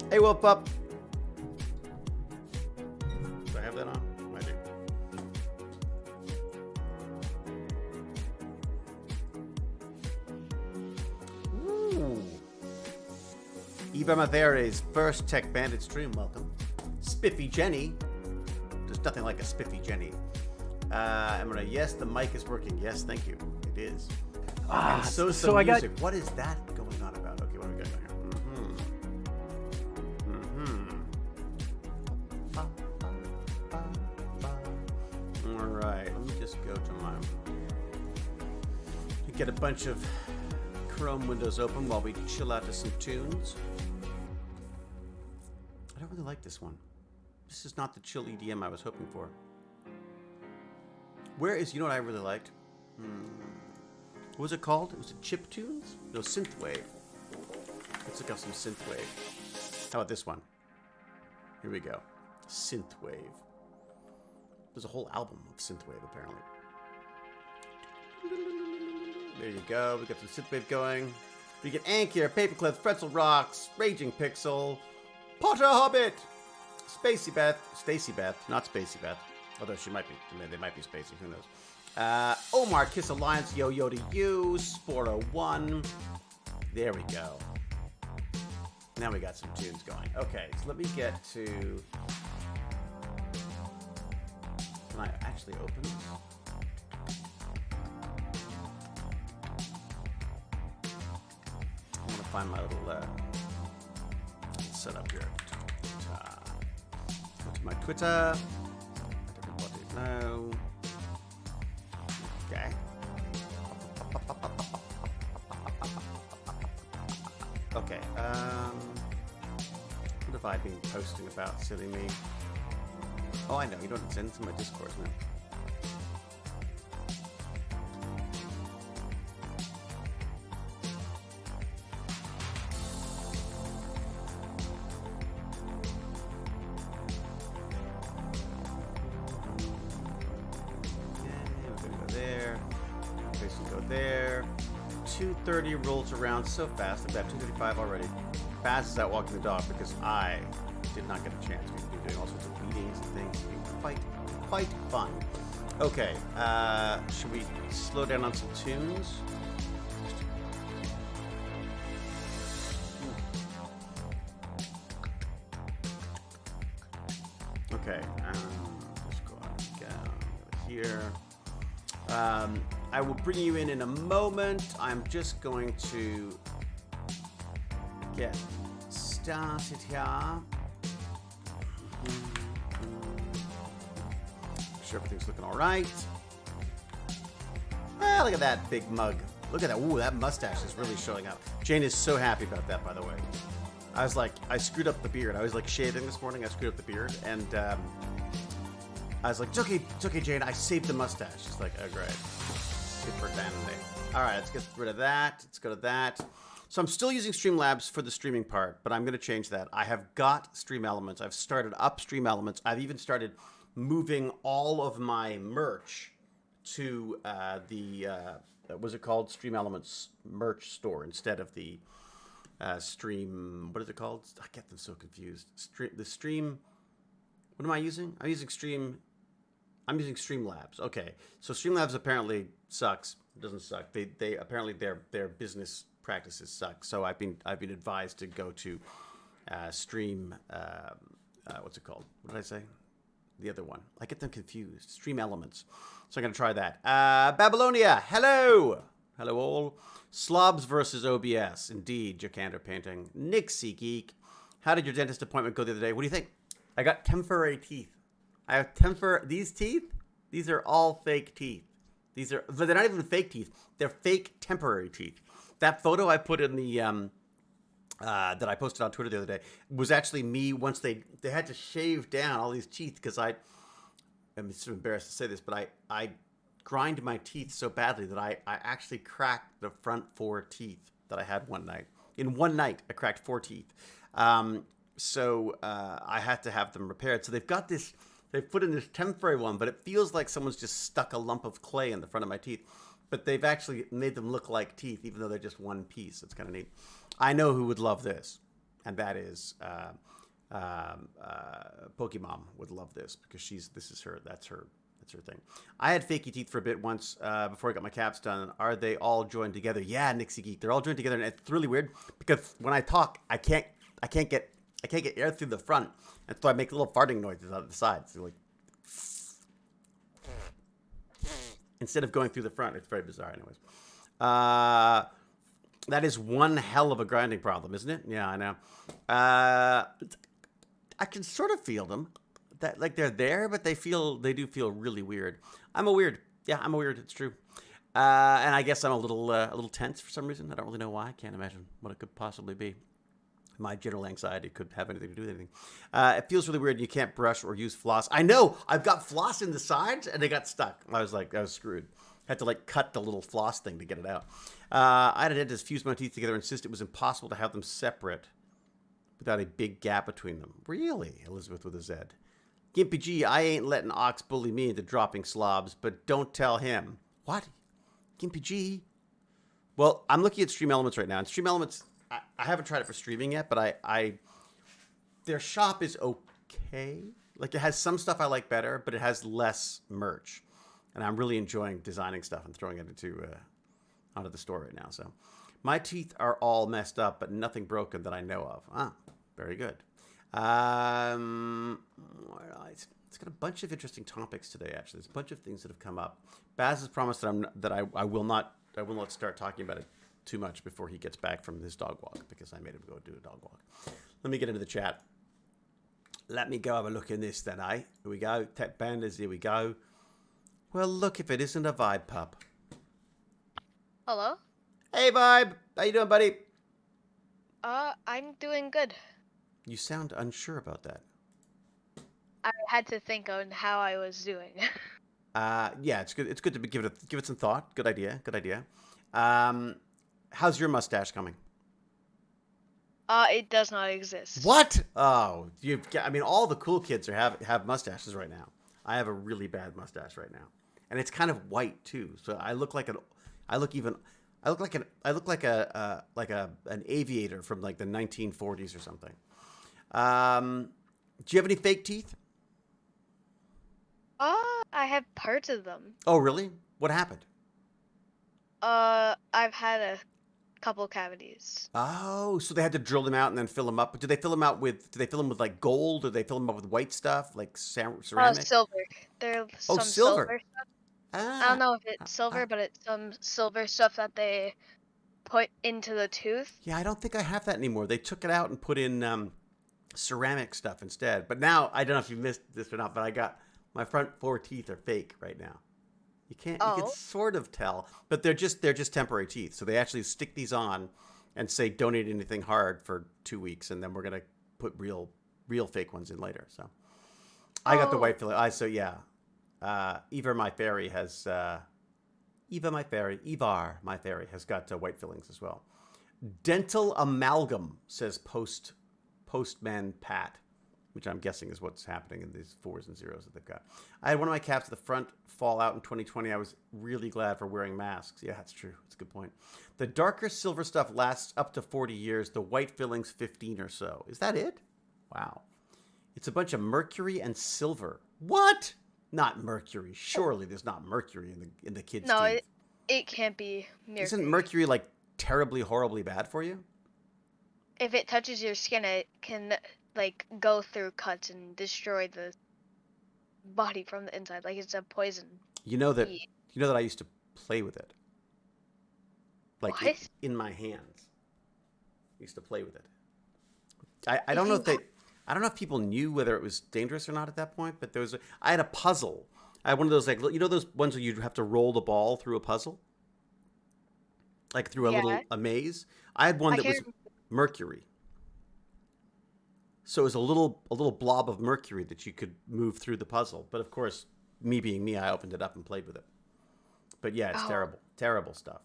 Hey, Wolf Pup. Do I have that on? I do. Ooh. Eva Mavere's first Tech Bandit stream. Welcome. Spiffy Jenny. There's nothing like a Spiffy Jenny. MRI, yes, the mic is working. Yes, thank you. It is. And so some music. What is that going on about? Okay, what do we got here? All right, let me just go to my... Get a bunch of Chrome windows open while we chill out to some tunes. I don't really like this one. This is not the chill EDM I was hoping for. Where is... You know what I really liked? What was it called? It was it Chip Tunes? No, Synthwave. Let's look up some Synthwave. How about this one? Here we go. Synthwave. There's a whole album of Synthwave, apparently. There you go. We got some Synthwave going. We get Ankier, Paperclip, Pretzel Rocks, Raging Pixel, Potter Hobbit, Spacey Beth, Stacy Beth, not Spacey Beth. Although she might be. They might be Spacey. Who knows? Omar, Kiss Alliance, Yo-Yo to You, Sport01. There we go. Now we got some tunes going. Okay, so let me get to... Can I actually open this? I want to find my little setup here. Go to my Twitter. Everybody know. Okay. Okay. What have I been posting about, silly me? Oh, I know. You don't send to my Discord, man. There. 2:30 rolls around so fast. I'm at 2:35 already. Baz is out walking the dog because I did not get a chance. We've been doing all sorts of meetings and things. It's been quite fun. Okay. Should we slow down on some tunes? Okay. Let's go down here. I will bring you in a moment. I'm just going to get started here. Make sure everything's looking all right. Ah, look at that big mug. Look at that. Ooh, that mustache is really showing up. Jane is so happy about that, by the way. I was like, I screwed up the beard. I was like shaving this morning. I screwed up the beard. And I was like, it's okay, Jane. I saved the mustache. She's like, oh, great. Super dandy. All right, let's get rid of that. Let's go to that. So I'm still using Streamlabs for the streaming part, but I'm going to change that. I have got Stream Elements. I've started up Stream Elements. I've even started moving all of my merch to what's it called? Stream Elements merch store instead of the Stream. What is it called? I get them so confused. Stream. What am I using? I'm using Streamlabs. Okay, so Streamlabs apparently sucks. It doesn't suck. They apparently their business practices suck. So I've been advised to go to Stream. What's it called? What did I say? The other one. I get them confused. Stream Elements. So I'm gonna try that. Babylonia. Hello all. Slobs versus OBS. Indeed. Jacander painting. Nixie Geek. How did your dentist appointment go the other day? What do you think? I got temporary teeth. I have these teeth. These are all fake teeth. They're not even fake teeth. They're fake temporary teeth. That photo I put in the that I posted on Twitter the other day was actually me once they had to shave down all these teeth because I'm sort of embarrassed to say this, but I grind my teeth so badly that I actually cracked the front 4 teeth that I had one night. In one night, I cracked 4 teeth. So I had to have them repaired. So they've got this. They've put in this temporary one, but it feels like someone's just stuck a lump of clay in the front of my teeth. But they've actually made them look like teeth, even though they're just one piece. It's kind of neat. I know who would love this. and that is Pokemon would love this because that's her thing. I had fakey teeth for a bit once before I got my caps done. Are they all joined together? Yeah, Nixie Geek, they're all joined together, and it's really weird because when I talk, I can't get air through the front, and so I make little farting noises out of the sides. So like, instead of going through the front, it's very bizarre. Anyways, that is one hell of a grinding problem, isn't it? Yeah, I know. I can sort of feel them. That like they're there, but they do feel really weird. I'm a weird. Yeah, I'm a weird. It's true. And I guess I'm a little tense for some reason. I don't really know why. I can't imagine what it could possibly be. My general anxiety could have anything to do with anything. It feels really weird. You can't brush or use floss. I know. I've got floss in the sides, and they got stuck. I was screwed. Had to like cut the little floss thing to get it out. I had a dentist fuse my teeth together and insist it was impossible to have them separate without a big gap between them. Really? Elizabeth with a Z. Gimpy G, I ain't letting Ox bully me into dropping slobs, but don't tell him. What? Gimpy G? Well, I'm looking at Stream Elements right now. And Stream Elements, I haven't tried it for streaming yet, but their shop is okay. Like, it has some stuff I like better, but it has less merch. And I'm really enjoying designing stuff and throwing it onto the store right now. So my teeth are all messed up, but nothing broken that I know of. Ah, very good. It's got a bunch of interesting topics today. Actually, there's a bunch of things that have come up. Baz has promised that I will not start talking about it too much before he gets back from his dog walk because I made him go do a dog walk. Let me get into the chat. Let me go have a look in this then, eh? Here we go. TechBandits, here we go. Well, look if it isn't a Vibe pup. Hello? Hey, Vibe. How you doing, buddy? I'm doing good. You sound unsure about that. I had to think on how I was doing. Yeah, it's good. It's good to give it some thought. Good idea. Good idea. How's your mustache coming? It does not exist. What? Oh, I mean, all the cool kids have mustaches right now. I have a really bad mustache right now, and it's kind of white too. So I look like an aviator from like the 1940s or something. Do you have any fake teeth? I have parts of them. Oh, really? What happened? I've had a couple cavities. Oh, so they had to drill them out and then fill them up. Did they fill them with like gold, or did they fill them up with white stuff like ceramic? Silver. There's some silver stuff. Ah, I don't know if it's silver, but it's some silver stuff that they put into the tooth. Yeah, I don't think I have that anymore. They took it out and put in ceramic stuff instead. But now, I don't know if you missed this or not, but I got my front 4 teeth are fake right now. You can sort of tell, but they're just temporary teeth. So they actually stick these on and say don't eat anything hard for 2 weeks, and then we're gonna put real fake ones in later. So I got the white filling. Ivar my fairy has white fillings as well. Dental amalgam, says Postman Pat, which I'm guessing is what's happening in these 4s and 0s that they've got. I had one of my caps at the front fall out in 2020. I was really glad for wearing masks. Yeah, that's true. That's a good point. The darker silver stuff lasts up to 40 years. The white fillings 15 or so. Is that it? Wow. It's a bunch of mercury and silver. What? Not mercury. Surely there's not mercury in the kids' teeth. No, it can't be mercury. Isn't mercury like terribly, horribly bad for you? If it touches your skin, it can like go through cuts and destroy the body from the inside. Like it's a poison. You know that I used to play with it. Like what? In my hands. I used to play with it. I don't know if people knew whether it was dangerous or not at that point, but I had a puzzle. I had one of those, like, you know those ones where you have to roll the ball through a puzzle? Like through a maze? I had one that was mercury. So it was a little blob of mercury that you could move through the puzzle. But of course, me being me, I opened it up and played with it. But yeah, it's terrible stuff.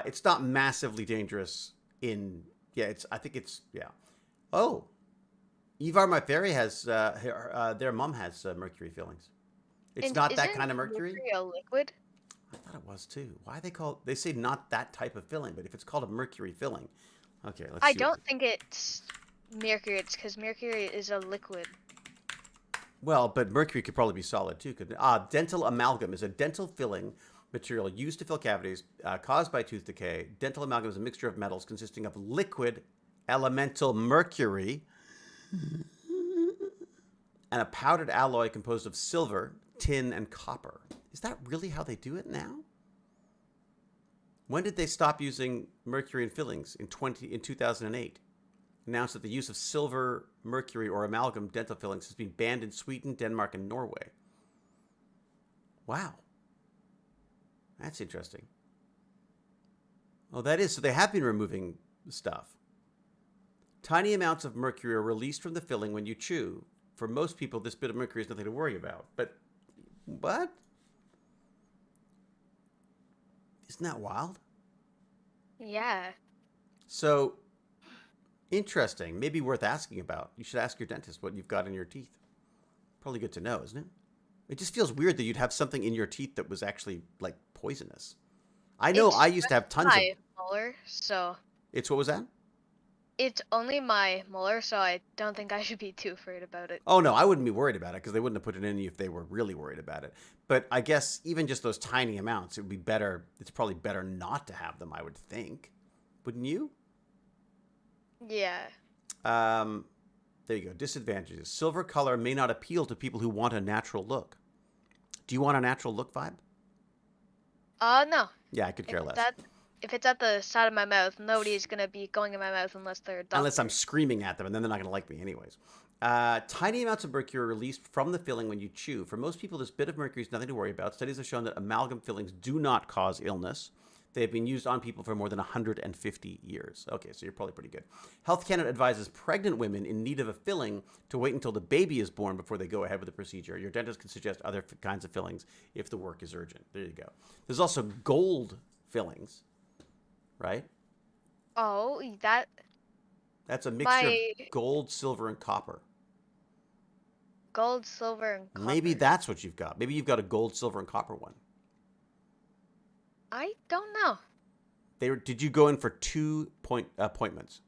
It's not massively dangerous I think it's. Oh, Ivar my fairy has their mom has mercury fillings. It's not that kind of mercury. Mercury a liquid? I thought it was too. Why they say not that type of filling, but if it's called a mercury filling, okay. Let's see. I don't think it's mercury. It's because mercury is a liquid. Well, but mercury could probably be solid too. Dental amalgam is a dental filling material used to fill cavities caused by tooth decay. Dental amalgam is a mixture of metals consisting of liquid elemental mercury and a powdered alloy composed of silver, tin, and copper. Is that really how they do it now? When did they stop using mercury in fillings? In 2008. Announced that the use of silver, mercury, or amalgam dental fillings has been banned in Sweden, Denmark, and Norway. Wow. That's interesting. Oh, that is. So they have been removing stuff. Tiny amounts of mercury are released from the filling when you chew. For most people, this bit of mercury is nothing to worry about. But what? Isn't that wild? Yeah. So, interesting. Maybe worth asking about. You should ask your dentist what you've got in your teeth. Probably good to know, isn't it? It just feels weird that you'd have something in your teeth that was actually, like, poisonous. I know I used to have tons of... my molar, so... It's what was that? It's only my molar, so I don't think I should be too afraid about it. Oh, no, I wouldn't be worried about it because they wouldn't have put it in if they were really worried about it. But I guess even just those tiny amounts, it would be better. It's probably better not to have them, I would think. Wouldn't you? Yeah. There you go. Disadvantages. Silver color may not appeal to people who want a natural look. Do you want a natural look vibe? No. Yeah, I could care less. If it's at the side of my mouth, nobody's gonna be going in my mouth unless they're a doctor. Unless I'm screaming at them, and then they're not going to like me anyways. Tiny amounts of mercury are released from the filling when you chew. For most people, this bit of mercury is nothing to worry about. Studies have shown that amalgam fillings do not cause illness. They have been used on people for more than 150 years. Okay, so you're probably pretty good. Health Canada advises pregnant women in need of a filling to wait until the baby is born before they go ahead with the procedure. Your dentist can suggest other kinds of fillings if the work is urgent. There you go. There's also gold fillings, right? Oh, That's a mixture of gold, silver, and copper. Gold, silver, and copper. Maybe that's what you've got. Maybe you've got a gold, silver, and copper one. I don't know. Did you go in for 2 appointments?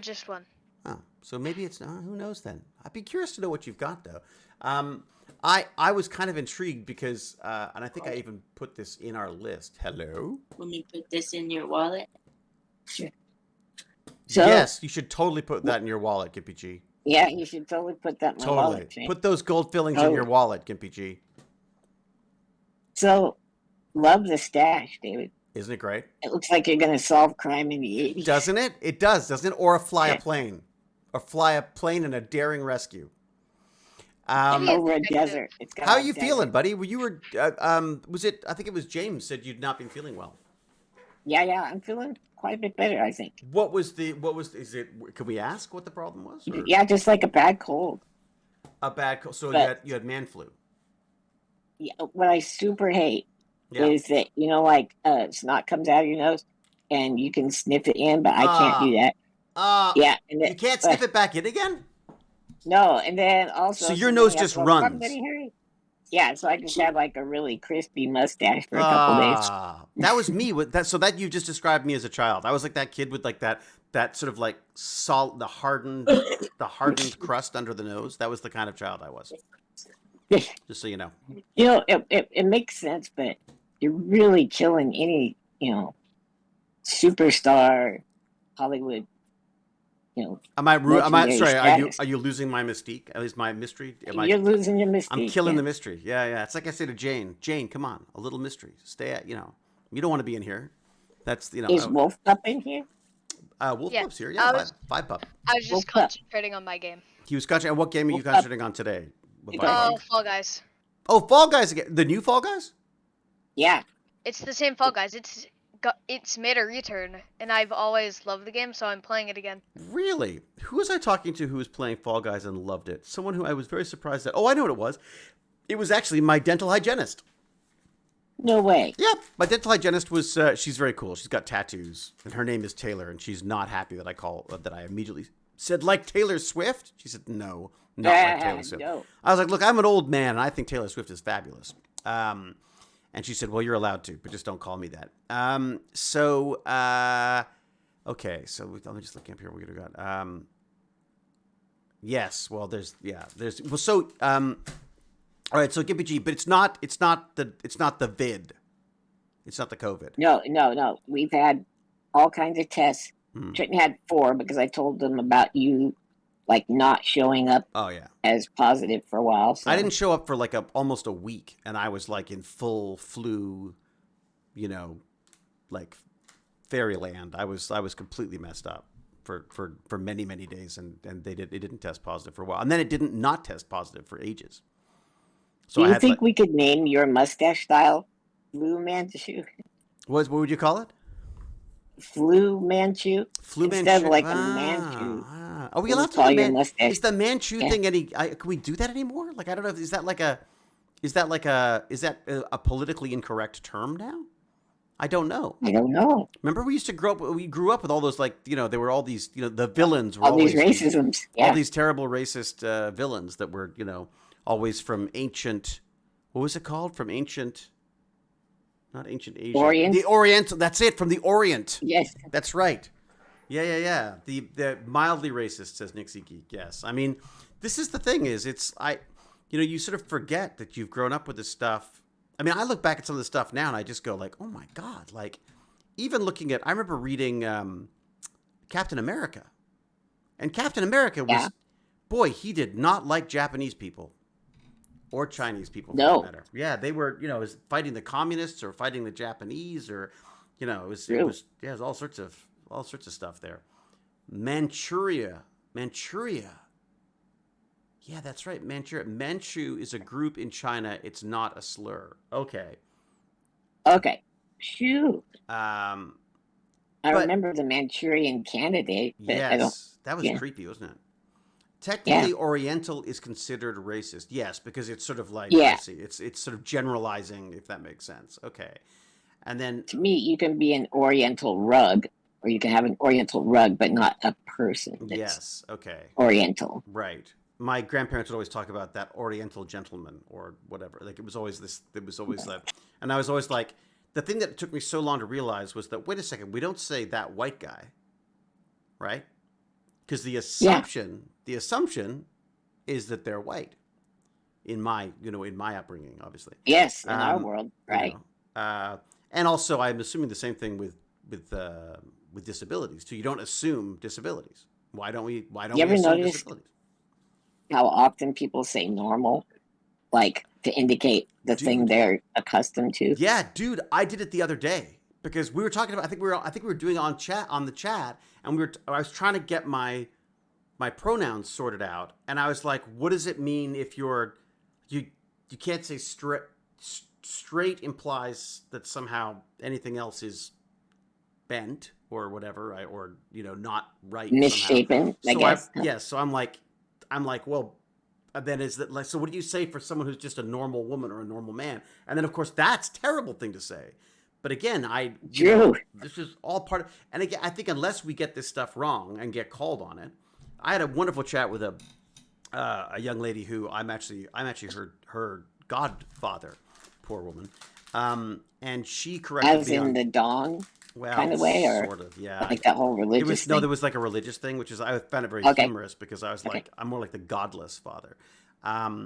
Just one. Oh, so maybe it's not. Who knows then? I'd be curious to know what you've got though. I was kind of intrigued because, and I think I even put this in our list. Hello. Let me put this in your wallet. Sure. So, yes, you should totally put that in your wallet, Gimpy G. Yeah, you should totally put that in my wallet. Totally. Put those gold fillings in your wallet, Gimpy G. So, love the stash, David. Isn't it great? It looks like you're going to solve crime in the 80s. Doesn't it? It does, doesn't it? Or fly a plane. Or fly a plane in a daring rescue. Over a desert. How are you feeling, buddy? Was it, I think it was James said you'd not been feeling well. Yeah, I'm feeling quite a bit better, I think. Can we ask what the problem was? Or? Yeah, just like a bad cold. A bad cold. So you had man flu. Yeah, what I super hate is that, snot comes out of your nose and you can sniff it in, but I can't do that. Yeah. And you can't sniff it back in again? No, and then also... So your nose just runs. Yeah, so I just have like a really crispy mustache for a couple days. That was me. So that you just described me as a child. I was like that kid with like that sort of like salt, the hardened crust under the nose. That was the kind of child I was. Just so you know. It makes sense, but you're really killing any, superstar Hollywood. Are you losing my mystique? At least my mystery? You're losing your mystique. I'm killing the mystery. Yeah. It's like I say to Jane. Jane, come on. A little mystery. Stay at, you don't want to be in here. That's, Is Wolf Pup in here? Wolf Pup's here. Yeah, five Pup. I was just concentrating on my game. He was concentrating. What game are you concentrating on today? Fall Guys. Oh, Fall Guys again. The new Fall Guys? Yeah. It's the same Fall Guys. It's made a return, and I've always loved the game, so I'm playing it again. Really? Who was I talking to who was playing Fall Guys and loved it? Someone who I was very surprised at. Oh, I know what it was. It was actually my dental hygienist. No way. Yeah, my dental hygienist was, she's very cool. She's got tattoos, and her name is Taylor, and she's not happy that I immediately said, like Taylor Swift? She said, no, not like Taylor Swift. No. I was like, look, I'm an old man, and I think Taylor Swift is fabulous. And she said, well, you're allowed to, but just don't call me that. Okay, so let me just look up here. What we got? Yes. Well, there's well. So all right. So GBG, but it's not the vid. It's not the COVID. No. We've had all kinds of tests. Hmm. Trenton had 4 because I told them about you, like not showing up Oh yeah. as positive for a while. So. I didn't show up for like almost a week, and I was like in full flu, like fairyland. I was completely messed up for many days, and it didn't test positive for a while, and then it didn't not test positive for ages. So Do I you had think we could name your mustache style Flu Manchu? what would you call it? Flu Manchu? Flu Instead Manchu. of like a Manchu. Are we We'll allowed just to call do your mustache. Is the Manchu Yeah. thing can we do that anymore? Like, I don't know. Is that a politically incorrect term now? I don't know. I don't know. Remember, we grew up with all those, like, there were all these, the villains were All these always racisms. all Yeah. these terrible racist villains that were, always from ancient, what was it called? From ancient, not ancient Asia. Orient? The Orient, that's it, from the Orient. Yes. That's right. Yeah. The mildly racist, says Nixie Geek. Yes. I mean, this is the thing is you sort of forget that you've grown up with this stuff. I mean, I look back at some of the stuff now and I just go like, oh my God. Like, even looking at, I remember reading Captain America. And Captain America was, boy, he did not like Japanese people or Chinese people for that matter. Yeah, they were, it was fighting the communists or fighting the Japanese or, it was all sorts of stuff there. Manchuria. Yeah, that's right. Manchuria. Manchu is a group in China. It's not a slur. Okay. Phew. I remember the Manchurian Candidate. But yes, that was creepy, wasn't it? Technically, Oriental is considered racist. Yes, because it's sort of like it's sort of generalizing, if that makes sense. Okay, and then to me, you can be an Oriental rug, or you can have an Oriental rug, but not a person. Yes. Okay. Oriental. Right. My grandparents would always talk about that Oriental gentleman or whatever. Like, it was always that. And I was always like, the thing that took me so long to realize was that, wait a second, we don't say that white guy, right? Because the assumption is that they're white in my upbringing, obviously. Yes, in our world, right. And also I'm assuming the same thing with disabilities too. You don't assume disabilities. Why don't we assume disabilities? How often people say normal, like to indicate the thing they're accustomed to. Yeah, dude, I did it the other day because we were talking about. I think we were doing it on the chat, and I was trying to get my pronouns sorted out, and I was like, what does it mean if you can't say straight? Straight implies that somehow anything else is bent or whatever, or not right, misshapen. Somehow. I guess. So I'm like, well, then is that like, so what do you say for someone who's just a normal woman or a normal man? And then of course that's a terrible thing to say. But again, this is all part of, and again, I think unless we get this stuff wrong and get called on it, I had a wonderful chat with a young lady who I'm actually her godfather, poor woman, and she corrected as me in the dong. Kind of way, or sort of, yeah. Like that whole religious thing? No, there was like a religious thing, which is I found it very humorous because I was like, I'm more like the godless father.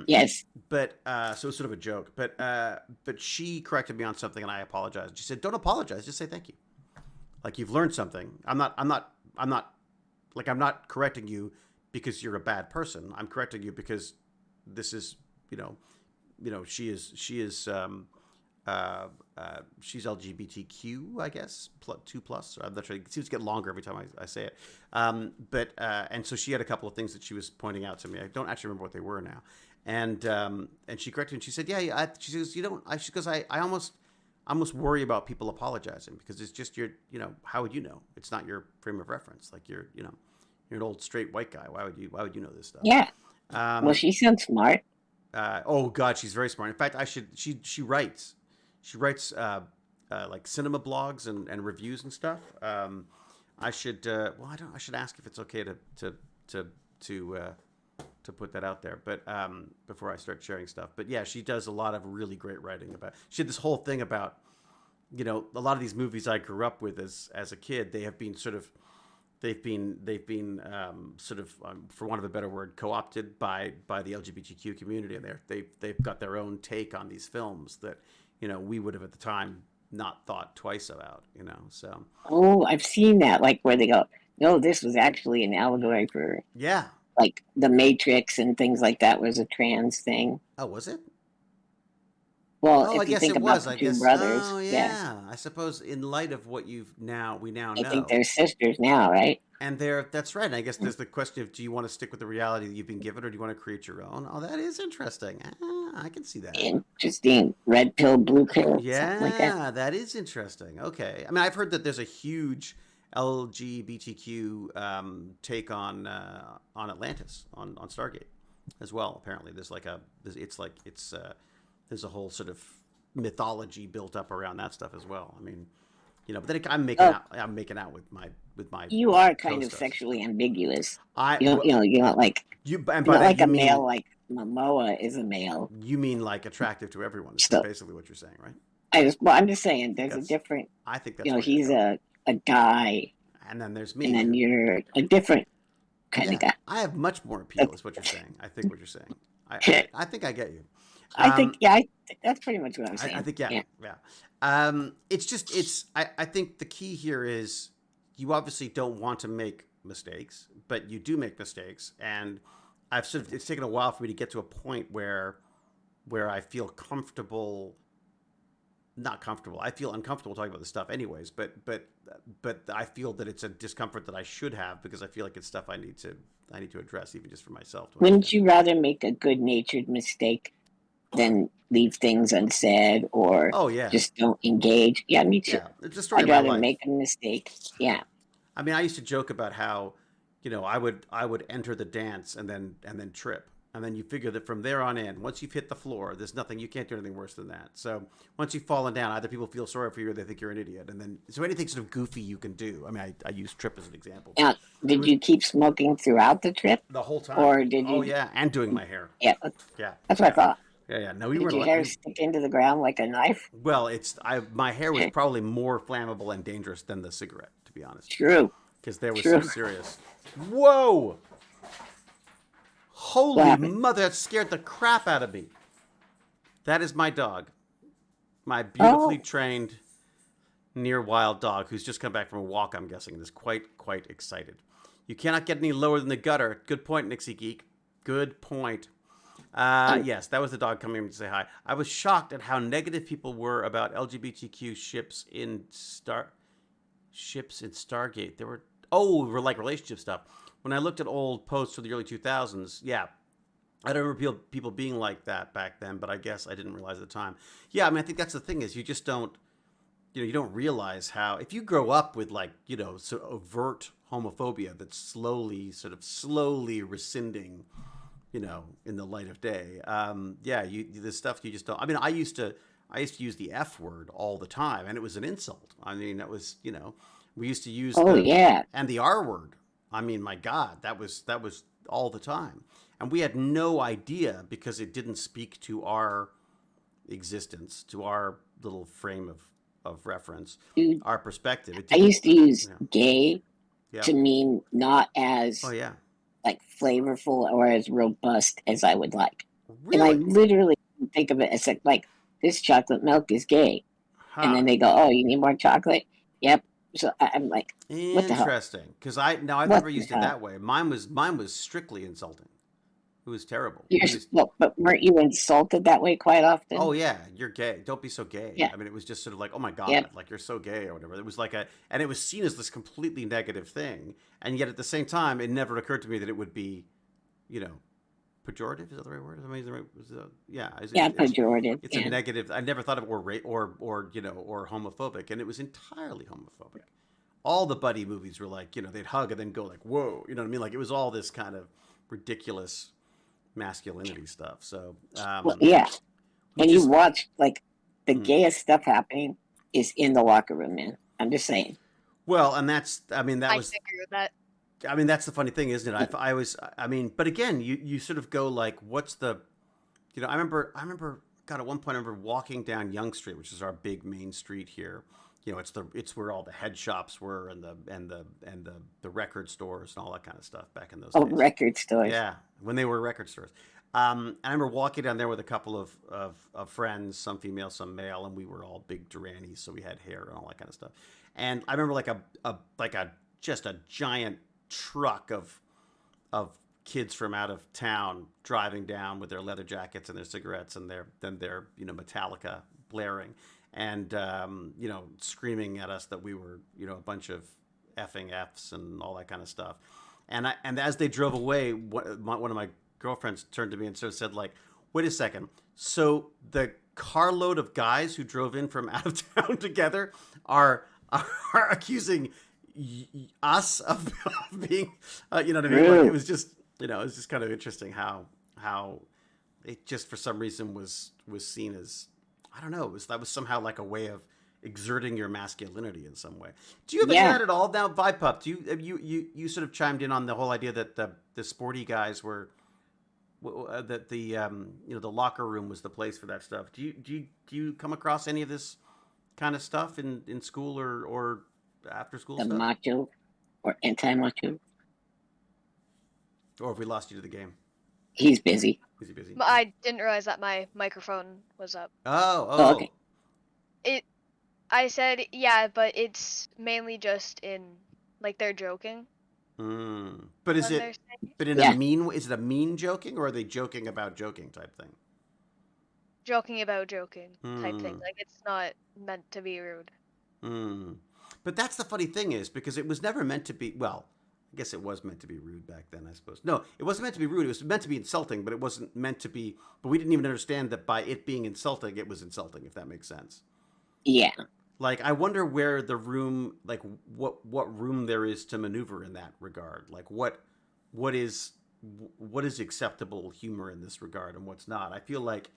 Yes. But so it's sort of a joke. But she corrected me on something, and I apologized. She said, "Don't apologize. Just say thank you. Like, you've learned something. I'm not correcting you because you're a bad person. I'm correcting you because this is she is." She's LGBTQ, I guess, 2+. I'm not sure. It seems to get longer every time I say it. And so she had a couple of things that she was pointing out to me. I don't actually remember what they were now. And she corrected me, and she said, she says, you don't, she goes, I almost worry about people apologizing because it's just how would you know? It's not your frame of reference. Like, you're an old straight white guy. Why would you know this stuff? Yeah. Well, she sounds smart. Oh God, she's very smart. In fact, she writes. She writes like cinema blogs and reviews and stuff. I should ask if it's okay to put that out there. But before I start sharing stuff. But yeah, she does a lot of really great writing about. She had this whole thing about you know, a lot of these movies I grew up with as a kid, they have been sort of, they've been sort of, for want of a better word, co-opted by the LGBTQ community, and they've got their own take on these films that, you know, we would have at the time not thought twice about, you know. So Oh, I've seen that, like where they go, no, this was actually an allegory for yeah. like the Matrix and things like that was a trans thing. Oh, was it? Well, Oh, I if you guess think it about was. the I two guess. brothers, Oh, yeah, yeah. I suppose in light of what we now I think know, they're sisters now, right? and that's right. And I guess there's the question of, do you want to stick with the reality that you've been given, or do you want to create your own? Oh, that is interesting. I can see that. Interesting. Red pill, blue pill, something like that. Yeah, that is interesting. Okay. I mean, I've heard that there's a huge LGBTQ take on Atlantis, on Stargate as well. Apparently, there's a whole sort of mythology built up around that stuff as well. I mean, you know, but then I'm making out with my You are kind of co-stars. sexually ambiguous. I You're not like and you're by not that like you a mean male like Momoa is a male. you mean like attractive to everyone is So basically what you're saying, right? I'm just saying there's a different. I think that's You know, where you're he's going. a guy, And then there's me. and then you're a different kind Yeah, of guy. I have much more appeal, is what you're saying. I think what you're saying. I think I get you. I think that's pretty much what I'm saying. I think yeah. It's just I think the key here is you obviously don't want to make mistakes, but you do make mistakes, and it's taken a while for me to get to a point where I feel comfortable. Not comfortable. I feel uncomfortable talking about this stuff, anyways. But I feel that it's a discomfort that I should have, because I feel like it's stuff I need to address, even just for myself. Wouldn't you rather make a good-natured mistake than leave things unsaid or just don't engage? Yeah, me too. Yeah, it's a story I'd of my rather life. make a mistake. Yeah. I mean, I used to joke about how, you know, I would enter the dance and then trip. And then you figure that from there on in, once you've hit the floor, there's nothing, you can't do anything worse than that. So once you've fallen down, either people feel sorry for you or they think you're an idiot. And then, so anything sort of goofy you can do. I mean, I use trip as an example. Now, did you keep smoking throughout the trip? The whole time. Or did you? Oh, yeah. And doing my hair. Yeah. Yeah. That's what I thought. Yeah. No, we Did weren't. your hair stick into the ground like a knife? Well, my hair was probably more flammable and dangerous than the cigarette, to be honest. True. Because they were so serious. Whoa! Holy mother, that scared the crap out of me. That is my dog. My beautifully trained near wild dog who's just come back from a walk, I'm guessing, and is quite excited. You cannot get any lower than the gutter. Good point, Nixie Geek. Good point. Yes, that was the dog coming in to say hi. I was shocked at how negative people were about LGBTQ ships in Stargate. There were like relationship stuff. When I looked at old posts from the early 2000s, yeah, I don't remember people being like that back then, but I guess I didn't realize at the time. Yeah, I mean, I think that's the thing, is you just don't, you don't realize how, if you grow up with, like, so overt homophobia that's slowly rescinding, in the light of day. The stuff you just don't. I mean, I used to use the F word all the time, and it was an insult. I mean, that was, we used to use and the R word. I mean, my God, that was all the time. And we had no idea, because it didn't speak to our existence, to our little frame of reference, our perspective. I used to use gay to mean not as like flavorful or as robust as I would like. Really? And I literally think of it as like this chocolate milk is gay. Huh. And then they go, oh, you need more chocolate? Yep. So I'm like, what the hell? Interesting, because I've never used it that way. Mine was strictly insulting. It was terrible. But weren't you insulted that way quite often? Oh yeah, you're gay. Don't be so gay. Yeah. I mean, it was just sort of like, oh my God, like you're so gay or whatever. It was like and it was seen as this completely negative thing, and yet at the same time, it never occurred to me that it would be, pejorative. Is that the right word? Pejorative. It's a negative. I never thought of it or homophobic, and it was entirely homophobic. All the buddy movies were like, they'd hug and then go like, whoa, you know what I mean? Like, it was all this kind of ridiculous masculinity stuff. So and you watch, like, the gayest stuff happening is in the locker room, man. I'm just saying. Well, and that's, I mean, I agree with that. I mean, that's the funny thing, isn't it? But again, you sort of go like, what's the, I remember God, at one point I remember walking down Yonge Street, which is our big main street here. You know, it's where all the head shops were and the record stores and all that kind of stuff back in those Oh, days. record stores. Yeah, when they were record stores. And I remember walking down there with a couple of friends, some female, some male, and we were all big Duranis, so we had hair and all that kind of stuff. And I remember just a giant truck of kids from out of town driving down with their leather jackets and their cigarettes and their Metallica blaring and screaming at us that we were a bunch of effing Fs and all that kind of stuff. And as they drove away, one of my girlfriends turned to me and sort of said, like, wait a second. So the carload of guys who drove in from out of town together are accusing us of being, you know what I mean? Like, it was just, kind of interesting how it just for some reason was seen as, I don't know, that was somehow like a way of exerting your masculinity in some way. Do you have any of that at all now, Vipup? Do you sort of chimed in on the whole idea that the sporty guys were that the locker room was the place for that stuff? Do you come across any of this kind of stuff in school or after school stuff? Macho or anti-macho? Or have we lost you to the game? He's busy. Is he busy? I didn't realize that my microphone was up. Oh, okay. I said, yeah, but it's mainly just in, like, they're joking. But is when it? they're saying But in a mean? Is it a mean joking, or are they joking about joking type thing? joking about joking type thing. Like, it's not meant to be rude. But that's the funny thing is, because it was never meant to be, well, I guess it was meant to be rude back then, I suppose. No, it wasn't meant to be rude. It was meant to be insulting, but it wasn't meant to be, but we didn't even understand that by it being insulting, it was insulting, if that makes sense. Yeah. Like, I wonder where the room, like, what room there is to maneuver in that regard. Like, what is acceptable humor in this regard and what's not. I feel like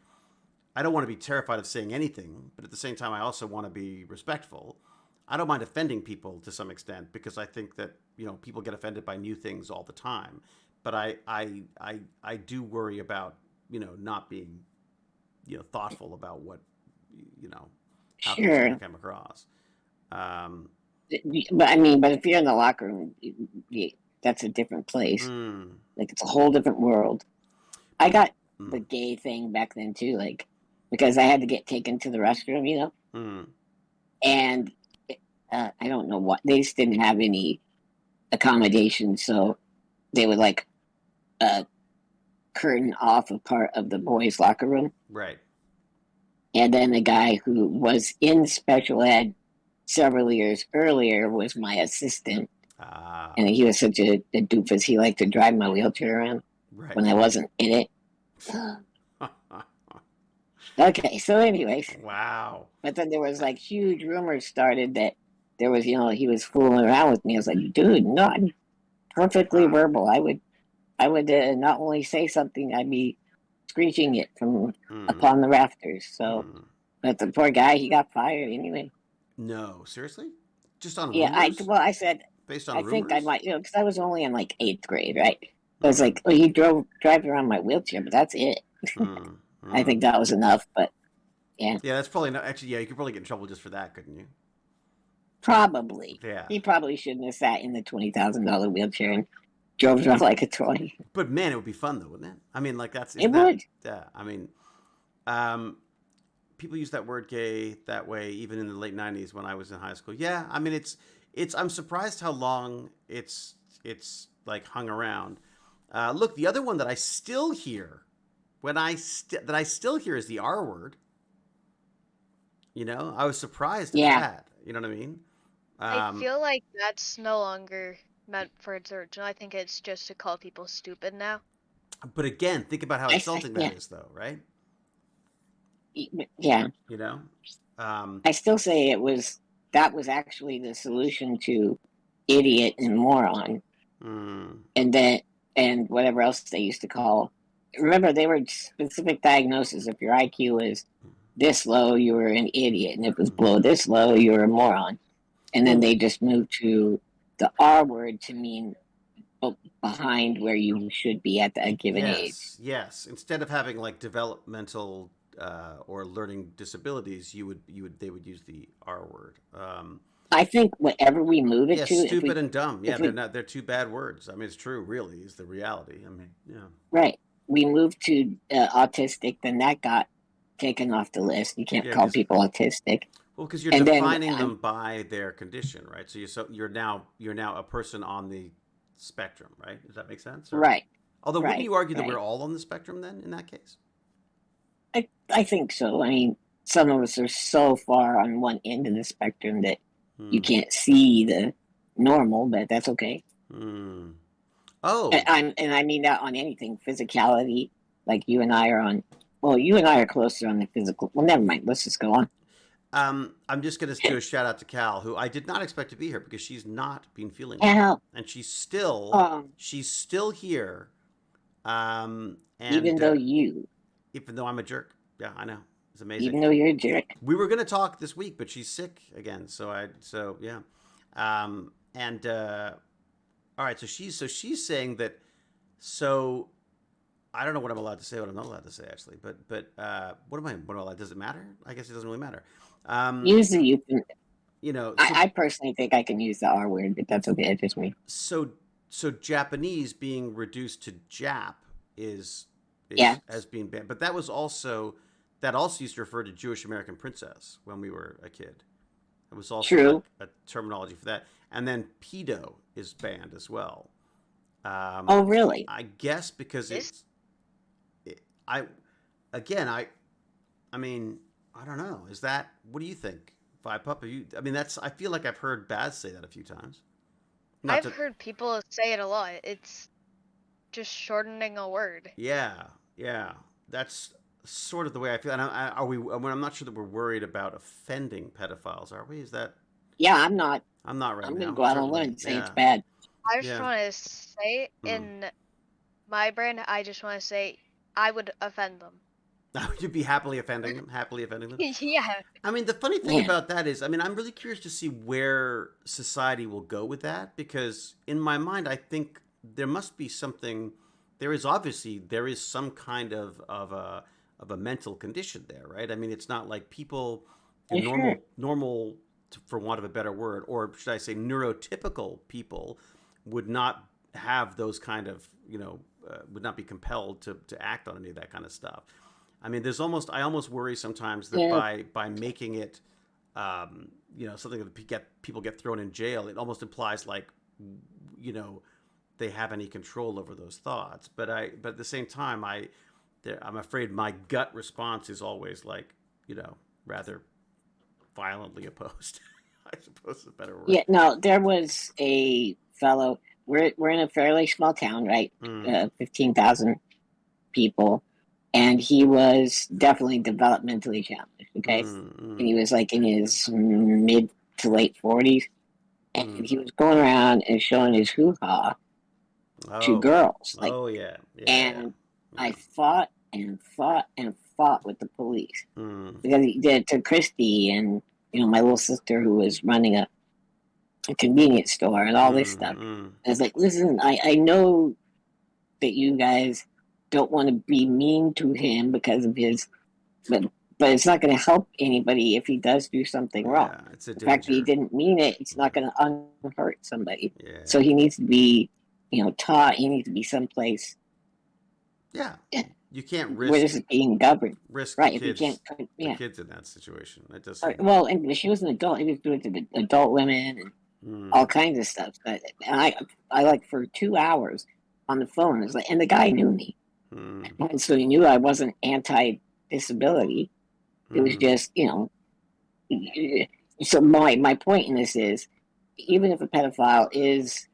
I don't want to be terrified of saying anything, but at the same time, I also want to be respectful. I don't mind offending people to some extent because I think that, people get offended by new things all the time. But I do worry about, not being, thoughtful about what, how things are going to come across. But if you're in the locker room, that's a different place. Like, it's a whole different world. I got the gay thing back then too, like, because I had to get taken to the restroom, and I don't know what, they just didn't have any accommodations, so they would like curtain off a part of the boys' locker room. Right. And then the guy who was in special ed several years earlier was my assistant. And he was such a doofus. He liked to drive my wheelchair around when I wasn't in it. Okay, so anyways. Wow. But then there was like huge rumors started that there was, he was fooling around with me. I was like, dude, no, I'm perfectly verbal. I would not only say something, I'd be screeching it from upon the rafters. So, but the poor guy, he got fired anyway. No, seriously? Just on rumors? Yeah, I said, based on I rumors? think I might, because I was only in like 8th grade, right? I was like, he drive around my wheelchair, but that's it. I think that was enough, but yeah. Yeah, that's probably not, actually, yeah, you could probably get in trouble just for that, couldn't you? Probably. Yeah. He probably shouldn't have sat in the $20,000 wheelchair and drove around like a toy. But man, it would be fun though, wouldn't it? I mean, like It would. Yeah, I mean, people use that word "gay" that way even in the late '90s when I was in high school. Yeah, I mean, it's. I'm surprised how long it's like hung around. Look, the other one that I still hear that I still hear is the R word. I was surprised at that. You know what I mean? I feel like that's no longer meant for insertion. I think it's just to call people stupid now. But again, think about how insulting that is, though, right? Yeah. I still say that was actually the solution to idiot and moron. And whatever else they used to call. Remember, they were specific diagnoses. If your IQ is this low, you were an idiot. And if it was below this low, you were a moron. And then they just moved to the R word to mean behind where you should be at a given age. Yes. Instead of having like developmental or learning disabilities, they would use the R word. I think whatever we move it Yeah, to, stupid and dumb. Yeah, if we they're two bad words. I mean, it's true. Really, is the reality. I mean, yeah. right, we moved to autistic, then that got taken off the list. You can't Yeah, call because people autistic. you're And then defining them by their condition, right? So you're now a person on the spectrum, right? Does that make sense? Or right, although, wouldn't right, you argue that we're right. all on the spectrum then in that case? I think so. I mean, some of us are so far on one end of the spectrum that you Hmm. can't see the normal, but that's okay. Hmm. Oh, And I mean that on anything, physicality. Like you and I are on. Well, you and I are closer on the physical. Well, never mind. Let's just go on. I'm just going to do a shout out to Cal, who I did not expect to be here because she's not been feeling well, Hell, and she's still here. even And though you, even though I'm a jerk, yeah, I know it's amazing. even though you're a jerk, We were going to talk this week, but she's sick again, so yeah. And all right, so she's saying that. So I don't know what I'm allowed to say, what I'm not allowed to say actually, but what am I allowed? Does it matter? I guess it doesn't really matter. usually you can. You know, I personally think I can use the R word, but that's okay. It's just me. so Japanese being reduced to Jap is Yeah, as being banned, but that also used to refer to Jewish American princess when we were a kid. It was also true. a terminology for that, and then pedo is banned as well. Oh, really? I guess because This I again I mean I don't know. Is that what do you think? Five pup? I mean that's I feel like I've heard Baz say that a few times. Not I've to heard people say it a lot. It's just shortening a word. Yeah, yeah. That's sort of the way I feel. And are we? I mean, I'm not sure that we're worried about offending pedophiles, are we? Is that? Yeah, I'm not. I'm not right I'm gonna now. go out on a limb Certainly. and say it's Yeah. bad. I just Yeah. want to say, Mm. in my brand, I just want to say I would offend them. You'd be happily offending them. Happily offending them. Yeah. I mean, the funny thing Yeah, about that is, I mean, I'm really curious to see where society will go with that because, in my mind, I think there must be something. There is some kind of a mental condition there, right? I mean, it's not like people, the for sure. normal, for want of a better word, or should I say, neurotypical people, would not have those kind of would not be compelled to act on any of that kind of stuff. I mean, I almost worry sometimes that Yeah, by making it, something that people get thrown in jail, it almost implies like, you know, they have any control over those thoughts. But at the same time, I'm afraid my gut response is always like, rather violently opposed. I suppose is a better word. yeah. No, there was a fellow. We're in a fairly small town, right? Mm, 15,000 people, and he was definitely developmentally challenged. Okay, mm, and mm, he was like in his mid to late 40s, and mm. he was going around and showing his hoo ha to Oh, girls, like. oh yeah, yeah, And I yeah. fought and fought and fought with the police Mm, because he did it to Christy and my little sister who was running a convenience store and all this mm, stuff. mm. I was like, listen, I know that you guys don't want to be mean to him because of his, but it's not going to help anybody if he does do something wrong. Yeah, it's a The fact that he danger. didn't mean it, it's not going to unhurt somebody. Yeah, So he needs to be, taught. He needs to be someplace yeah. You can't where this is being governed. risk Right. If you can't, the yeah. kids in that situation. That does seem. Well, and she was an adult. He was doing it to adult women and Mm, all kinds of stuff. But I like for 2 hours on the phone. It was like, and the guy knew me, mm, and so he knew I wasn't anti-disability. It was mm, just, So my point in this is, even if a pedophile is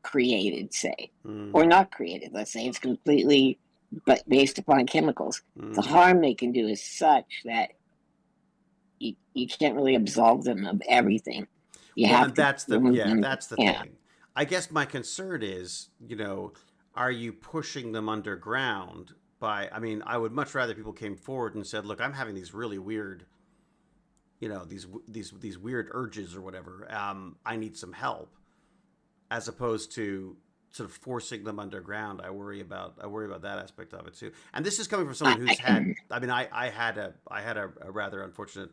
created, say, or mm, not created, let's say it's completely, but based upon chemicals, the mm. harm they can do is such that you can't really absolve them of everything. You Well, have and to remove them. that's the Yeah, thing. I guess my concern is, are you pushing them underground by? I mean, I would much rather people came forward and said, "Look, I'm having these really weird, these weird urges or whatever. I need some help," as opposed to sort of forcing them underground. I worry about that aspect of it too. And this is coming from someone who's had. I mean, I had a rather unfortunate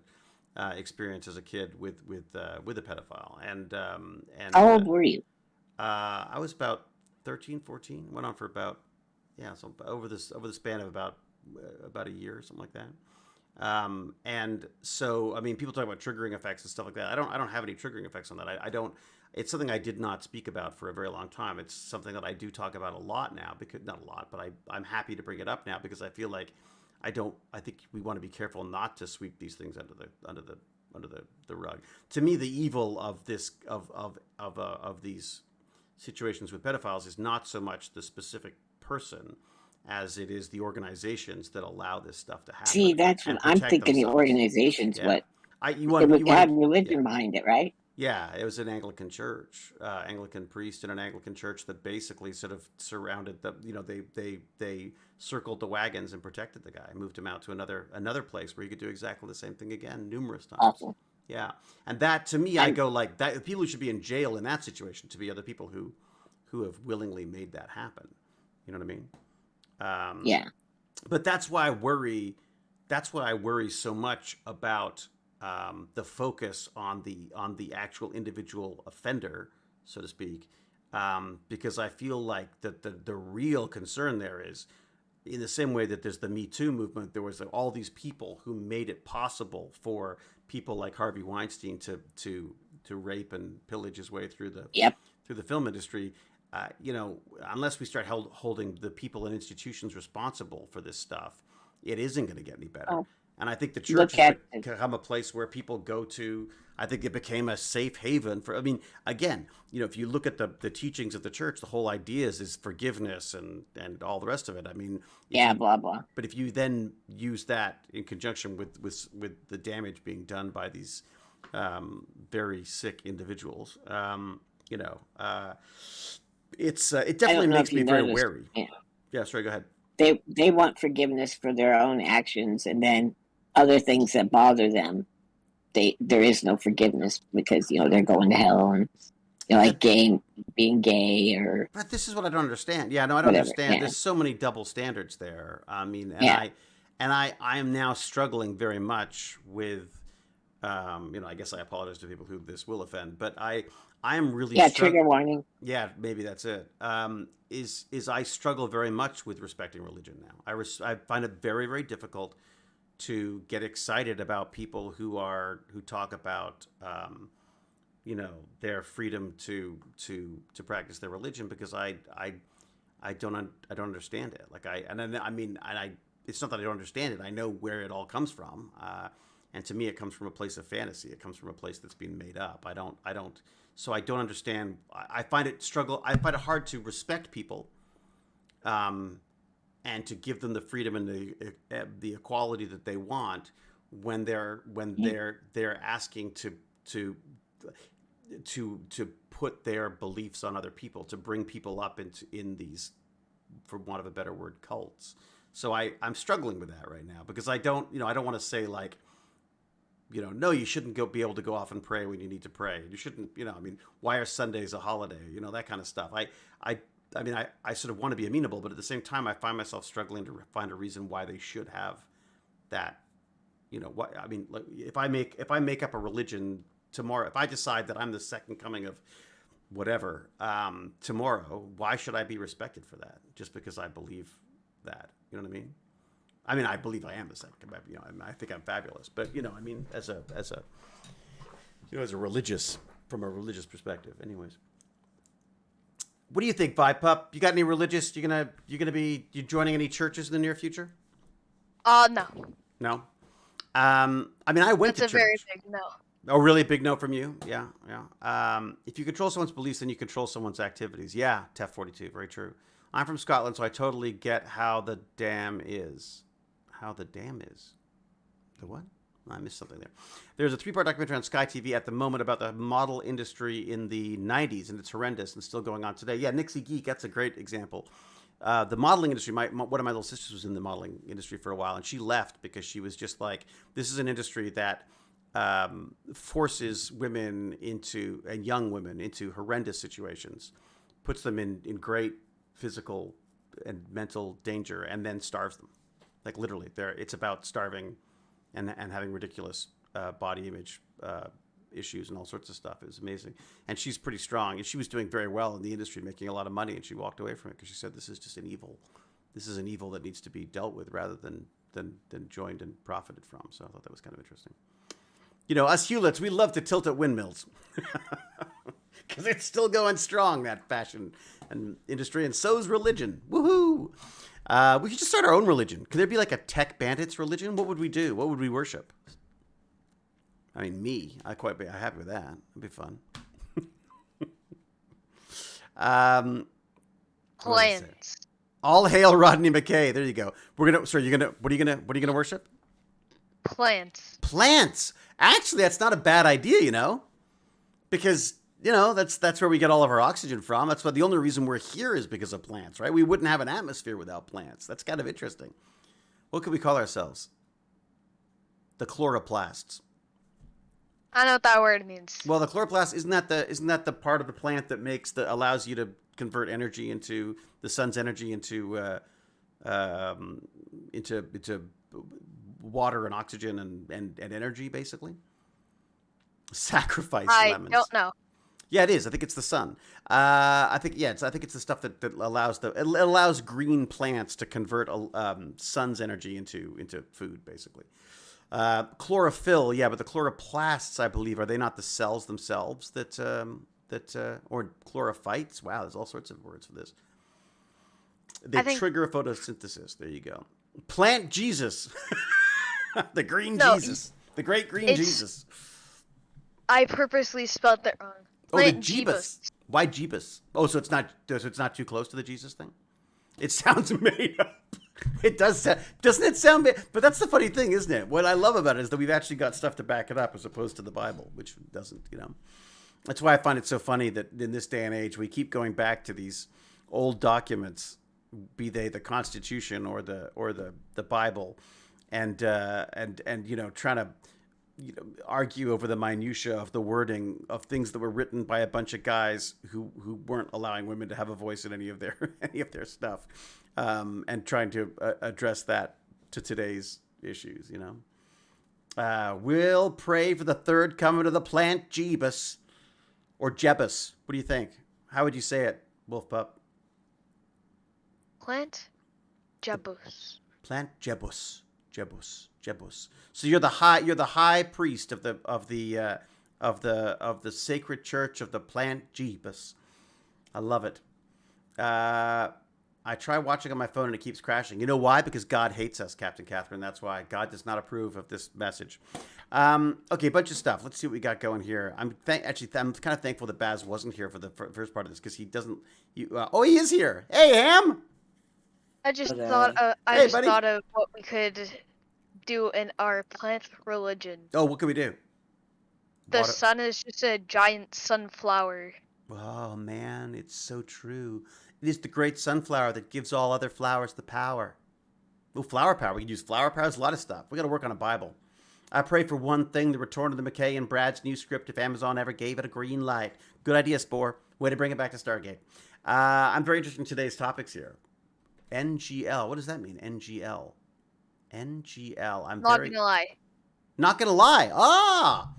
experience as a kid with a pedophile. And How old were you? I was about 13, 14. Went on for about so over the span of about a year or something like that. And so, I mean, people talk about triggering effects and stuff like that. I don't have any triggering effects on that. I don't. It's something I did not speak about for a very long time. It's something that I do talk about a lot now, because not a lot, but I'm happy to bring it up now because I feel like I think we want to be careful not to sweep these things under the rug. To me, the evil of this of these situations with pedophiles is not so much the specific person as it is the organizations that allow this stuff to happen. See, that's what I'm thinking. Themselves. The organizations, Yeah. it would have religion behind it, right? Yeah, it was an Anglican church, Anglican priest in an Anglican church that basically sort of surrounded the, they circled the wagons and protected the guy, moved him out to another place where he could do exactly the same thing again numerous times. Awful. Yeah, and that to me, I go like that. The people who should be in jail in that situation to be other people who have willingly made that happen. You know what I mean? Yeah. But that's why I worry. That's why I worry so much about the focus on the actual individual offender, so to speak, because I feel like the real concern there is, in the same way that there's the Me Too movement, there was all these people who made it possible for people like Harvey Weinstein to rape and pillage his way through the film industry. Unless we start holding the people and institutions responsible for this stuff, it isn't going to get any better. Oh. And I think the church has become a place where people go to. I think it became a safe haven for. I mean, again, if you look at the teachings of the church, the whole idea is forgiveness and all the rest of it. I mean, blah blah. But if you then use that in conjunction with the damage being done by these very sick individuals, it definitely makes me very wary. Yeah, sorry, go ahead. They want forgiveness for their own actions, and then other things that bother them, there is no forgiveness because they're going to hell, and like being gay or. But this is what I don't understand. Yeah, no, I don't understand. Yeah. There's so many double standards there. I mean, I am now struggling very much with, I guess I apologize to people who this will offend, but I am really trigger warning. Yeah, maybe that's it. Is I struggle very much with respecting religion now. I find it very, very difficult to get excited about people who talk about their freedom to practice their religion, because I don't understand it. It's not that I don't understand it. I know where it all comes from, and to me, it comes from a place of fantasy. It comes from a place that's been made up. So I don't understand. I find it hard to respect people, and to give them the freedom and the equality that they want when they're asking to put their beliefs on other people, to bring people up in these, for want of a better word, cults. So I'm struggling with that right now, because I don't want to say like, no, you shouldn't be able to go off and pray when you need to pray. You shouldn't, why are Sundays a holiday? That kind of stuff. I sort of want to be amenable, but at the same time, I find myself struggling to find a reason why they should have that. If I make up a religion tomorrow, if I decide that I'm the second coming of whatever tomorrow, why should I be respected for that? Just because I believe that, you know what I mean? I believe I am the second. I think I'm fabulous, but as a religious, from a religious perspective, anyways. What do you think, Vibe Pup? You got any religious? You joining any churches in the near future? No. No. I went to church. It's a very big no. Oh, really? Big no from you? Yeah. If you control someone's beliefs, then you control someone's activities. Yeah, TEF42, very true. I'm from Scotland, so I totally get how the dam is. How the dam is? The what? I missed something there. There's a 3-part documentary on Sky TV at the moment about the model industry in the 90s, and it's horrendous and still going on today. Yeah, Nixie Geek, that's a great example. The modeling industry, one of my little sisters was in the modeling industry for a while, and she left because she was just like, this is an industry that forces women and young women into horrendous situations puts them in great physical and mental danger, and then starves them. Like literally, it's about starving and having ridiculous body image issues and all sorts of stuff. It was amazing. And she's pretty strong, and she was doing very well in the industry, making a lot of money, and she walked away from it because she said, this is just an evil. This is an evil that needs to be dealt with rather than joined and profited from. So I thought that was kind of interesting. You know, us Hewletts, we love to tilt at windmills because it's still going strong, that fashion and industry, and so's religion. Woohoo! We could just start our own religion. Could there be like a TechBandits religion? What would we do? What would we worship? I mean, me. I'd quite be happy with that. It'd be fun. Plants. All hail Rodney McKay. There you go. What are you gonna worship? Plants. Plants. Actually, that's not a bad idea, you know, because that's where we get all of our oxygen from. That's why the only reason we're here is because of plants, right? We wouldn't have an atmosphere without plants. That's kind of interesting. What could we call ourselves? The chloroplasts. I know what that word means. Well, the chloroplast isn't that the part of the plant that allows you to convert energy into the sun's energy into water and oxygen and energy, basically. Sacrifice lemons. I don't know. Yeah, it is. I think it's the sun. I think it's the stuff that allows green plants to convert sun's energy into food, basically. Chlorophyll, yeah, but the chloroplasts, I believe, are they not the cells themselves that or chlorophytes? Wow, there's all sorts of words for this. They trigger photosynthesis. There you go. Plant Jesus, the green Jesus, the great green Jesus. I purposely spelled that wrong. The Jeebus. Why Jeebus? Oh, so it's not too close to the Jesus thing? It sounds made up. It does. Doesn't it sound made? But that's the funny thing, isn't it? What I love about it is that we've actually got stuff to back it up as opposed to the Bible, which doesn't, That's why I find it so funny that in this day and age, we keep going back to these old documents, be they the Constitution or the Bible, and trying to argue over the minutia of the wording of things that were written by a bunch of guys who weren't allowing women to have a voice in any of their stuff, and trying to address that to today's issues. We'll pray for the third coming of the plant Jeebus or Jebus. What do you think? How would you say it, Wolf Pup? Plant Jebus. Plant Jebus. Jebus. So you're the high priest of the sacred church of the plant Jeebus. I love it. I try watching on my phone and it keeps crashing. You know why? Because God hates us, Captain Catherine. That's why. God does not approve of this message. Okay, a bunch of stuff. Let's see what we got going here. I'm kind of thankful that Baz wasn't here for the first part of this because he doesn't. He is here. Hey, Ham. I just thought of what we could do in our plant religion. Oh, what can we do? The sun is just a giant sunflower. Oh man, it's so true. It is the great sunflower that gives all other flowers the power. Oh, flower power. We can use flower power. There's a lot of stuff. We got to work on a Bible. I pray for one thing, the return of the McKay and Brad's new script if Amazon ever gave it a green light. Good idea, Spore. Way to bring it back to Stargate. I'm very interested in today's topics here. NGL. What does that mean? NGL. NGL. Not gonna lie. Not gonna lie. Ah!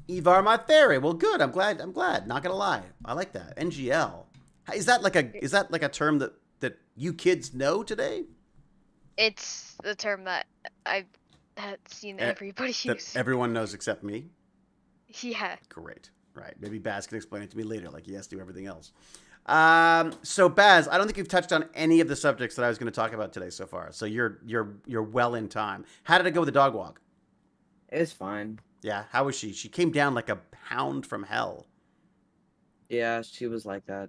Ivar my fairy. Well, good. I'm glad. Not gonna lie. I like that. NGL. Is that like a term that you kids know today? It's the term that I've seen everybody use. That everyone knows except me? Yeah. Great. Right. Maybe Baz can explain it to me later, like he has to do everything else. So Baz, I don't think you've touched on any of the subjects that I was going to talk about today so far. So you're well in time. How did it go with the dog walk? It was fine. Yeah. How was she? She came down like a hound from hell. Yeah, she was like that.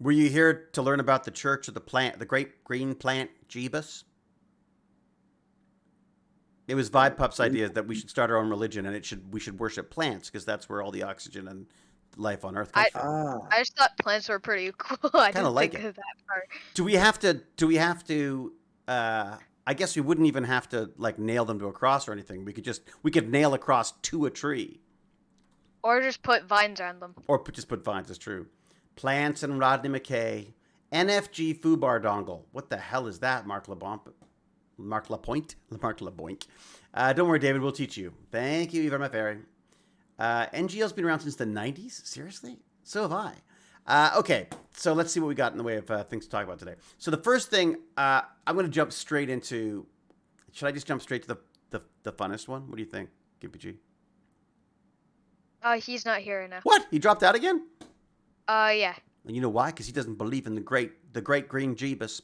Were you here to learn about the church of the great green plant Jeebus? It was Vibe Pup's idea that we should start our own religion and we should worship plants because that's where all the oxygen and life on Earth comes from. I just thought plants were pretty cool. I didn't think of that part. Do we have to? I guess we wouldn't even have to like nail them to a cross or anything. We could nail a cross to a tree, or just put vines on them. Or just put vines. That's true. Plants and Rodney McKay. NFG Fubar dongle. What the hell is that, Mark LeBomp? Mark Lapointe? Mark LeBoink. Don't worry, David. We'll teach you. Thank you, Eva Maferi. NGL's been around since the 90s? Seriously? So have I. Okay, so let's see what we got in the way of things to talk about today. So the first thing, I'm going to jump straight into... Should I just jump straight to the funnest one? What do you think, GPG? He's not here now. What? He dropped out again? Yeah. And you know why? Because he doesn't believe in the great green Jeebus.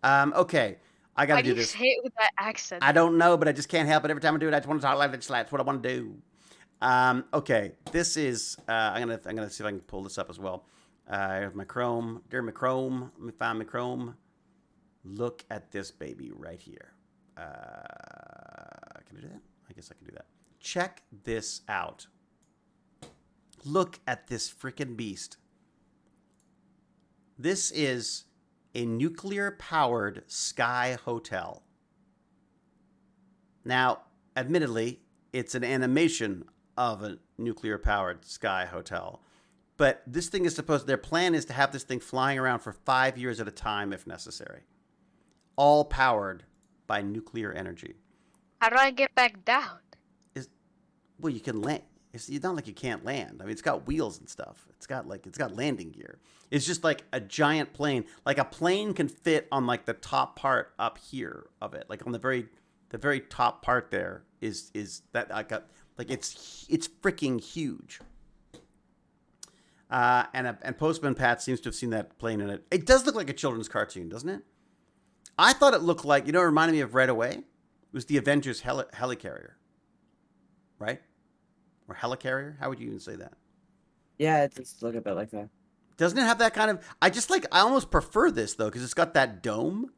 Okay, I got to do this. Why do you say it with that accent? I don't know, but I just can't help it. Every time I do it, I just want to talk like this. That's what I want to do. Okay, this is. I'm gonna see if I can pull this up as well. Here's my Chrome. Dear my Chrome. Let me find my Chrome. Look at this baby right here. Can I do that? I guess I can do that. Check this out. Look at this freaking beast. This is a nuclear-powered sky hotel. Now, admittedly, it's an animation of a nuclear-powered sky hotel. But this thing is supposed... Their plan is to have this thing flying around for 5 years at a time if necessary. All powered by nuclear energy. How do I get back down? Well, you can land. It's not like you can't land. I mean, it's got wheels and stuff. It's got landing gear. It's just like a giant plane. Like a plane can fit on like the top part up here of it. Like on the very top part there is that I got like it's freaking huge. And Postman Pat seems to have seen that plane in it. It does look like a children's cartoon, doesn't it? I thought it looked like, it reminded me of Right Away. It was the Avengers Helicarrier, right? Or Helicarrier? How would you even say that? Yeah, it does look a bit like that. Doesn't it have that kind of... I almost prefer this, though, because it's got that dome.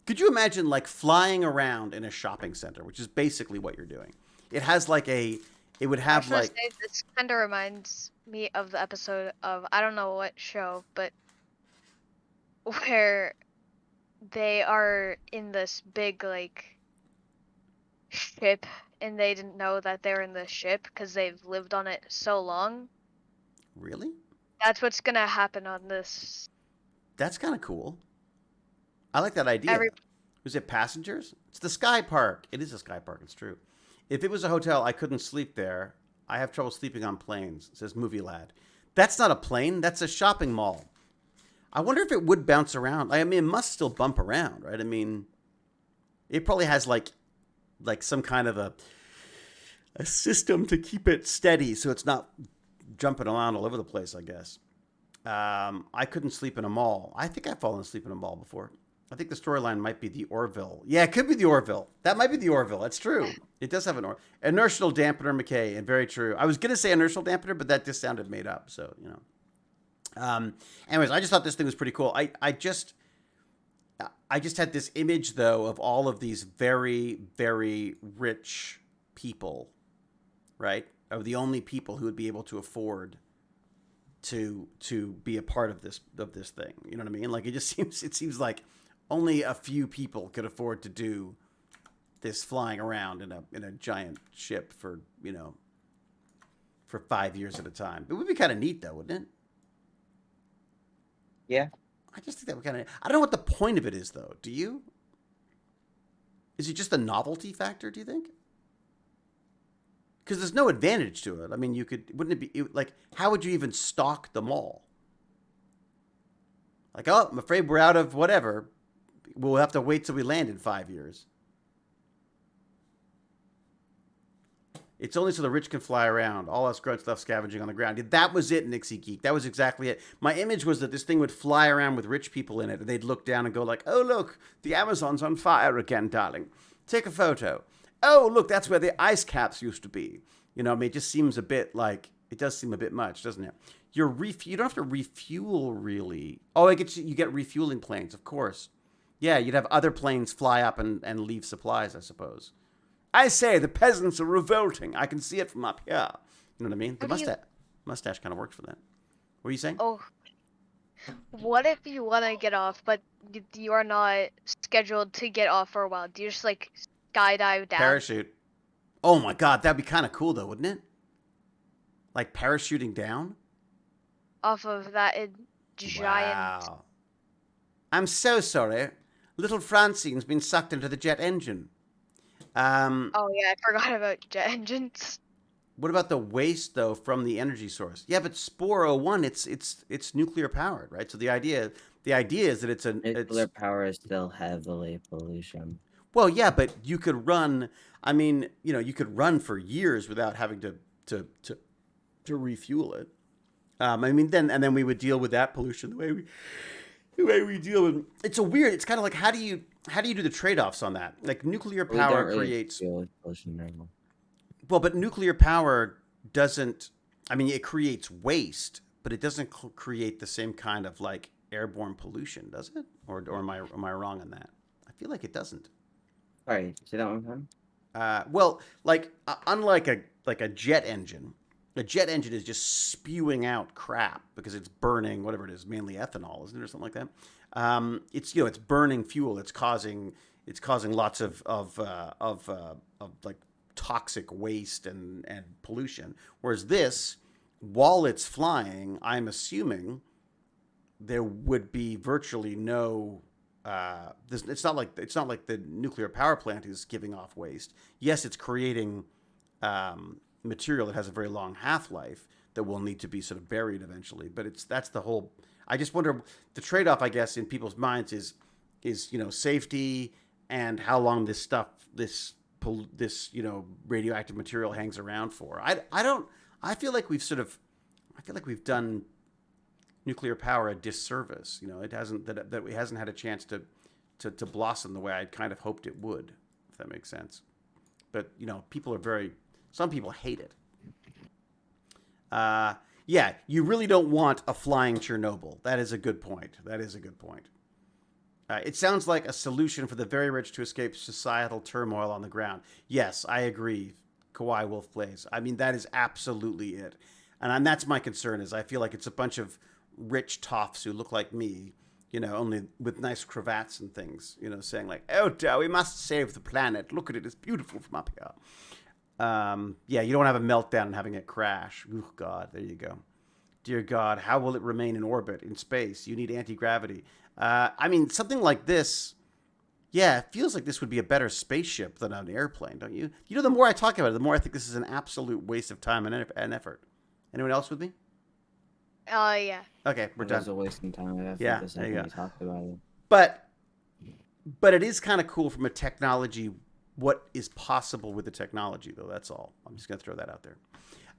Could you imagine, like, flying around in a shopping center, which is basically what you're doing? It has, like, a... It would have, like... Say, this kind of reminds me of the episode of, I don't know what show, but where they are in this big, like, ship, and they didn't know that they're in the ship because they've lived on it so long. Really? That's what's gonna happen on this. That's kind of cool. I like that idea. Was it passengers? It's the Sky Park. It is a Sky Park. It's true. If it was a hotel, I couldn't sleep there. I have trouble sleeping on planes, says Movie Lad. That's not a plane. That's a shopping mall. I wonder if it would bounce around. I mean, it must still bump around, right? I mean, it probably has like some kind of a system to keep it steady so it's not jumping around all over the place, I guess. I couldn't sleep in a mall. I think I've fallen asleep in a mall before. I think the storyline might be the Orville. Yeah, it could be the Orville. That might be the Orville. That's true. It does have an inertial dampener, McKay, and very true. I was going to say inertial dampener, but that just sounded made up, so, Anyways, I just thought this thing was pretty cool. I just had this image, though, of all of these very, very rich people, right? Of the only people who would be able to afford to be a part of this thing. You know what I mean? Like, it seems like only a few people could afford to do this flying around in a giant ship for 5 years at a time. It would be kind of neat, though, wouldn't it? Yeah. I just think that would kind of... I don't know what the point of it is, though. Do you? Is it just a novelty factor, do you think? Because there's no advantage to it. I mean, wouldn't it be... Like, how would you even stock the mall? Like, oh, I'm afraid we're out of whatever. We'll have to wait till we land in 5 years. It's only so the rich can fly around. All us grunts left scavenging on the ground. That was it, Nixie Geek. That was exactly it. My image was that this thing would fly around with rich people in it, and they'd look down and go like, oh, look, the Amazon's on fire again, darling. Take a photo. Oh, look, that's where the ice caps used to be. I mean, it just seems a bit like, it does seem a bit much, doesn't it? You don't have to refuel, really. Oh, you get refueling planes, of course. Yeah, you'd have other planes fly up and leave supplies, I suppose. I say, the peasants are revolting. I can see it from up here. You know what I mean? The mustache kind of works for that. What are you saying? Oh, what if you want to get off, but you are not scheduled to get off for a while? Do you just, like, skydive down? Parachute. Oh, my God. That'd be kind of cool, though, wouldn't it? Like parachuting down? Off of that giant. Wow. I'm so sorry. Little Francine's been sucked into the jet engine. Oh yeah, I forgot about jet engines. What about the waste though from the energy source? Yeah, but Spore O1, it's nuclear powered, right? So the idea is that Nuclear power is still heavily pollution. well, yeah, but you could run. I mean, you could run for years without having to refuel it. I mean, then we would deal with that pollution the way we deal with. It's a weird. It's kind of like how do you do the trade offs on that? Like nuclear We don't power really creates. deal with pollution now. Well, but nuclear power doesn't. I mean, it creates waste, but it doesn't create the same kind of like airborne pollution, does it? Or am I wrong on that? I feel like it doesn't. Sorry, say that one time. Well, like unlike a jet engine, a jet engine is just spewing out crap because it's burning whatever it is, mainly ethanol, isn't it, or something like that? It's burning fuel. It's causing lots of like toxic waste and pollution. Whereas this, while it's flying, I'm assuming there would be virtually no. It's not like the nuclear power plant is giving off waste. Yes, it's creating material that has a very long half-life that will need to be sort of buried eventually. But that's the whole. I just wonder the trade-off, I guess, in people's minds is safety and how long this radioactive material hangs around for. I feel like we've done nuclear power a disservice. It hasn't had a chance to blossom the way I'd kind of hoped it would, if that makes sense. But some people hate it. Yeah, you really don't want a flying Chernobyl. That is a good point. It sounds like a solution for the very rich to escape societal turmoil on the ground. Yes, I agree. Kawhi Wolf plays. I mean, that is absolutely it. And that's my concern is I feel like it's a bunch of rich toffs who look like me, only with nice cravats and things, saying like, oh, dear, we must save the planet. Look at it. It's beautiful from up here. Yeah, you don't have a meltdown and having it crash. Oh, God, there you go. Dear God, how will it remain in orbit, in space? You need anti-gravity. I mean, something like this, yeah, it feels like this would be a better spaceship than an airplane, don't you? The more I talk about it, the more I think this is an absolute waste of time and effort. Anyone else with me? Yeah. Okay, we're done. It was a waste of time. I think Yeah, the there you second go. we talked about it. But it is kind of cool from a technology, what is possible with the technology, though. That's all. I'm just going to throw that out there.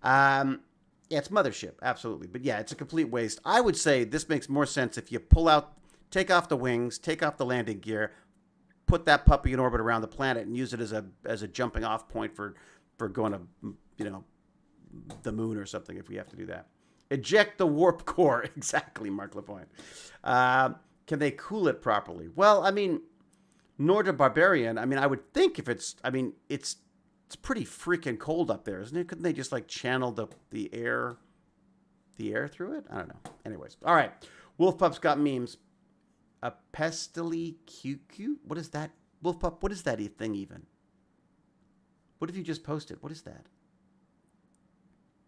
Yeah, it's mothership, absolutely. But yeah, it's a complete waste. I would say this makes more sense if you take off the wings, take off the landing gear, put that puppy in orbit around the planet, and use it as a jumping off point for going to the moon or something if we have to do that. Eject the warp core. Exactly, Mark Lapointe. Can they cool it properly? Well, I mean, Norda Barbarian, I mean, I would think it's pretty freaking cold up there, isn't it? Couldn't they just like channel the air through it? I don't know. Anyways. All right. Wolf Pup's got memes. A pestily QQ? What is that? Wolf Pup, what is that thing even? What have you just posted? What is that?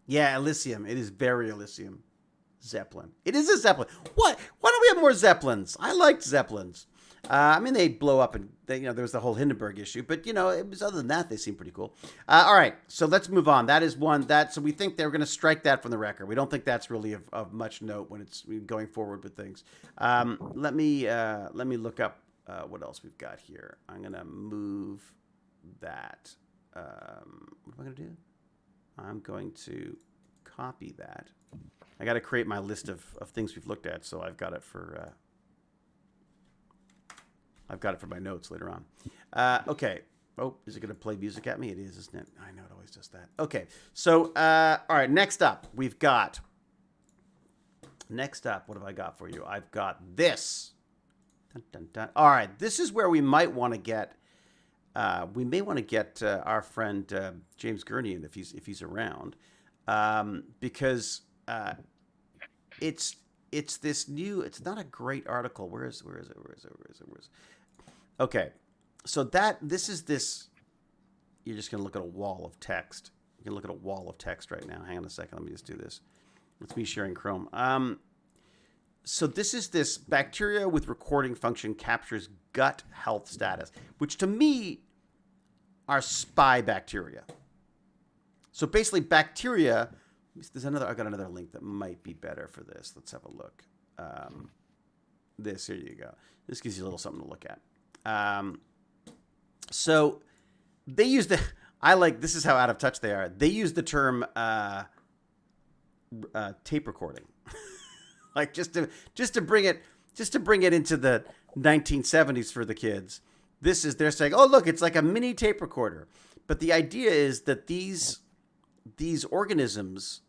Yeah, Elysium. It is very Elysium. Zeppelin. It is a Zeppelin. What? Why don't we have more Zeppelins? I liked Zeppelins. I mean, they blow up and there was the whole Hindenburg issue, but it was other than that, they seem pretty cool. All right, so let's move on. That is one so we think they're going to strike that from the record. We don't think that's really of much note when it's going forward with things. Let me look up what else we've got here. I'm going to move that. What am I going to do? I'm going to copy that. I got to create my list of things we've looked at, so I've got it for my notes later on. Okay. Oh, is it going to play music at me? It is, isn't it? I know it always does that. Okay. So, all right. Next up, what have I got for you? I've got this. Dun, dun, dun. All right. This is where we might want to get. We may want to get our friend James Gurney in if he's around, because it's this new. It's not a great article. Where is it? Okay, so this is this. You're just gonna look at a wall of text. You can look at a wall of text right now. Hang on a second. Let me just do this. It's me sharing Chrome. So this bacteria with recording function captures gut health status, which to me are spy bacteria. So basically, bacteria. I got another link that might be better for this. Let's have a look. Here you go. This gives you a little something to look at. So they use this is how out of touch they are. They use the term tape recording, like just to bring it into the 1970s for the kids. They're saying, oh look, it's like a mini tape recorder. But the idea is that these organisms,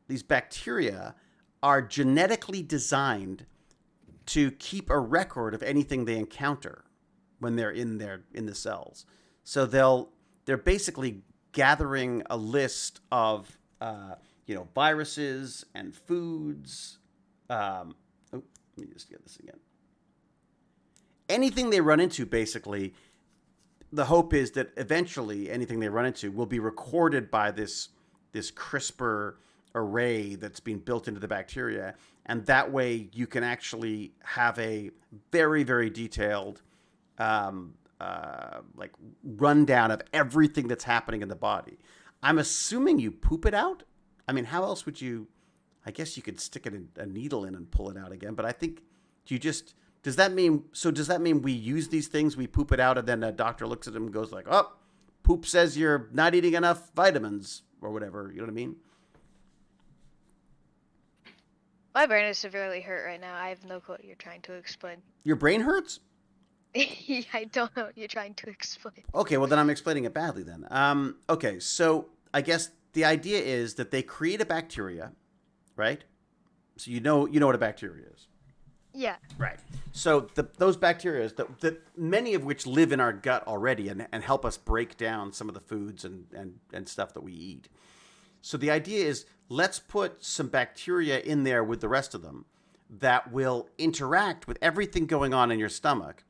these bacteria, are genetically designed to keep a record of anything they encounter when they're in the cells. So they're basically gathering a list of viruses and foods. Let me just get this again. Anything they run into, basically, the hope is that eventually anything they run into will be recorded by this CRISPR array that's being built into the bacteria, and that way you can actually have a very, very detailed rundown of everything that's happening in the body. I'm assuming you poop it out. I mean, how else would you? I guess you could stick a needle in and pull it out again. But I think does that mean we use these things, we poop it out, and then a doctor looks at them and goes like, oh, poop says you're not eating enough vitamins or whatever. You know what I mean? My brain is severely hurt right now. I have no clue what you're trying to explain. Your brain hurts? I don't know what you're trying to explain. Okay, well then I'm explaining it badly then. Okay, so I guess the idea is that they create a bacteria, right? So you know what a bacteria is. Yeah. Right. So those bacteria, that many of which live in our gut already and help us break down some of the foods and stuff that we eat. So the idea is, let's put some bacteria in there with the rest of them that will interact with everything going on in your stomach.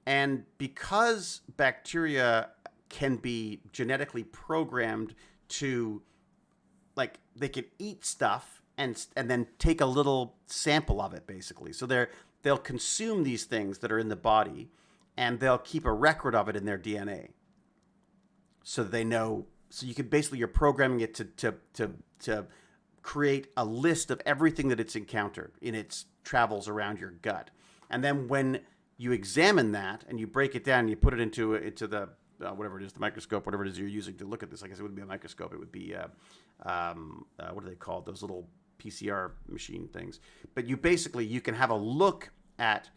And because bacteria can be genetically programmed to, like, they can eat stuff and then take a little sample of it, basically. So they'll consume these things that are in the body, and they'll keep a record of it in their DNA. So they know. So you could basically, you're programming it to create a list of everything that it's encountered in its travels around your gut. And then when you examine that and you break it down and you put it into the whatever it is, the microscope, whatever it is you're using to look at this. I guess it wouldn't be a microscope. It would be what are they called? Those little PCR machine things. But you can have a look at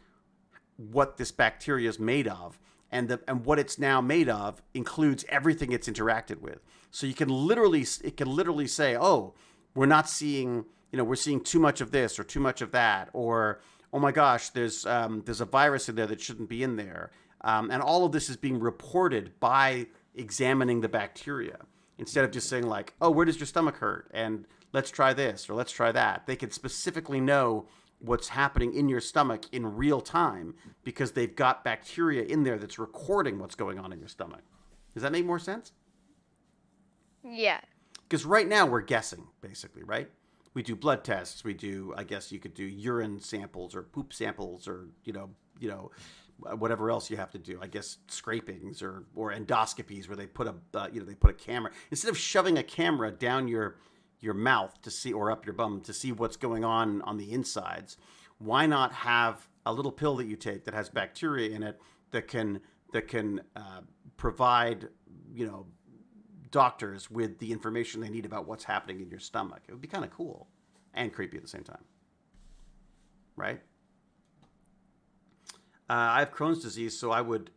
what this bacteria is made of, and what it's now made of includes everything it's interacted with. So it can literally say, oh, we're seeing too much of this or too much of that, or oh my gosh, there's a virus in there that shouldn't be in there. And all of this is being reported by examining the bacteria, instead of just saying like, oh, where does your stomach hurt? And let's try this or let's try that. They can specifically know what's happening in your stomach in real time because they've got bacteria in there that's recording what's going on in your stomach. Does that make more sense? Yeah. Because right now we're guessing, basically, right? We do blood tests. We do, I guess you could do urine samples or poop samples or, whatever else you have to do. I guess scrapings or endoscopies where they put a camera. Instead of shoving a camera down your mouth to see, or up your bum to see what's going on the insides, why not have a little pill that you take that has bacteria in it that can provide, doctors with the information they need about what's happening in your stomach? It would be kind of cool and creepy at the same time, right? I have Crohn's disease, so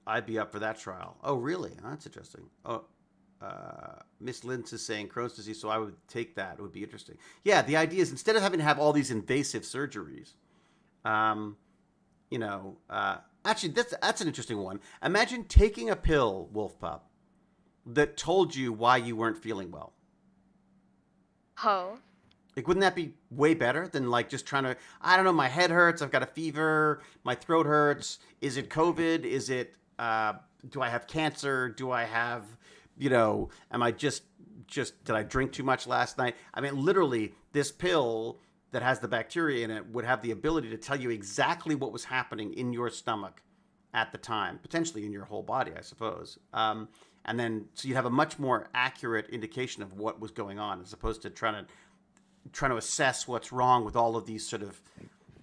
I'd be up for that trial. Oh, really? Oh, that's interesting. Oh, Miss Lintz is saying Crohn's disease, so I would take that. It would be interesting. Yeah, the idea is, instead of having to have all these invasive surgeries, actually, that's an interesting one. Imagine taking a pill, Wolf Pup, that told you why you weren't feeling well. Oh. Like, wouldn't that be way better than like just trying to, I don't know, my head hurts, I've got a fever, my throat hurts. Is it COVID? Is it, do I have cancer? Do I have, am I just did I drink too much last night? I mean, literally, this pill that has the bacteria in it would have the ability to tell you exactly what was happening in your stomach at the time, potentially in your whole body, I suppose. And then, so you'd have a much more accurate indication of what was going on, as opposed to trying to assess what's wrong with all of these sort of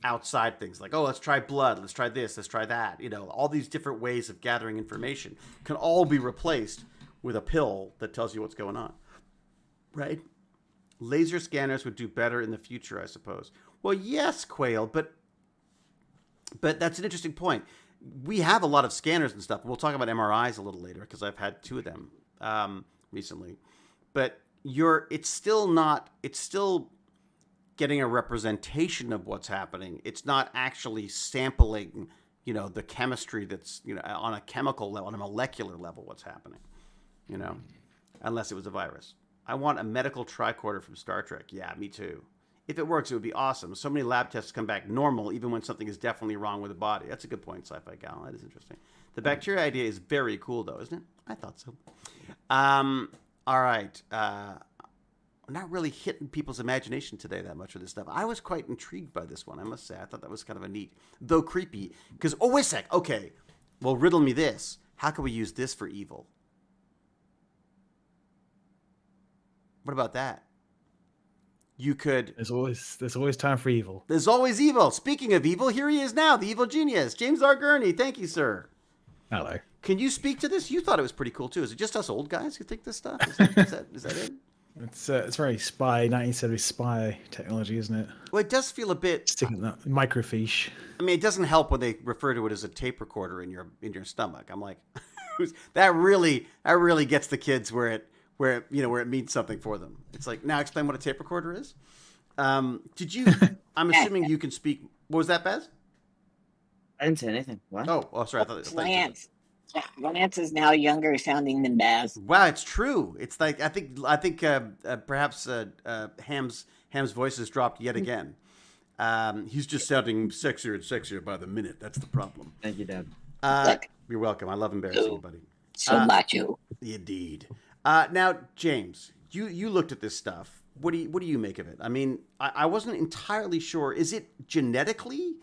outside things, like, oh, let's try blood, let's try this, let's try that. You know, all these different ways of gathering information can all be replaced with a pill that tells you what's going on, right? Laser scanners would do better in the future, I suppose. Well, yes, Quail, but that's an interesting point. We have a lot of scanners and stuff. We'll talk about MRIs a little later because I've had 2 of them recently. But it's still getting a representation of what's happening. It's not actually sampling, you know, the chemistry that's, you know, on a chemical level, on a molecular level, what's happening, you know, unless it was a virus. I want a medical tricorder from Star Trek. Yeah, me too. If it works, it would be awesome. So many lab tests come back normal, even when something is definitely wrong with the body. That's a good point, Sci-Fi Gal. That is interesting. The bacteria idea is very cool, though, isn't it? I thought so. All right. I'm not really hitting people's imagination today that much with this stuff. I was quite intrigued by this one, I must say. I thought that was kind of a neat, though creepy. Because, oh, wait a sec. Okay. Well, riddle me this. How can we use this for evil? What about that? You could... There's always time for evil. There's always evil. Speaking of evil, here he is now, the evil genius, James R. Gurney. Thank you, sir. Hello. Can you speak to this? You thought it was pretty cool, too. Is it just us old guys who think this stuff? Is that it? It's very 1970s spy technology, isn't it? Well, it does feel a bit... Sticking that microfiche. I mean, it doesn't help when they refer to it as a tape recorder in your stomach. I'm like, that really gets the kids where it means something for them. It's like, now explain what a tape recorder is. Did you? I'm assuming you can speak. What was that, Bez? I didn't say anything. What? Oh, sorry. I thought Lance. Lance is now younger sounding than Baz. Wow, it's true. It's like I think perhaps Ham's voice has dropped yet again. He's just sounding sexier and sexier by the minute. That's the problem. Thank you, Dad. You're welcome. I love embarrassing you, buddy. So macho. Indeed. Now, James, you looked at this stuff. What do you make of it? I mean, I wasn't entirely sure. Is it genetically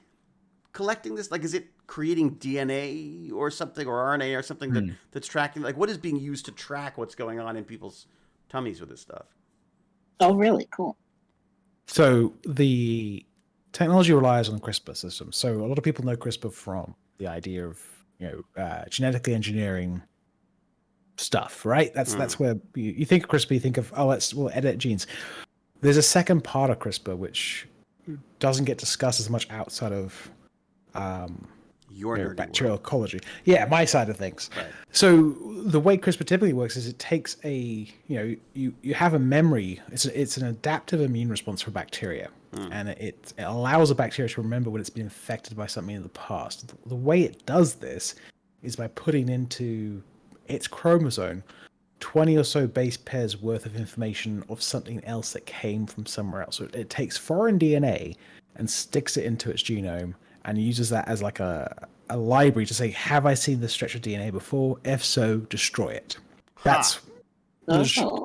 collecting this? Like, is it creating DNA or something, or RNA or something that's tracking? Like, what is being used to track what's going on in people's tummies with this stuff? Oh, really? Cool. So the technology relies on the CRISPR system. So a lot of people know CRISPR from the idea of genetically engineering stuff, right? That's where you think of CRISPR, you think of, we'll edit genes. There's a second part of CRISPR which doesn't get discussed as much outside of your bacterial ecology. Yeah, my side of things. Right. So the way CRISPR typically works is it takes you have a memory. It's an adaptive immune response for bacteria, and it allows a bacteria to remember when it's been infected by something in the past. The way it does this is by putting into its chromosome 20 or so base pairs worth of information of something else that came from somewhere else. So it takes foreign DNA and sticks it into its genome and uses that as like a library to say, have I seen this stretch of DNA before? If so, destroy it. That's the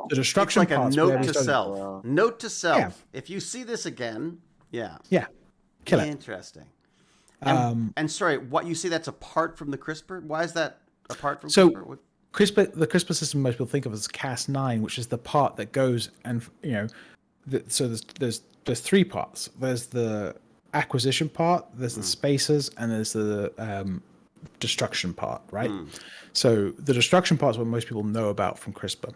destruction. It's like a note to self. Wow. Note to self. Yeah. If you see this again, kill it. Interesting. And sorry, what you say that's apart from the CRISPR? Why is that apart from So CRISPR? the CRISPR system most people think of as Cas9, which is the part that goes and so there's 3 parts. There's the acquisition part, there's the spacers, and there's the destruction part, right? So the destruction part is what most people know about from CRISPR.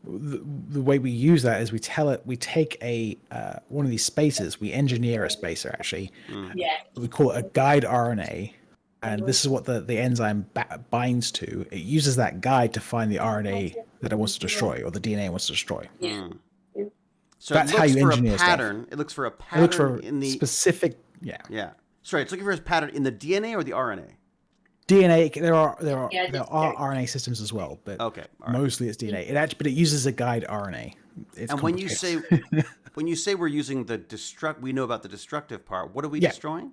The way we use that is we take one of these spacers, we engineer a spacer actually. We call it a guide RNA. And this is what the enzyme binds to. It uses that guide to find the RNA that it wants to destroy, or the DNA it wants to destroy. So that's it how looks you for engineer a pattern. stuff. It looks for a It pattern looks for in the specific. Yeah. Sorry, it's looking for a pattern in the DNA or the RNA. DNA. There are RNA systems as well, but Okay, all right. mostly it's DNA. But it uses a guide RNA. It's And when you say complicated. we're using we know about the destructive part. What are we destroying?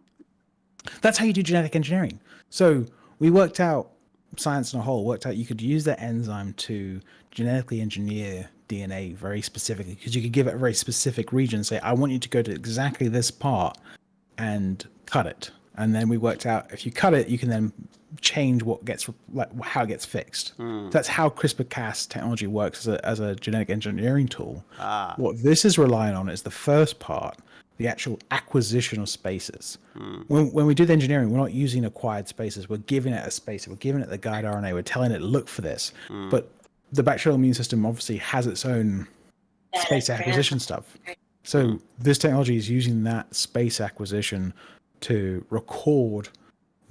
That's how you do genetic engineering. So we worked out, science in a whole worked out you could use that enzyme to genetically engineer DNA very specifically, because you could give it a very specific region, say, I want you to go to exactly this part and cut it. And then we worked out if you cut it, you can then change how it gets fixed. That's how CRISPR-Cas technology works as a genetic engineering tool. What this is relying on is the first part, the actual acquisition of spaces. When we do the engineering, we're not using acquired spaces. We're giving it a space. We're giving it the guide RNA. We're telling it, look for this. But the bacterial immune system obviously has its own space acquisition stuff. So this technology is using that space acquisition to record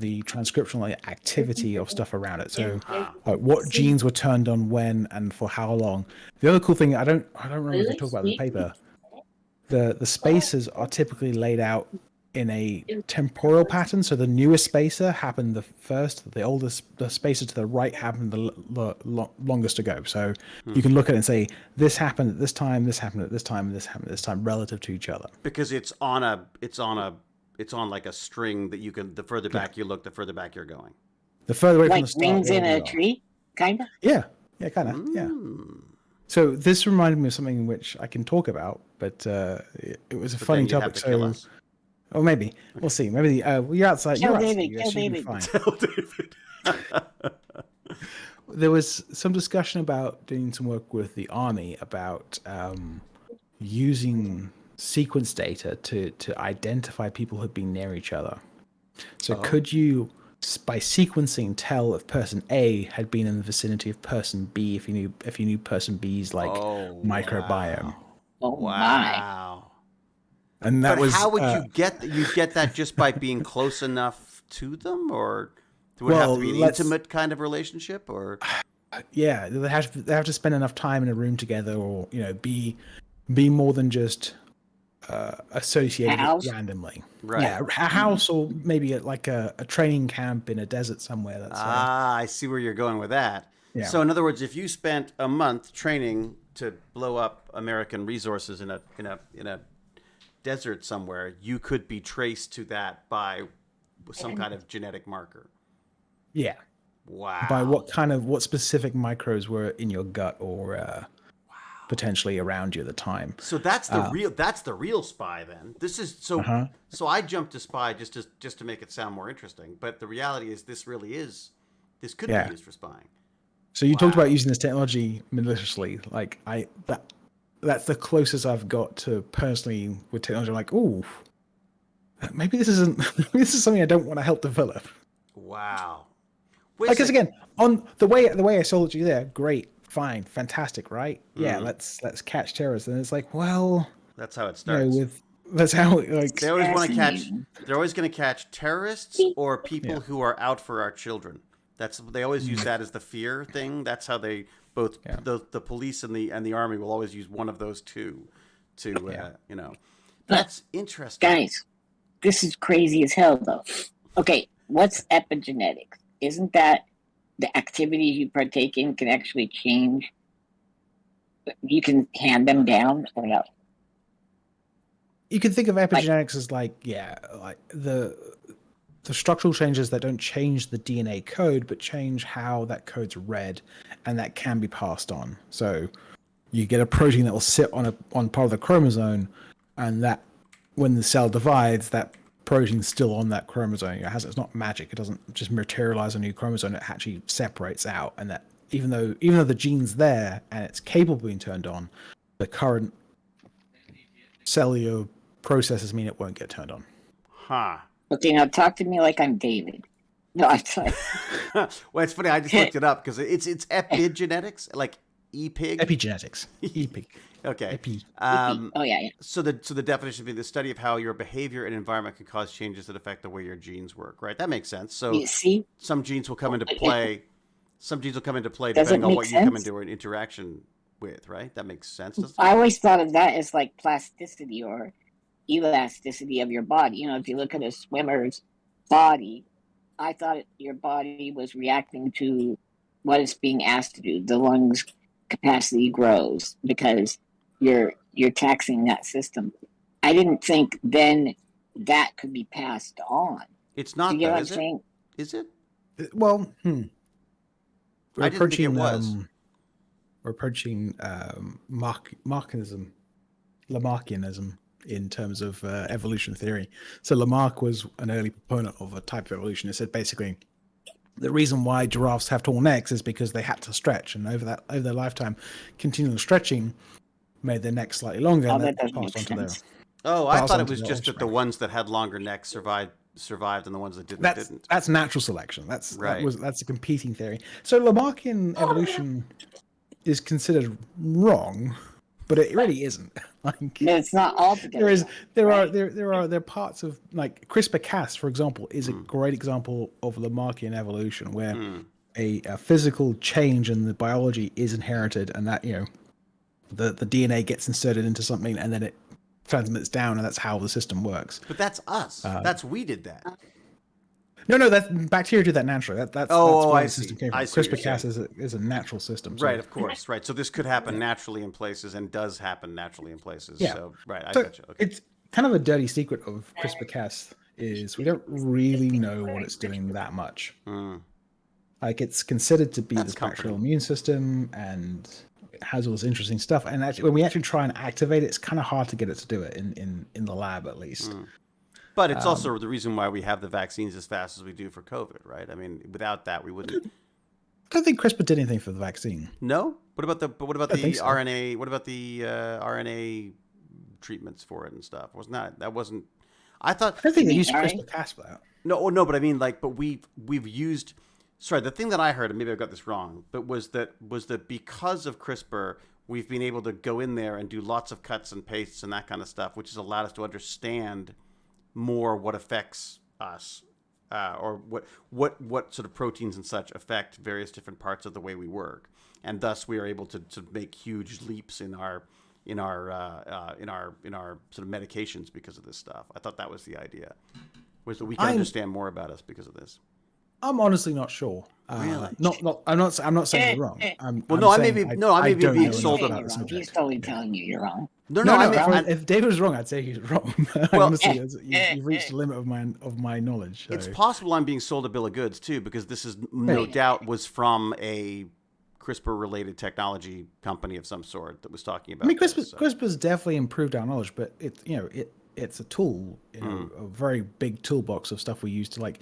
the transcriptional activity of stuff around it. So what genes were turned on when and for how long. The other cool thing, I don't remember if we talked about in the paper, the spaces are typically laid out in a temporal pattern. So the newest spacer happened the first, the spacer to the right happened the longest ago. So you can look at it and say, this happened at this time, this happened at this time, and this happened at this time relative to each other. Because it's on like a string that you can, the further back you look, the further back you're going. The further away from Like the start. rings in a tree, kind of? Yeah, kind of, yeah. So this reminded me of something which I can talk about, but it was a funny topic. So, oh, maybe we'll see. Maybe you're outside. Kill You're David. outside. Kill David. Fine. Tell David. There was some discussion about doing some work with the army about using sequence data to identify people who've been near each other. So could you, by sequencing, tell if person A had been in the vicinity of person B if you knew person B's microbiome? Oh Wow. And that was how would you get that? You get that just by being close enough to them, or would it have to be an intimate kind of relationship, or? Yeah, they have to spend enough time in a room together, or be more than just associated randomly. Right. Yeah, a house, or maybe a training camp in a desert somewhere. That's I see where you're going with that. Yeah. So in other words, if you spent a month training to blow up American resources in a desert somewhere, you could be traced to that by some kind of genetic marker. Yeah. Wow. By what specific microbes were in your gut or potentially around you at the time. So that's the real spy then. This is so I jumped to spy just to make it sound more interesting, but the reality is this could be used for spying. So you talked about using this technology maliciously. That's the closest I've got to personally with technology. I'm like, ooh, maybe this is something I don't want to help develop. Wow. Because again, on the way I sold you there, great, fine, fantastic, right? Yeah, let's catch terrorists. And it's like, well, that's how it starts. That's how it, they always want to catch. They're always going to catch terrorists or people who are out for our children. They always use that as the fear thing. That's how they both the police and the army will always use one of those two to That's interesting. Guys, this is crazy as hell though. Okay, what's epigenetics? Isn't that the activities you partake in can actually change? You can hand them down or no? You can think of epigenetics as the structural changes that don't change the DNA code, but change how that code's read, and that can be passed on. So you get a protein that will sit on part of the chromosome, and that when the cell divides, that protein's still on that chromosome. It's not magic. It doesn't just materialize a new chromosome. It actually separates out, and that even though the gene's there and it's capable of being turned on, the current cellular processes mean it won't get turned on. Huh. Okay, now talk to me like I'm David. No, I'm sorry. Well, it's funny. I just looked it up because it's epigenetics, like EPIG. Epigenetics. EPIG. Okay. Oh yeah. So the definition would be the study of how your behavior and environment can cause changes that affect the way your genes work. Right. That makes sense. So you see? Some genes will come into play. Some genes will come into play Does depending on what sense? you come into an interaction with. Right. That makes sense. I always thought of that as like plasticity or elasticity of your body. If you look at a swimmer's body, I thought your body was reacting to what it's being asked to do. The lungs capacity grows because you're taxing that system. I didn't think then that could be passed on. It's not. You know what I'm saying? Is it? Well, I didn't think it was. we're approaching Lamarckianism in terms of evolution theory. So Lamarck was an early proponent of a type of evolution. It said basically the reason why giraffes have tall necks is because they had to stretch, and over their lifetime, continual stretching made their necks slightly longer, Oh, and that that doesn't passed make on to their. sense. Oh, I Pass thought on it to was their just that the offspring. ones that had longer necks survived, and the ones that didn't. That's natural selection. Right. That's a competing theory. So Lamarckian evolution is considered wrong, but it really isn't. Like No, it's not altogether. there wrong, are parts of like CRISPR-Cas, for example, is a great example of Lamarckian evolution where a physical change in the biology is inherited, and that the DNA gets inserted into something and then it transmits down, and that's how the system works. But that's us. We did that. No, that bacteria do that naturally. That's Oh, where I the system see. came from. I see what you're CRISPR-Cas saying. is a natural system. So, Right, of course. Right. So this could happen naturally in places and does happen naturally in places. Yeah. So, right, I So got you. Okay. it's kind of a dirty secret of CRISPR-Cas is we don't really know what it's doing that much. Like it's considered to be That's this bacterial comforting. immune system, and it has all this interesting stuff. And actually, when we actually try and activate it, it's kind of hard to get it to do it in the lab, at least. But it's also the reason why we have the vaccines as fast as we do for COVID, right? I mean, without that, we wouldn't. I don't think CRISPR did anything for the vaccine. No. What about the think so. RNA? What about the RNA treatments for it and stuff? That wasn't? I thought. I don't think they used Sorry? CRISPR-Cas for that. No, but I mean, like, but we've used. Sorry, the thing that I heard, and maybe I got this wrong, but was that because of CRISPR, we've been able to go in there and do lots of cuts and pastes and that kind of stuff, which has allowed us to understand more what affects us, or what sort of proteins and such affect various different parts of the way we work, and thus we are able to make huge leaps in our sort of medications because of this stuff. I thought that was the idea, was that we can understand more about us because of this. I'm honestly not sure. Really? I'm not saying you're wrong. I may be don't being know sold enough You're about the wrong. He's subject. totally telling you you're wrong. No, If David was wrong, I'd say he's wrong. Well, Honestly, you've reached the limit of my knowledge. So. it's possible I'm being sold a bill of goods too, because this is no doubt was from a CRISPR-related technology company of some sort that was talking about. I mean, this, so. CRISPR's definitely improved our knowledge, but it's a tool, a very big toolbox of stuff we use to like.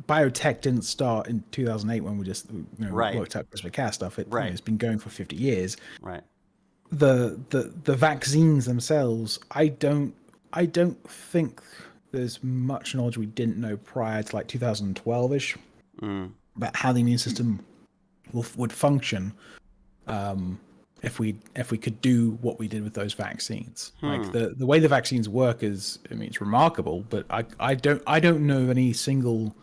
Biotech didn't start in 2008 when we just worked out CRISPR-Cas stuff. It's been going for 50 years. Right. The vaccines themselves, I don't think there's much knowledge we didn't know prior to like 2012ish about how the immune system would function if we could do what we did with those vaccines. Like the way the vaccines work is, I mean, it's remarkable, but I don't know of any single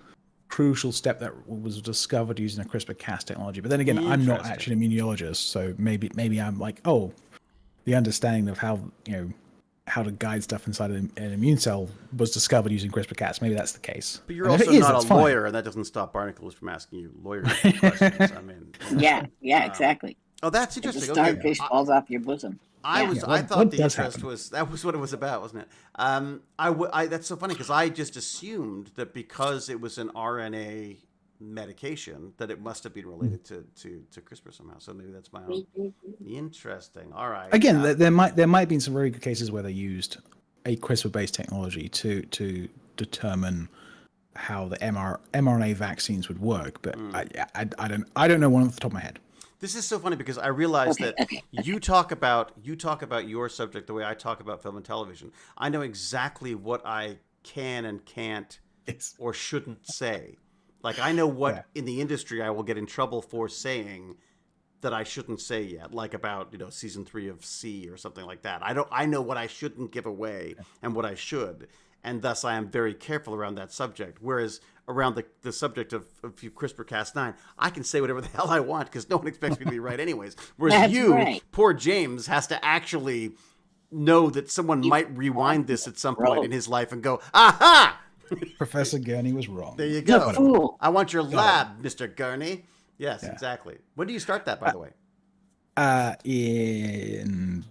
crucial step that was discovered using a CRISPR-Cas technology. But then again, I'm not actually an immunologist, so maybe I'm like, oh, the understanding of how to guide stuff inside an immune cell was discovered using CRISPR-Cas. Maybe that's the case. But you're also not a lawyer, and that doesn't stop barnacles from asking you lawyer questions. I mean, Yeah, exactly. Oh, that's If the interesting. starfish falls off your bosom. I thought what the does interest happen? was that was what it was about, wasn't it? That's so funny because I just assumed that because it was an RNA medication that it must have been related to CRISPR somehow. So maybe that's my own. Interesting. All right. Again, there might be some very good cases where they used a CRISPR-based technology to determine how the mRNA vaccines would work, but I don't know one off the top of my head. This is so funny because I realize that you talk about your subject the way I talk about film and television. I know exactly what I can and can't or shouldn't say. Like I know what in the industry I will get in trouble for saying that I shouldn't say yet, like about season 3 of C or something like that. I know what I shouldn't give away and what I should, and thus I am very careful around that subject. Whereas around the subject of CRISPR-Cas9, I can say whatever the hell I want because no one expects me to be right anyways. Whereas poor James, has to actually know that someone might rewind this at some point in his life and go, aha! Professor Gurney was wrong. There you go. Fool. I want your lab, Mr. Gurney. Yes, exactly. When do you start that, by the way? In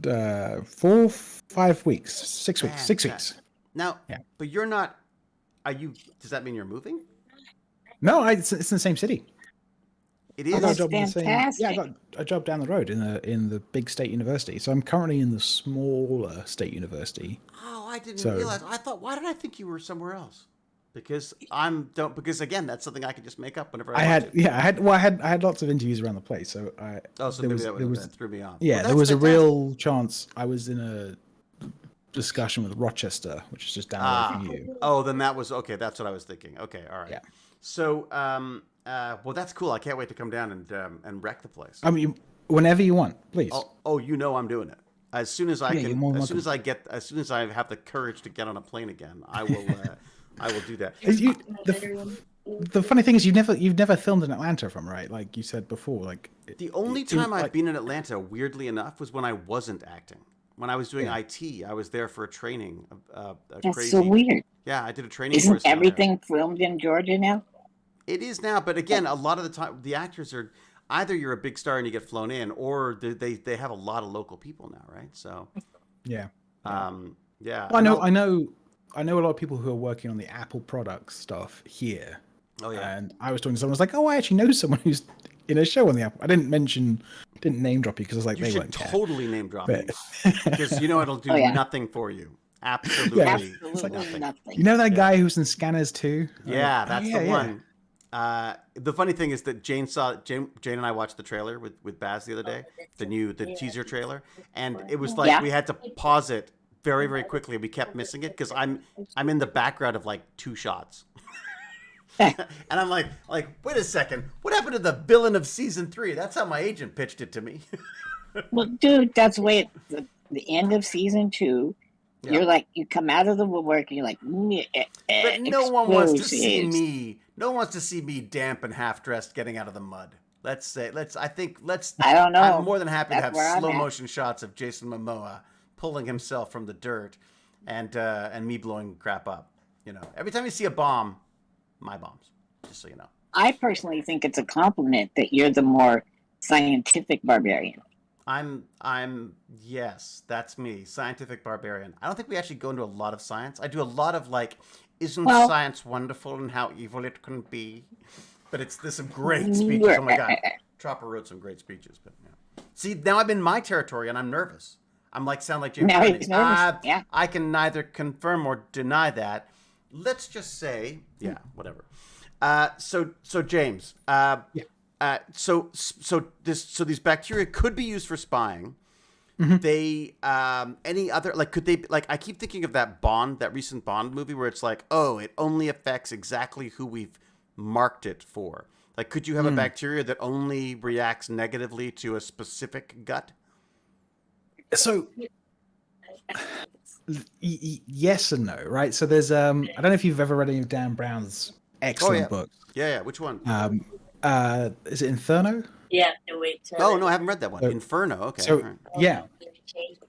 4-5 weeks, 6 weeks, 6 weeks. Now, but you're not. Are you? Does that mean you're moving? No, it's in the same city. It I got a is. job in the same. Yeah, I fantastic. got a job down the road in the big state university. So I'm currently in the smaller state university. Oh, I didn't So- realize. I thought. Why did I think you were somewhere else? Because Because again, that's something I can just make up whenever I want to. I had lots of interviews around the place. So Oh, so there maybe was, that would there have was been threw me off. yeah, Well, there that's was a fantastic. real chance I was in a discussion with Rochester, which is just down the road from you. Oh, then that was okay. That's what I was thinking. Okay, all right. Yeah. So, well, that's cool. I can't wait to come down and wreck the place. I mean, whenever you want, please. Oh, you know I'm doing it. As soon as I Yeah, you're can, more than as soon as I have the courage to get on a plane again, I will. I will do that. The funny thing is, you've never filmed in Atlanta, from right? Like you said before, like The only time I've been in Atlanta, weirdly enough, was when I wasn't acting. When I was doing IT, I was there for a training. That's Crazy. so weird. Yeah, I did a training Isn't course. down there. everything filmed in Georgia now? It is now, but again, a lot of the time, the actors are either you're a big star and you get flown in, or they have a lot of local people now, right? So, yeah. yeah. Well, I know a lot of people who are working on the Apple products stuff here. Oh yeah. And I was talking to someone, I was like, "Oh, I actually know someone who's in a show on the Apple." I didn't name drop you because I was like, You they should won't care. totally name drop me But because you know it'll do Oh, yeah. nothing for you. Absolutely, Absolutely nothing. nothing. you know that guy who's in Scanners too? Yeah, that's yeah, the yeah. one. The funny thing is that Jane and I watched the trailer with Baz the other day, the teaser trailer, and it was like Yeah. we had to pause it very, very quickly. We kept missing it because I'm in the background of like 2 shots. And I'm like, wait a second, what happened to the villain of season 3? That's how my agent pitched it to me. Well, dude, that's the way the end of season 2. Yeah. You're like, you come out of the woodwork and you're like, But no one wants to see explosives. me. No one wants to see me damp and half dressed getting out of the mud. I don't know. I'm more than happy to That's have where I'm slow at. motion shots of Jason Momoa pulling himself from the dirt, and me blowing crap up. You know, every time you see a bomb, my bombs. Just so you know. I personally think it's a compliment that you're the more scientific barbarian. Yes, that's me, scientific barbarian. I don't think we actually go into a lot of science. I do a lot of like, isn't Well- science wonderful and how evil it can be? But there's some great speeches. Oh my god, Chopper wrote some great speeches. But yeah. See, now I'm in my territory and I'm nervous. I'm like sound like James Now Kennedy. he's nervous, yeah. I can neither confirm or deny that. Let's just say, yeah, whatever. So James, so these bacteria could be used for spying. Mm-hmm. They any other could they I keep thinking of that recent Bond movie where it's like, oh, it only affects exactly who we've marked it for. Like, could you have a bacteria that only reacts negatively to a specific gut? So yes and no, right? So there's I don't know if you've ever read any of Dan Brown's excellent books. Yeah. Which one? Is it Inferno? Yeah, no, wait. Oh no, I haven't read that one. Inferno. Okay. So all right. yeah,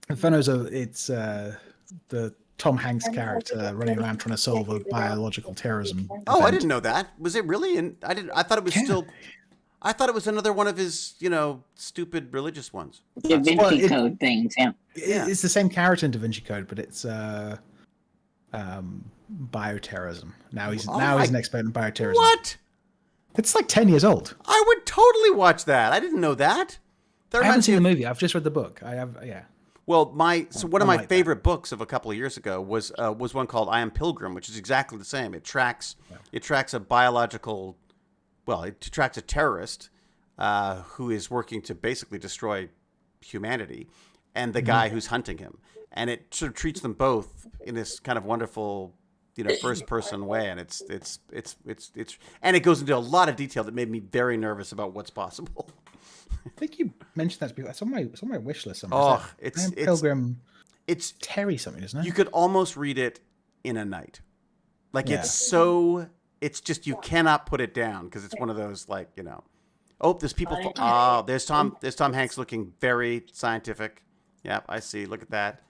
Inferno's the Tom Hanks character running around trying to solve a biological terrorism. Oh, I event. didn't know that. Was it really? And I thought it was still. I thought it was another one of his, stupid religious ones. Da Vinci Well, it- Code things, yeah. It's the same character in Da Vinci Code, but it's bioterrorism. Now he's an expert in bioterrorism. What? It's like 10 years old. I would totally watch that. I didn't know that. That I haven't reminds me seen the of, movie. I've just read the book. I have, yeah. well, one of I my like that. favorite books of a couple of years ago was one called I Am Pilgrim, which is exactly the same. It tracks a biological, it tracks a terrorist who is working to basically destroy humanity, and the guy who's hunting him, and it sort of treats them both in this kind of wonderful, first person way, and it's and it goes into a lot of detail that made me very nervous about what's possible. I think you mentioned that before. It's on my wish list somewhere. Oh, I Am Pilgrim. It's Terry something, isn't it? you could almost read it in a night. Like Yeah. it's just you cannot put it down because it's one of those oh, there's people. There's Tom Hanks looking very scientific. Yeah, I see. Look at that.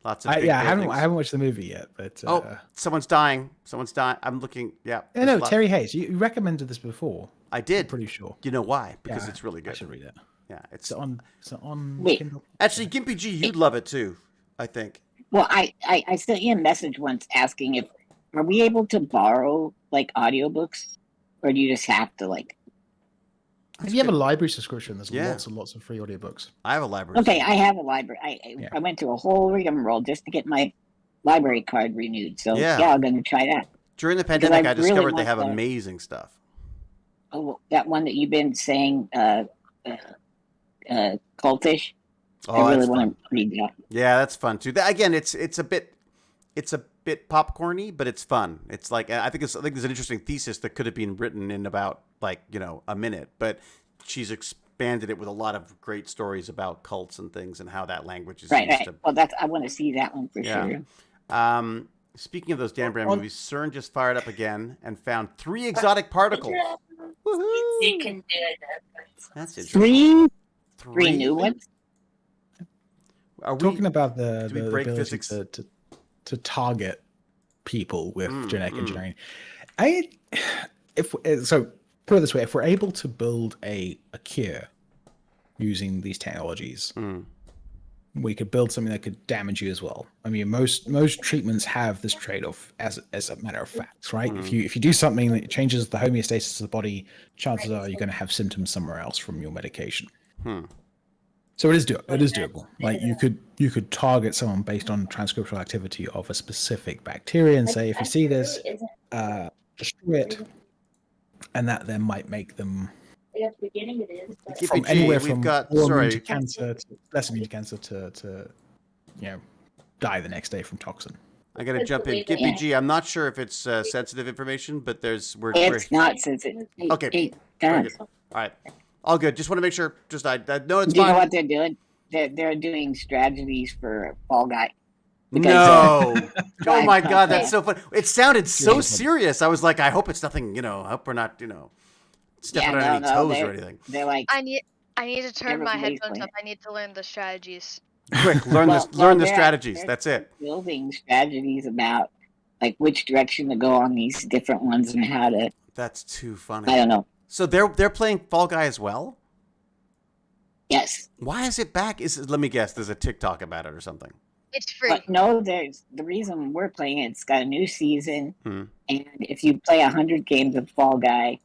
Lots of big I buildings. haven't watched the movie yet, but Someone's dying. I'm looking. Yeah. no, there's a lot- Terry Hayes. You recommended this before. I did. I'm pretty sure. You know why? Because Yeah, it's really good. I should read it. Yeah, it's Is it on Wait. Kindle? actually Gimpy G. You'd love it too. I think. Well, I sent you a message once asking are we able to borrow audiobooks, or do you just have to If you have a library subscription, there's Yeah. lots and lots of free audiobooks. I have a library. Okay, I have a library. I went to a whole rigmarole just to get my library card renewed. So Yeah. I'm going to try that. During the pandemic, I I really discovered they want have to- amazing stuff. Oh, that one that you've been saying, cultish. Oh, I really that's want fun. to read that. Yeah, that's fun too. Again, it's a bit popcorny, but it's fun. It's like I think there's an interesting thesis that could have been written in about a minute, but she's expanded it with a lot of great stories about cults and things and how that language is Right, used right. to. Well, I want to see that one for Yeah. sure. Speaking of those Dan Brown movies, CERN just fired up again and found 3 exotic particles. Woohoo! You can do it. That's interesting. Three new ones. Are we Talking about the do we break ability physics? to target people with genetic mm. engineering. Put it this way: if we're able to build a cure using these technologies, we could build something that could damage you as well. I mean, most treatments have this trade-off as a matter of fact, right? If you do something that changes the homeostasis of the body, chances are you're going to have symptoms somewhere else from your medication. So it is doable. Like you could target someone based on transcriptional activity of a specific bacteria and say, if you see this, destroy it, and that then might make them At the beginning it is. But from GPG, anywhere we've from got- more sorry. immune to cancer to less immune to cancer to die the next day from toxin. I got to jump in. Gippy G, I'm not sure if it's sensitive information, but we're It's not since it. Okay. Hey, very guys, good. All right. All good. Just want to make sure. I know it's do you know fine. what they're doing? They're doing strategies for Fall Guy. No. Oh my Drive God, that's so fun. It sounded so Yeah. serious. I was like, I hope it's nothing, I hope we're not, stepping on any toes or anything. They're like, I need to turn my Everybody's headphones up. playing. I need to learn the strategies. Quick, learn Well, learn the they're- strategies. they're That's it. building strategies about like which direction to go on these different ones and how to. That's too I funny. don't know. So they're playing Fall Guy as well? Yes, Why is it back? Let me guess, there's a TikTok about it or something. It's free. but no. There's the reason we're playing it. It's got a new season, Hmm. and if you play 100 games of Fall Guy,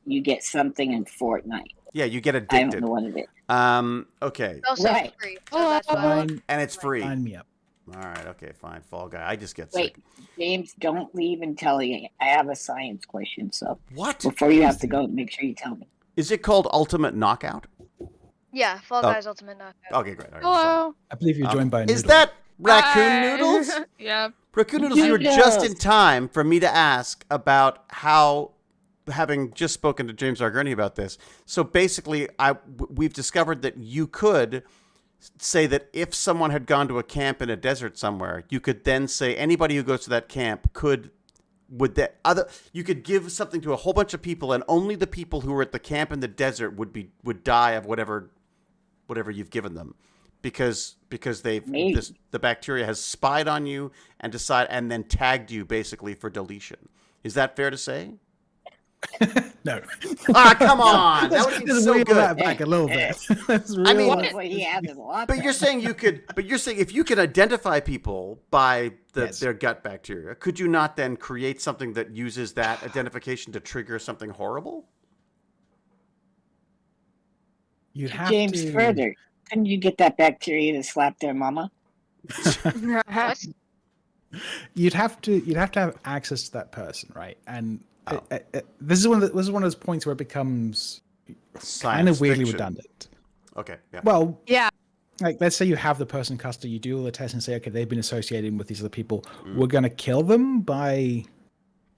you get something in Fortnite. Yeah, you get I addicted. don't know what it is. Okay. It's also Right. free. So that's why. Sign, And it's free. sign me up. All right, okay, fine. Fall Guy. I just get Wait, sick. James, don't leave until I have a science question. So What? before you have to go, make sure you tell me. Is it called Ultimate Knockout? Yeah, Fall Oh. Guys Ultimate Knockout. Okay, great. All right, Hello. I believe you're joined by a Is noodle. that Raccoon Hi. Noodles? Yeah. Raccoon Noodles, you were just in Noodles. time for me to ask about how, having just spoken to James R. Gurney about this. So basically, we've discovered that you could say that if someone had gone to a camp in a desert somewhere, you could then say anybody who goes to that camp you could give something to a whole bunch of people, and only the people who were at the camp in the desert would die of whatever you've given them, because Maybe. the bacteria has spied on you and then tagged you basically for deletion. Is that fair to say? No. Ah, come on, that would be Let's so wheel good. that back a little bit. Let's I mean, reel What, it- what he has is a lot. But you're saying if you could identify people by Yes. their gut bacteria, could you not then create something that uses that identification to trigger something horrible? you'd have James, to further, couldn't you get that bacteria to slap their mama? What? you'd have to have access to that person, right? And Oh. this is one of those points where it becomes kind Science of weirdly fiction. redundant. Okay, yeah. Well, Yeah. like let's say you have the person in custody, you do all the tests and say, okay, they've been associated with these other people. Mm. We're gonna kill them by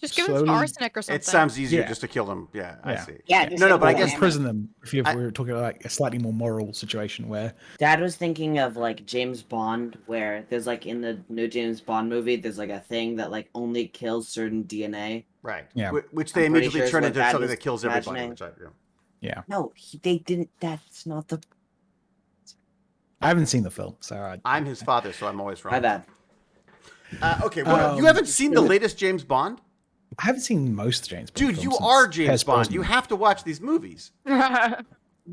Just give him some Slowly- arsenic or something. It sounds easier Yeah. just to kill them. Yeah, I Yeah. see. Yeah, just No, like but I the guess lemon. prison them. If I- we're talking about like a slightly more moral situation where Dad was thinking of like James Bond, where there's like in the new James Bond movie, there's like a thing that like only kills certain DNA. Right. Yeah. Which they I'm pretty immediately sure it's turn what into Dad something was that kills everybody. imagining. Which yeah. No, they didn't. That's not the. I haven't seen the film, so I'm his father, so I'm always wrong. My bad. Okay, well, you haven't seen the latest James Bond? I haven't seen most James Bond Dude, films you since are James Pierce Bond. Brosnan. You have to watch these movies.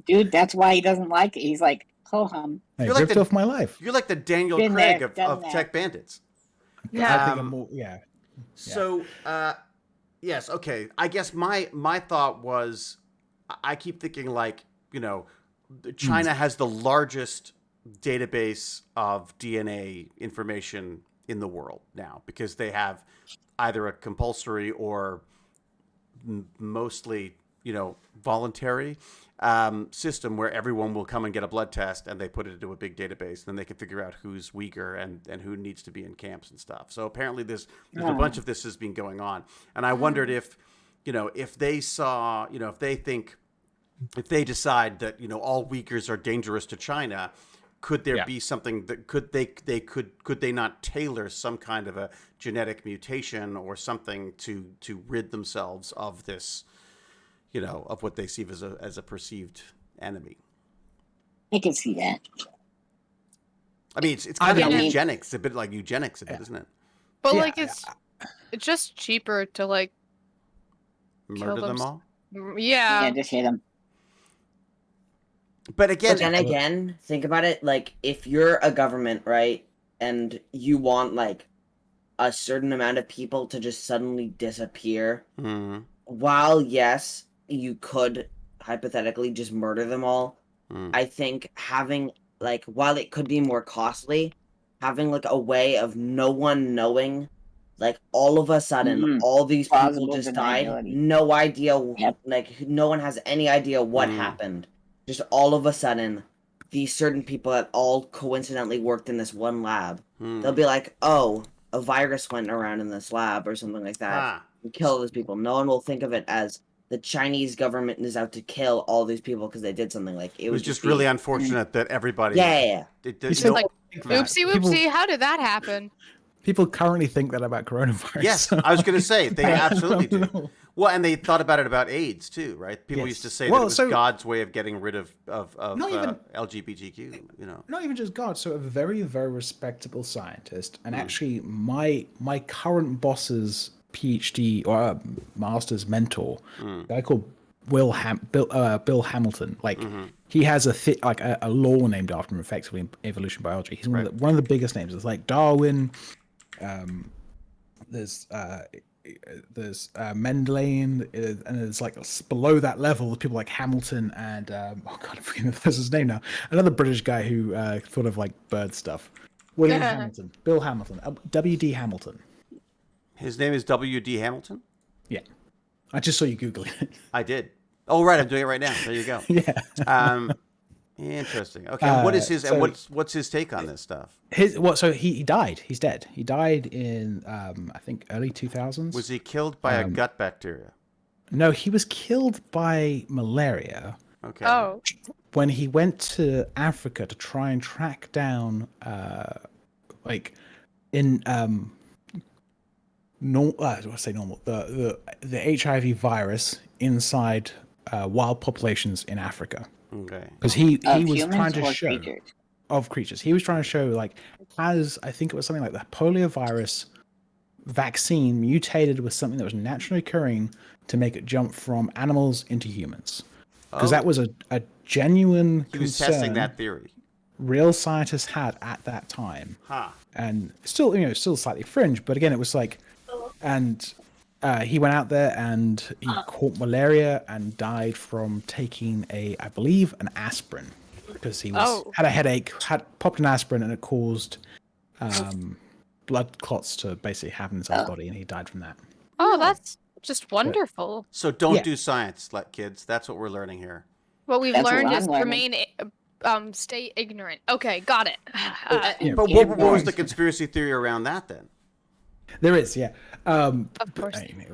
Dude, that's why he doesn't like it. He's like, ho hum. Hey, You're like ripped the- off my life. You're like the Daniel Been Craig there, of done that. Tech Bandits. I think I'm Um, more, yeah. So, yes, okay. I guess my thought was, I keep thinking like, China has the largest database of DNA information in the world now because they have either a compulsory or mostly, voluntary system where everyone will come and get a blood test and they put it into a big database. Then they can figure out who's weaker and who needs to be in camps and stuff. So apparently there's a bunch of this has been going on. And I wondered if, if they saw, if they decide that, all Uyghurs are dangerous to China, could there be something that could they not tailor some kind of a genetic mutation or something to rid themselves of this, of what they see as a perceived enemy? I can see that. I mean, it's kind of eugenics, a bit like eugenics, isn't it? But like it's just cheaper to like murder them all. Yeah, just hit them. But again, then again, think about it. Like, if you're a government, right, and you want like a certain amount of people to just suddenly disappear, while yes, you could hypothetically just murder them all, I think having like, while it could be more costly, having like a way of no one knowing, like all of a sudden, all these people just died, no idea, like no one has any idea what happened. Just all of a sudden, these certain people that all coincidentally worked in this one lab, they'll be like, oh, a virus went around in this lab or something like that. And kill those people. No one will think of it as the Chinese government is out to kill all these people because they did something. Like it was just really unfortunate that everybody. Yeah. It's like, oopsie whoopsie, how did that happen? People currently think that about coronavirus. Yes, I was going to say they absolutely do. Well, and they thought about AIDS too, right? People used to say that it was God's way of getting rid of LGBTQ. Not even just God. So a very, very respectable scientist, and actually my current boss's PhD or master's mentor, a guy called Bill Hamilton. Like he has a law named after him, effectively in evolution biology. He's one of the biggest names. It's like Darwin. There's Mendeleev, and there's like below that level, there's people like Hamilton and oh god, I forget his name now. Another British guy who thought of like bird stuff. William Hamilton, Bill Hamilton, W.D. Hamilton. His name is W.D. Hamilton. Yeah, I just saw you googling it. I did. Oh right, I'm doing it right now. There you go. Yeah. Interesting. Okay, what is his and what's his take on this stuff? So he died. He's dead. He died in I think early 2000s. Was he killed by a gut bacteria? No, he was killed by malaria. Okay. Oh. When he went to Africa to try and track down the HIV virus inside wild populations in Africa. Okay. Because he was trying to show creatures. He was trying to show like as I think it was something like the polio virus vaccine mutated with something that was naturally occurring to make it jump from animals into humans. Because that was a genuine concern. He was testing that theory. Real scientists had at that time. And still slightly fringe, but again it was like he went out there and he caught malaria and died from taking I believe an aspirin because he had a headache, had popped an aspirin, and it caused blood clots to basically happen in his body, and he died from that. Oh, that's just wonderful. So don't do science, kids. That's what we're learning here. What we've learned is remain, stay ignorant. Okay, got it. But what was the conspiracy theory around that then? There is, yeah. Of course. I mean,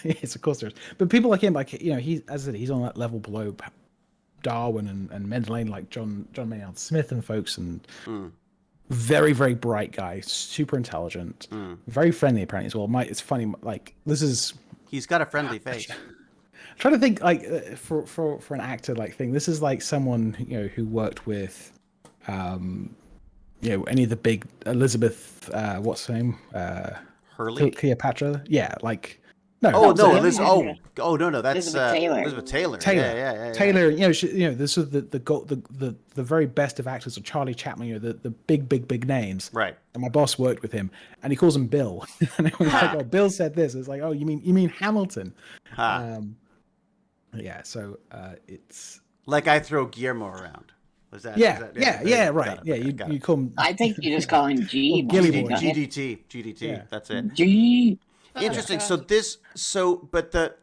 yes, of course there is. But people like him, he's, as I said, he's on that level below Darwin and Mendeleev, like John Maynard Smith and folks, and very, very bright guy, super intelligent, very friendly apparently as well. It's funny, like he's got a friendly face. I'm trying to think like for an actor like thing. This is like someone who worked with any of the big Elizabeth, what's her name? Hurley? Cleopatra? Yeah, like no. No, that's Elizabeth Taylor. Taylor. Yeah. Taylor, this is the very best of actors of Charlie Chaplin, the big names. Right. And my boss worked with him, and he calls him Bill. And it was like, oh, Bill said this. It's like, oh, you mean Hamilton? Yeah, so it's Like I throw Guillermo around. Was that? yeah, is that, yeah, got right. it, Yeah, okay, got you it. call him. I think you just call him G. Well, Gilly most boy. of the time. GDT. Yeah. That's it. G. Oh, Interesting. God. But the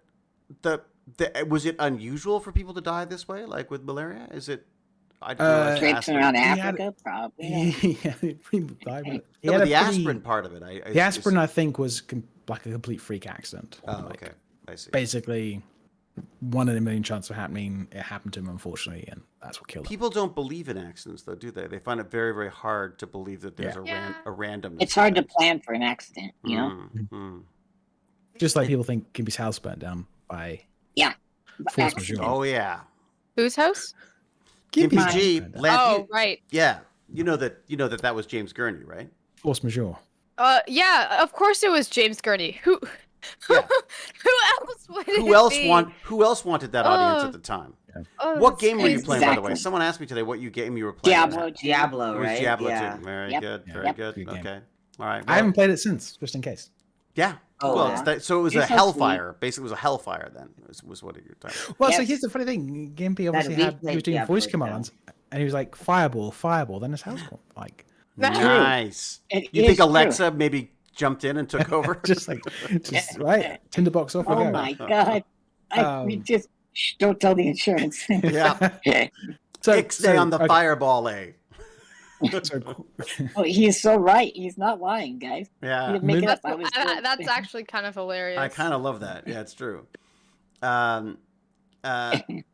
was it unusual for people to die this way, like with malaria? Is it? I didn't realize Traipsing aspirin. around had- Africa, probably. Yeah, people died with it. He No, had but a the pretty- aspirin part of it. The aspirin, I think, was like a complete freak accident. Oh, Like, okay. I see. Basically, 1 in a million chance of happening. It happened to him, unfortunately, and that's what killed him. People don't believe in accidents, though, do they? They find it very, very hard to believe that there's Yeah. a randomness. It's hard to plan for an accident, you know? Just like people think Gimpy's house burnt down by force Accident. majeure. Oh yeah. Whose house? Gimpy house G. burned down. Lan- Right. Yeah. You know that was James Gurney, right? Force majeure. Yeah, of course it was James Gurney. Who Yeah. who else would it Who else be? wanted that audience at the time? Oh, What that's game were you crazy. playing, by the way? Exactly. Someone asked me today what game you were playing. Diablo 2. Diablo, It was right? Diablo yeah. 2. Very Yep. good. Yeah. Very Yep. good. Good game. Okay. All right. I haven't played it since, just in case. Yeah. Oh, well, wow. so it was You're a so hellfire. Basically, it was a hellfire. Then was what you're talking. Well, so Yes. here's the funny thing: Gimpy That obviously we he was played doing Diablo voice too. commands, and he was like fireball, fireball. Then his house caught like Nice. It You is think true. Alexa maybe jumped in and took over? just right tinderbox off. we Oh go. my god. We just don't tell the insurance. Yeah. So, Ixnay on the okay, fireball, eh? so- Oh, he is so right. He's not lying, guys. He Yeah. didn't make it up. That's, I was that's actually kind of hilarious. I kind of love that. Yeah, it's true.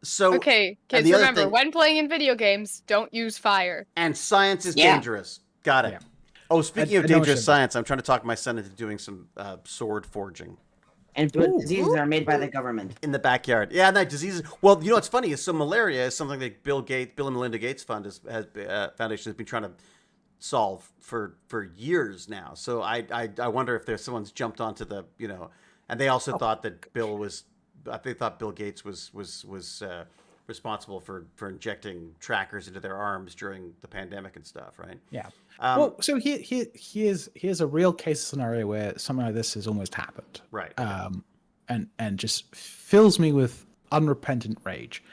So Okay, and kids, the other remember, thing- when playing in video games, don't use fire. and science is Yeah. dangerous. Got it. Yeah. Oh, speaking I of know what dangerous you- science, I'm trying to talk my son into doing some sword forging And Ooh. diseases are made by the government. in the backyard. Yeah, that diseases. Well, you know what's funny is so malaria is something that Bill and Melinda Gates Foundation has been trying to solve for years now. So I wonder if there's someone's jumped onto the and they also thought that they thought Bill Gates was responsible for injecting trackers into their arms during the pandemic and stuff, right? yeah. Um, So here's a real case scenario where something like this has almost happened. right. And just fills me with unrepentant rage.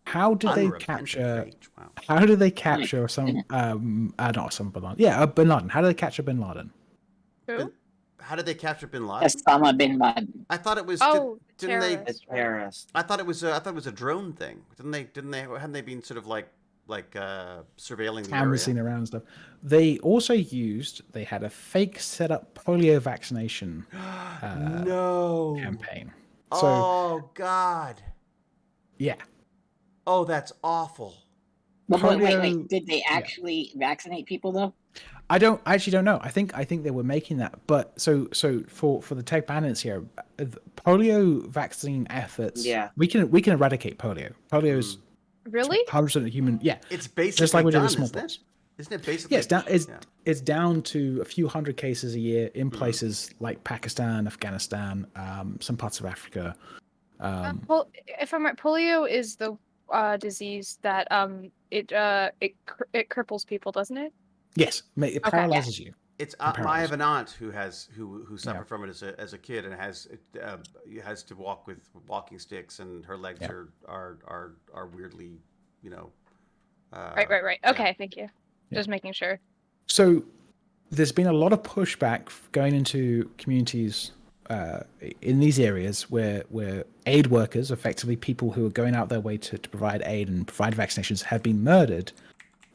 How did they Unrepentant capture? rage. Wow. How did they capture some? Not some Bin Laden. Yeah, Bin Laden. How did they capture Bin Laden? Who? How did they capture Bin Laden? Osama bin Laden. I thought it was. Oh, didn't they? terrorist. It's terrorist. I thought it was. I thought it was a drone thing. Hadn't they been sort of like surveilling the Canvassing area? around and stuff. They also used. They had a fake setup polio vaccination No. campaign. So Oh God. yeah, Oh, that's awful. But wait. Polio- Did they actually vaccinate people though? I actually don't know. I think they were making that, but so for the TechBandits here, polio vaccine efforts. Yeah. we can eradicate polio. Polio is Really? 100% human. Yeah, It's basically just like we did done, with isn't smallpox. it? Isn't it basically? Yeah, it's down. yeah. It's down to a few hundred cases a year in Mm-hmm. places like Pakistan, Afghanistan, some parts of Africa. If I'm right, polio is the disease that it cripples people, doesn't it? Yes, it paralyzes you. It's Paralyzed. I have an aunt who suffered from it as a kid and has to walk with walking sticks and her legs Yeah. are weirdly, Right. yeah. Okay, thank you. Just making sure. So there's been a lot of pushback going into communities in these areas where aid workers, effectively people who are going out their way to provide aid and provide vaccinations, have been murdered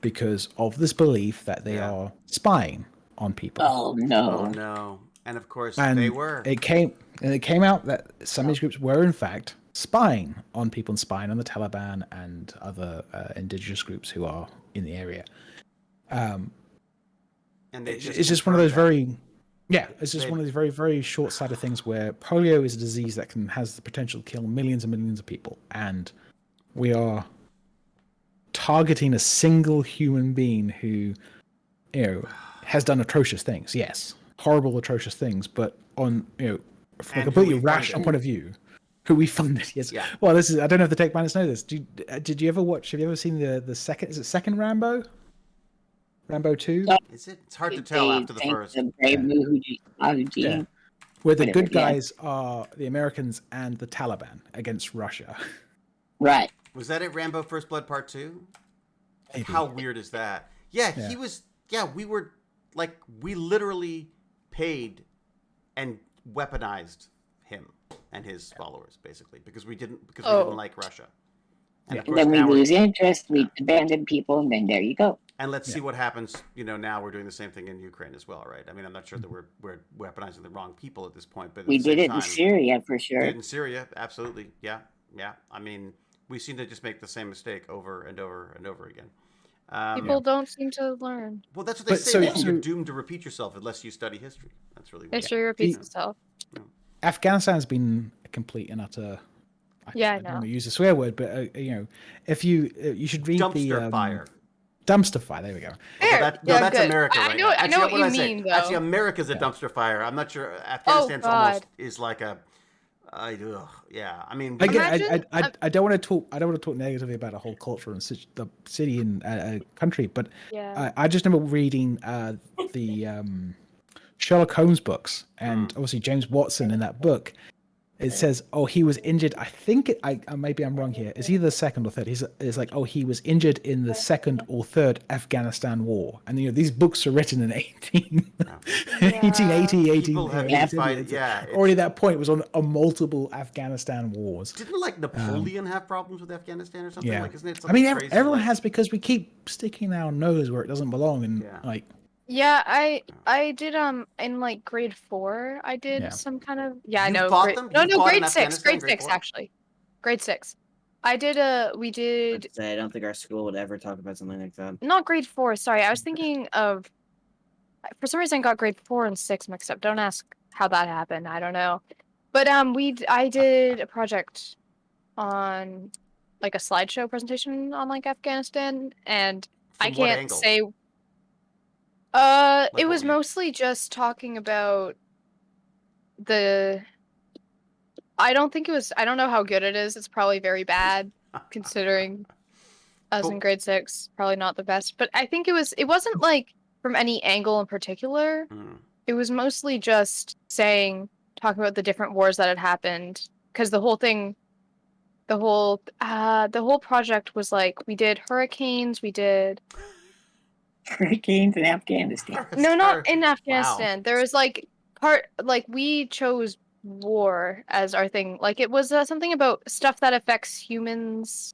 because of this belief that they Yeah. are spying on people. Oh no. Oh no! And of course And they were. It came out that some of these groups were in fact spying on people and spying on the Taliban and other indigenous groups who are in the area. And they It's just one of those confirmed it's just They- one of these very, very short-sighted things where polio is a disease that has the potential to kill millions and millions of people, and we are targeting a single human being who, has done atrocious things. Yes, horrible, atrocious things, but on from a And who completely we rational funded. point of view, who we funded. Yes. Yeah. Well, this is. I don't know if the TechBandits know this. Did you ever watch? Have you ever seen the second? Is it second Rambo? Rambo 2? Is it? It's hard to tell after the think first. The brave new Fuji. Yeah. Where the Whatever, good yeah. guys are the Americans and the Taliban against Russia. Right. Was that it? Rambo: First Blood Part 2? Maybe. How weird is that? Yeah, Yeah. he was. Yeah, we were like we literally paid and weaponized him and his followers basically because we didn't like Russia. And of And course then we now lose interest, we abandon people, and then there you go. and let's see what happens. Now we're doing the same thing in Ukraine as well, right? I mean, I'm not sure that we're weaponizing the wrong people at this point, but at We the same did it time, in Syria for did sure. it in Syria, absolutely. Yeah. I mean, we seem to just make the same mistake over and over and over again. People don't seem to learn. Well, that's what they But say. You're doomed to repeat yourself unless you study history. That's really weird. History repeats itself. Afghanistan's been a complete and utter. Yeah, I don't know. want to use a swear word, but if you should read Dumpster the fire. Dumpster fire. There we go. There. That's good. America I right know, now. I know what you did say? mean, though. Actually, America's a dumpster fire. I'm not sure. Afghanistan's almost is like a. Yeah. I mean, Again, I don't want to talk. I don't want to talk negatively about a whole culture and the city and country, but Yeah. I just remember reading the Sherlock Holmes books, and obviously James Watson in that book. It says, "Oh, he was injured." I think maybe I'm wrong here. It's either the second or third. It's like, "Oh, he was injured in the second or third Afghanistan war." And these books are written in 1880, 18. People have been fighting. Yeah. Already at that point was on multiple Afghanistan wars. Didn't like Napoleon have problems with Afghanistan or something? Yeah. Like, isn't it I mean, something crazy everyone like- has because we keep sticking our nose where it doesn't belong, and like. Yeah, I did in like grade 4. I did some kind of I You know. fought them? No, You fought in grade 6. Afghanistan, Grade grade 6 4? actually. Grade 6. We did I don't think our school would ever talk about something like that. not grade 4. Sorry, I was thinking of. For some reason, I got grade 4 and 6 mixed up. Don't ask how that happened. I don't know. But I did a project on like a slideshow presentation on like Afghanistan, and I From what can't angle? say. Like It what was were you- mostly just talking about the. I don't think it was. I don't know how good it is. It's probably very bad, considering us in grade 6. Probably not the best, but I think it was. It wasn't like from any angle in particular. It was mostly just talking about the different wars that had happened, because the whole project was like we did hurricanes, we did. Hurricanes in Afghanistan. No, not in Afghanistan. Wow. There was we chose war as our thing. Like it was something about stuff that affects humans.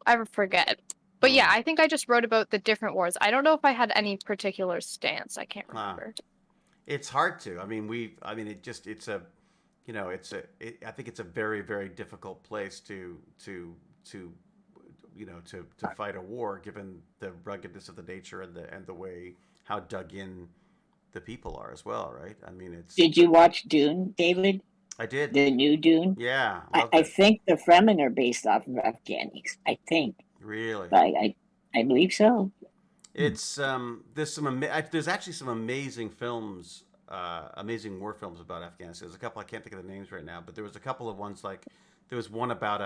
I forget. But yeah, I think I just wrote about the different wars. I don't know if I had any particular stance. I can't remember. It's hard to. I mean, I think it's a very, very difficult place to fight a war, given the ruggedness of the nature and the way how dug in the people are as well, right? I mean, it's. Did you watch Dune, David? I did. The new Dune? Yeah. I think the Fremen are based off of Afghanis. I think. Really? I believe so. It's there's actually some amazing films, amazing war films about Afghanistan. There's a couple I can't think of the names right now, but there was a couple of ones like there was one about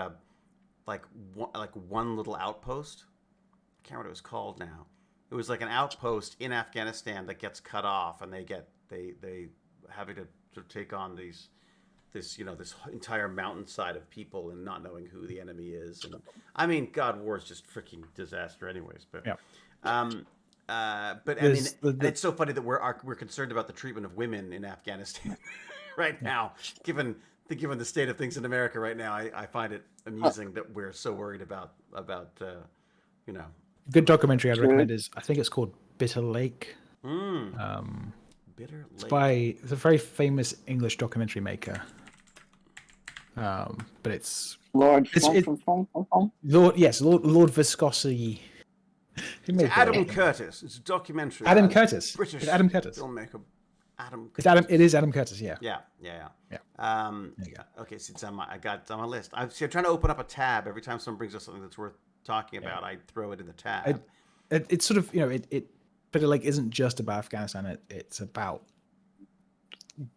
one little outpost. I can't remember what it was called now. It was like an outpost in Afghanistan that gets cut off, and they having to sort of take on this entire mountainside of people and not knowing who the enemy is. And I mean, God, war is just freaking disaster, anyways. But but I mean, it's so funny that we're concerned about the treatment of women in Afghanistan right now, given the state of things in America right now. I find it amusing that we're so worried about. Good documentary I'd recommend is, I think it's called Bitter Lake. Bitter Lake. It's a very famous English documentary maker. But it's Lord Viscosi. Adam Curtis. It's a documentary. Adam Curtis. British Adam Curtis. filmmaker. Adam. It is Adam Curtis. Yeah. Yeah. There you go. Okay, so it's on my list. I'm trying to open up a tab every time someone brings up something that's worth talking about. I throw it in the tab. It's sort of Bitter Lake isn't just about Afghanistan. It's about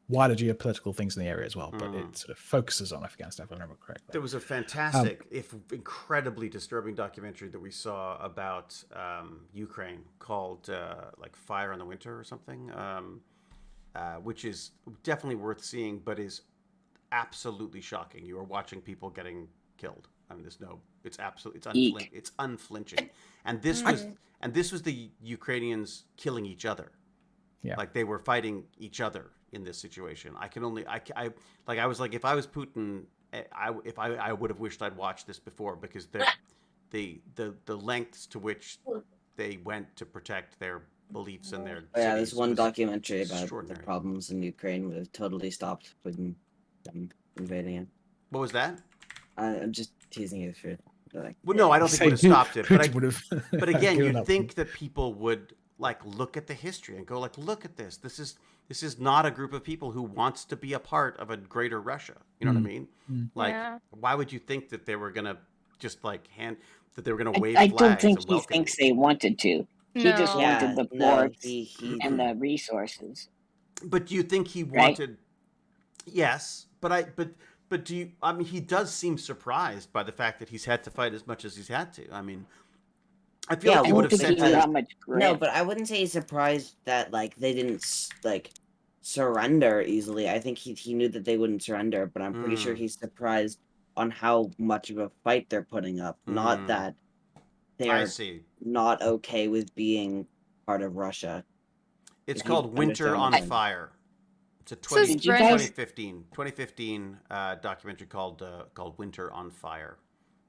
wider geopolitical things in the area as well, but it sort of focuses on Afghanistan, if I remember correctly. There was a fantastic, if incredibly disturbing documentary that we saw about Ukraine called like Fire in the Winter or something. which is definitely worth seeing, but is absolutely shocking. You are watching people getting killed. I mean, it's unflinching, and this was the Ukrainians killing each other. Yeah. Like they were fighting each other in this situation. I was like, if I was Putin, I would have wished I'd watched this before, because the lengths to which they went to protect their beliefs and their there's cities one was documentary about the extraordinary. problems in Ukraine would have totally stopped Putin invading it. What was that? I'm just teasing you for like. Well, no, I don't think it would have stopped it. But again, given you'd up. think that people would like look at the history and go like, look at this. This is not a group of people who wants to be a part of a greater Russia. You know what I mean? Like, why would you think that they were gonna just like that they were gonna wave I flags? don't think and he welcome thinks you? they wanted to. He just No. wanted the ports and the resources. But do you think he Right? wanted? Yes, but do you? I mean, he does seem surprised by the fact that he's had to fight as much as he's had to. I mean, I feel like I he would don't have think said he knew how to. much No, grit. but I wouldn't say he's surprised that like they didn't like surrender easily. I think he knew that they wouldn't surrender, but I'm pretty sure he's surprised on how much of a fight they're putting up. Not that I they're see. not okay with being part of Russia. It's If you called Winter on understand. Fire. It's a Says 2015 documentary called Winter on Fire,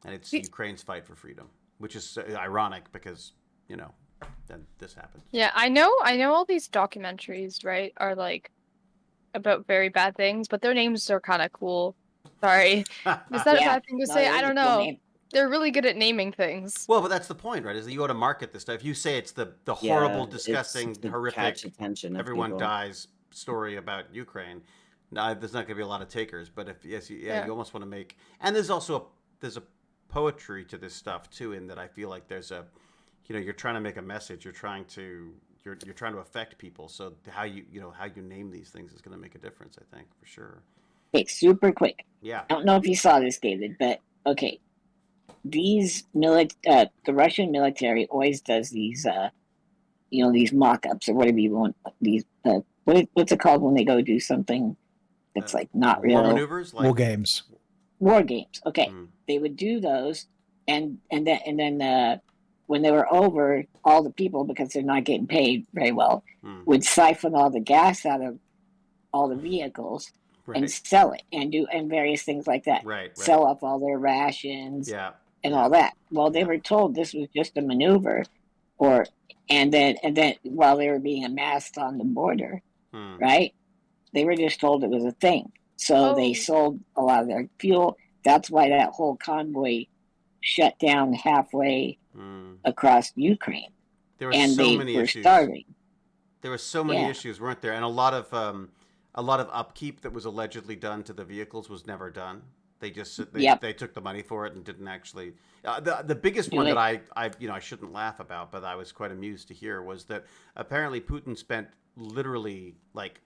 and it's Ukraine's fight for freedom, which is ironic because then this happens. Yeah, I know all these documentaries, right, are like about very bad things, but their names are kind of cool. Sorry. Is that a bad thing to say? I don't know. They're really good at naming things. Well, but that's the point, right? Is that you ought to market this stuff. If you say it's the horrible, disgusting, it's to horrific, catch attention of everyone people. dies story about Ukraine, there's not going to be a lot of takers. But if you almost want to make, and there's also there's a poetry to this stuff too, in that I feel like there's a, you're trying to make a message, you're trying to affect people. So how you name these things is going to make a difference, I think, for sure. Okay, super quick. Yeah. I don't know if you saw this, David, but okay. These the Russian military always does these, these mock-ups or whatever you want. These, what's it called when they go do something that's like not real? War maneuvers, like War games. War games. Okay, they would do those, and then when they were over, all the people, because they're not getting paid very well, would siphon all the gas out of all the vehicles. Right. And sell it and various things like that. Right. Sell off all their rations. Yeah. And all that. Well, they were told this was just a maneuver, and then while they were being amassed on the border, right? They were just told it was a thing. So they sold a lot of their fuel. That's why that whole convoy shut down halfway across Ukraine. There were and so they many were issues. starving. There were so many issues, weren't there? And a lot of upkeep that was allegedly done to the vehicles was never done. They just they took the money for it and didn't actually. The biggest one that I shouldn't laugh about, but I was quite amused to hear, was that apparently Putin spent literally like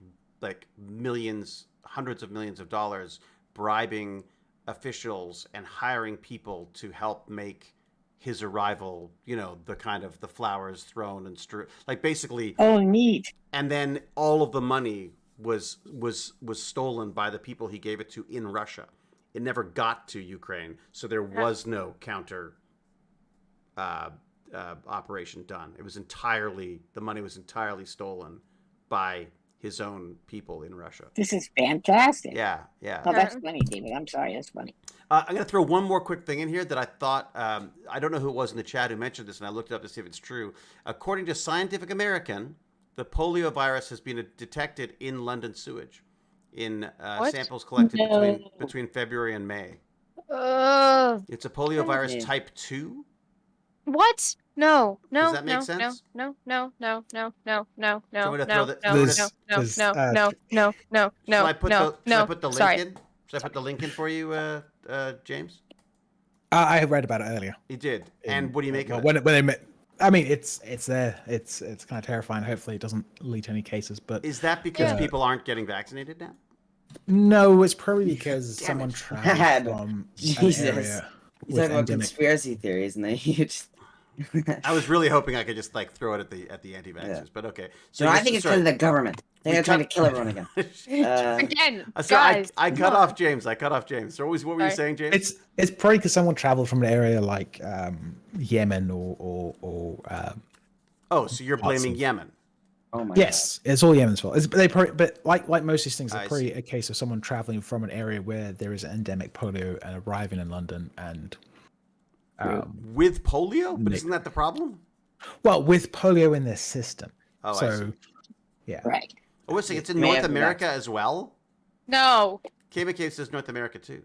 millions, hundreds of millions of dollars bribing officials and hiring people to help make his arrival, the kind of the flowers thrown and like basically. Oh, neat. And then all of the money was stolen by the people he gave it to in Russia. It never got to Ukraine, so there was no counter operation done. The money was entirely stolen by his own people in Russia. This is fantastic. Yeah. Oh, that's funny, David. I'm sorry, that's funny. I'm going to throw one more quick thing in here that I thought, I don't know who it was in the chat who mentioned this, and I looked it up to see if it's true. According to Scientific American, the polio virus has been detected in London sewage in samples collected between February and May. It's a polio virus type 2? What? No. Does that make sense? No. Do you want me to throw Should I put the link in? Should I put the link in for you, James? I read about it earlier. You did. And what do you make of it? When they met, I mean, it's there. It's kind of terrifying. Hopefully, it doesn't lead to any cases. But is that because people aren't getting vaccinated now? No, it's probably because someone traveled from Jesus. an area You with talk about endemic. conspiracy theories, and then you just I was really hoping I could just like throw it at the anti-vaxxers, but okay. So No, I you're- think it's sorry. because of the government. I think they're trying to kill everyone again. Again, So guys. I cut come off on. James. So what were you Sorry. saying, James? It's probably because someone traveled from an area like Yemen or So you're blaming Awesome. Yemen. Oh my yes, it's all Yemen's fault. But like most of these things, I they're probably a case of someone traveling from an area where there is endemic polio and arriving in London and With polio? But Nick. isn't that the problem? well, with polio in their system. Oh, I So see. yeah, Right. Oh, wait a second. It's in May North have America vaccine. as well? No. KBK says North America too.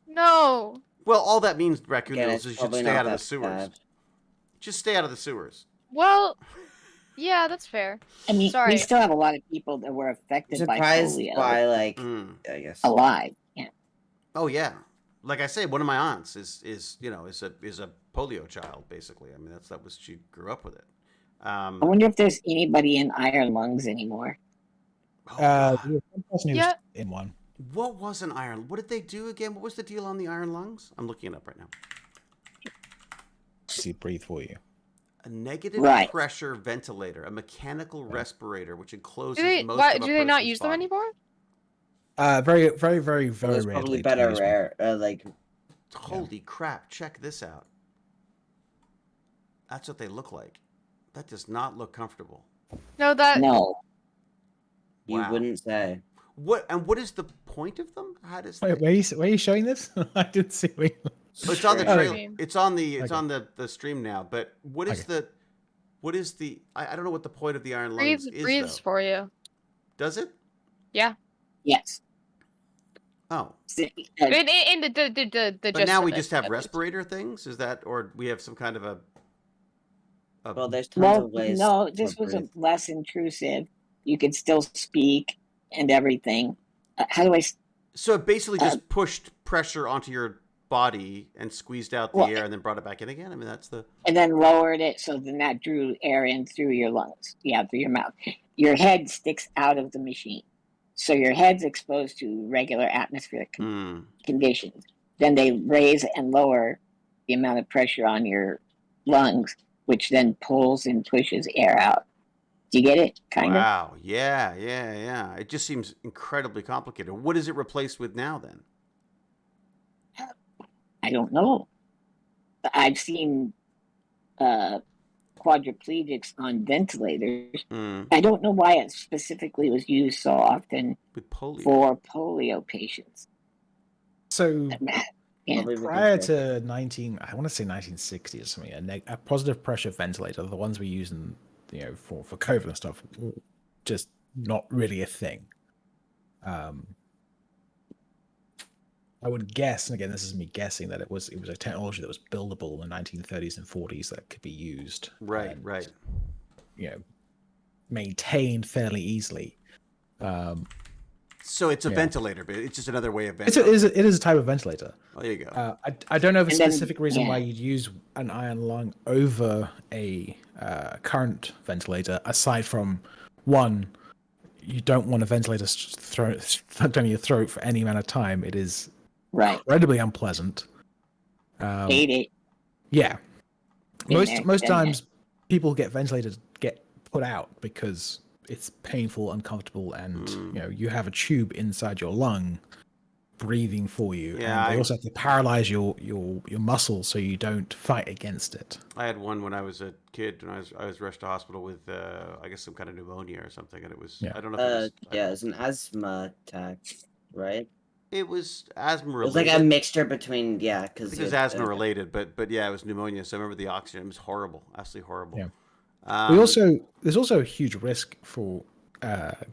No. Well, all that means, Raccoon Again, Noodles, it's is you should probably stay not out of the that sewers. bad. Just stay out of the sewers. Well, yeah, that's fair. I mean, Sorry. we still have a lot of people that were I'm affected by surprised polio by like Mm. I guess. alive. Yeah. Oh yeah, like I say, one of my aunts is a polio child basically. I mean that was she grew up with it. I wonder if there's anybody in iron lungs anymore. Oh, there God. was one person who Yeah. was in one. What was an iron? What did they do again? What was the deal on the iron lungs? I'm looking it up right now. See, breathe for you. A negative Right. pressure ventilator, a mechanical respirator, which encloses Do they, most why, of a do they not person's use them body. anymore? Very, very, very, Well, very there's rarely. probably to better use one. rare like Holy crap! Check this out. That's what they look like. That does not look comfortable. No, that. No. you Wow. wouldn't say. What is the point of them? How does Wait, where are you showing this? I didn't see. Oh, it's on the Oh. trailer. It's on the Okay. the stream now. But what is Okay. the I don't know what the point of the iron Breathe, lungs is breathes though. for you. Does it? Yes. Oh, In the but gist now of we it, just have at least. respirator things. Is that or we have some kind of a Well, there's tons Well, of ways. no, to this was a breathe. less intrusive. You could still speak and everything. How do I? so it basically just pushed pressure onto your body and squeezed out the Well, air and then brought it back in again. I mean that's the And then lowered it so then that drew air in through your lungs. Yeah, through your mouth. Your head sticks out of the machine, so your head's exposed to regular atmospheric conditions. Then they raise and lower the amount of pressure on your lungs, which then pulls and pushes air out. Do you get it? Kind of. wow. Yeah. It just seems incredibly complicated. What is it replaced with now then? I don't know. I've seen quadriplegics on ventilators. I don't know why it specifically was used so often With polio. for polio patients. So Yeah. Probably prior because to I want to say 1960 or something, a positive pressure ventilator, the ones we use in, for COVID and stuff, just not really a thing. I would guess, and again, this is me guessing, that it was a technology that was buildable in the 1930s and 40s that could be used, Right, and, right. maintained fairly easily. So it's a Yeah. ventilator, but it's just another way of It ventilating. is a type of ventilator. Oh, there you go. I don't know of a And then- specific reason why yeah. you'd use an iron lung over a current ventilator, aside from one, you don't want a ventilator down your throat for any amount of time. It is Right. incredibly unpleasant. Hate it. Yeah, Been most there, most done that. times people who get ventilated get put out because it's painful, uncomfortable, and you have a tube inside your lung breathing for you. Yeah, and they I- also have to paralyze your muscles so you don't fight against it. I had one when I was a kid, and I was rushed to hospital with I guess some kind of pneumonia or something, and it was Yeah. I don't know if it was yeah, it's an asthma attack, right? it was asthma It was related. like a mixture between I because think it was asthma related, but yeah, it was pneumonia. So I remember the oxygen; it was horrible, absolutely horrible. Yeah. Um, There's also a huge risk for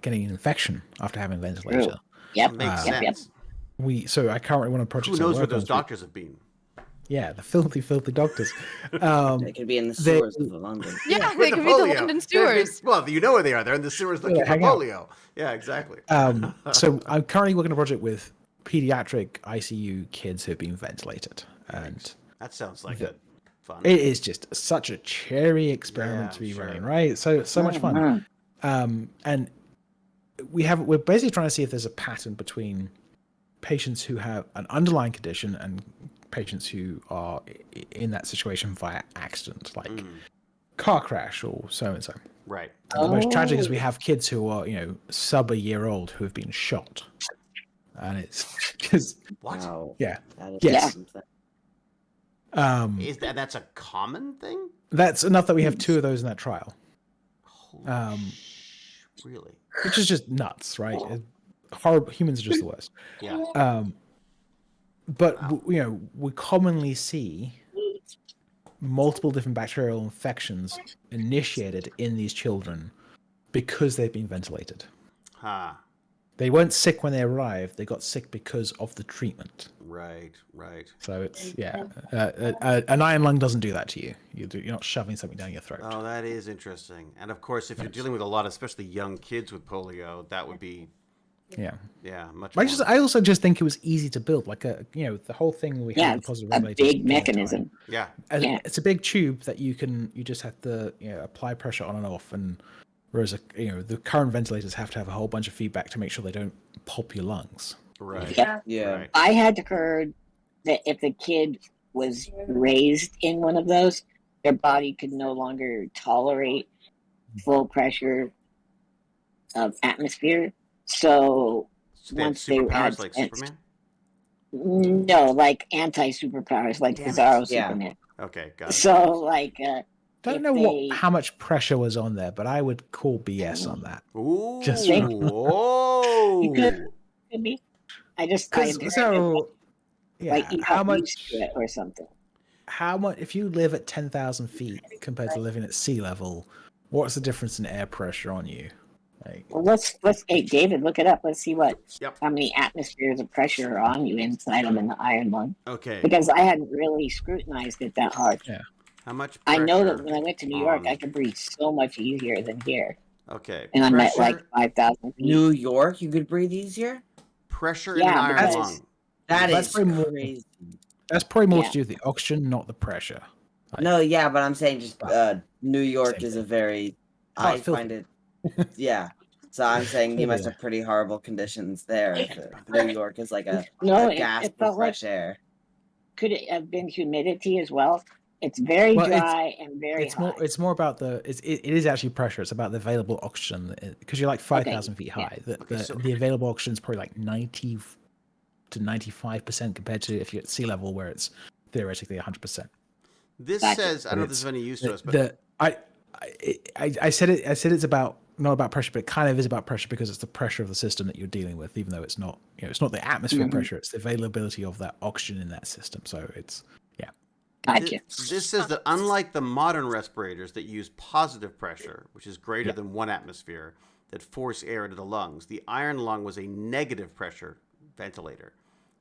getting an infection after having a ventilator. Yep. makes Yep. Yep. sense. So I currently want a project. Who knows where those doctors have been? Yeah, the filthy doctors. It could be in the they- sewers of London. Yeah, With they the could be the polio. London They're- sewers. Well, you know where they are. They're in the sewers looking for hang out. polio. Yeah, exactly. So I'm currently working on a project with pediatric ICU kids who've been ventilated, and That sounds like a fun. it is just such a cherry experiment Yeah, to be sure. running, right? So much fun. And we're basically trying to see if there's a pattern between patients who have an underlying condition and patients who are in that situation via accident, like car crash or so and so. Right. And the most tragic is we have kids who are, sub a year old who have been shot, and it's because What? Wow. yeah, That is yes. something. Is that's a common thing? That's enough that we have 2 of those in that trial, Really? which is just nuts, right? Horrible. Humans are just the worst. Yeah. But we commonly see multiple different bacterial infections initiated in these children because they've been ventilated. Huh. They weren't sick when they arrived. They got sick because of the treatment. Right. So it's an iron lung doesn't do that to you. You're not shoving something down your throat. Oh, that is interesting. And of course, if you're dealing with a lot, especially young kids with polio, that would be much. I also just think it was easy to build, like the whole thing we had. It's The positive a regulators big for time. mechanism. Yeah. It's a big tube that you just have to apply pressure on and off, and whereas the current ventilators have to have a whole bunch of feedback to make sure they don't pulp your lungs. Right. Yeah. Right. I had heard that if the kid was raised in one of those, their body could no longer tolerate full pressure of atmosphere. So they have once they superpowers had like Superman? no, like anti-superpowers, like Damn it. Bizarro Yeah. Superman. Okay, got it. So like, Don't if know they- how much pressure was on there, but I would call BS on that. Ooh. Just- Whoa. could be. I just Because like you how got much? used to it or something. How much? If you live at 10,000 feet compared to living at sea level, what's the difference in air pressure on you? Like, Well, let's hey David, look it up. Let's see Yep. how many atmospheres of pressure are on you inside of an iron lung. Okay. Because I hadn't really scrutinized it that hard. How much I pressure? know that when I went to New York, on- I could breathe so much easier than here, Okay. and I'm at pressure, like 5,000 feet. New York, you could breathe easier? pressure in an Yeah, iron because- lung. That's Is pretty more- crazy. that's probably more Yeah. to do with the oxygen, not the pressure. No, yeah, but I'm saying just New York Same is a thing. very. Oh, I it's filthy. find it. Yeah. So I'm saying you must Yeah. have pretty horrible conditions there. If New York is like a No, gasp it of felt like fresh air. could it have been humidity as well? It's very Well, dry and very It's high. more. It's more about it is actually pressure. It's about the available oxygen because you're like 5,000 feet yeah. high. The, Okay, the, so- the available oxygen is probably like 90 to 95% compared to if you're at sea level, where it's theoretically 100%. This Gotcha. says, I don't know if this is of any use to us, but I said it. I said it's about not about pressure, but it kind of is about pressure because it's the pressure of the system that you're dealing with, even though it's not. It's not the atmosphere pressure; it's the availability of that oxygen in that system. So it's Gotcha. This says that unlike the modern respirators that use positive pressure, which is greater Yeah. than 1 atmosphere, that force air into the lungs, the iron lung was a negative pressure ventilator.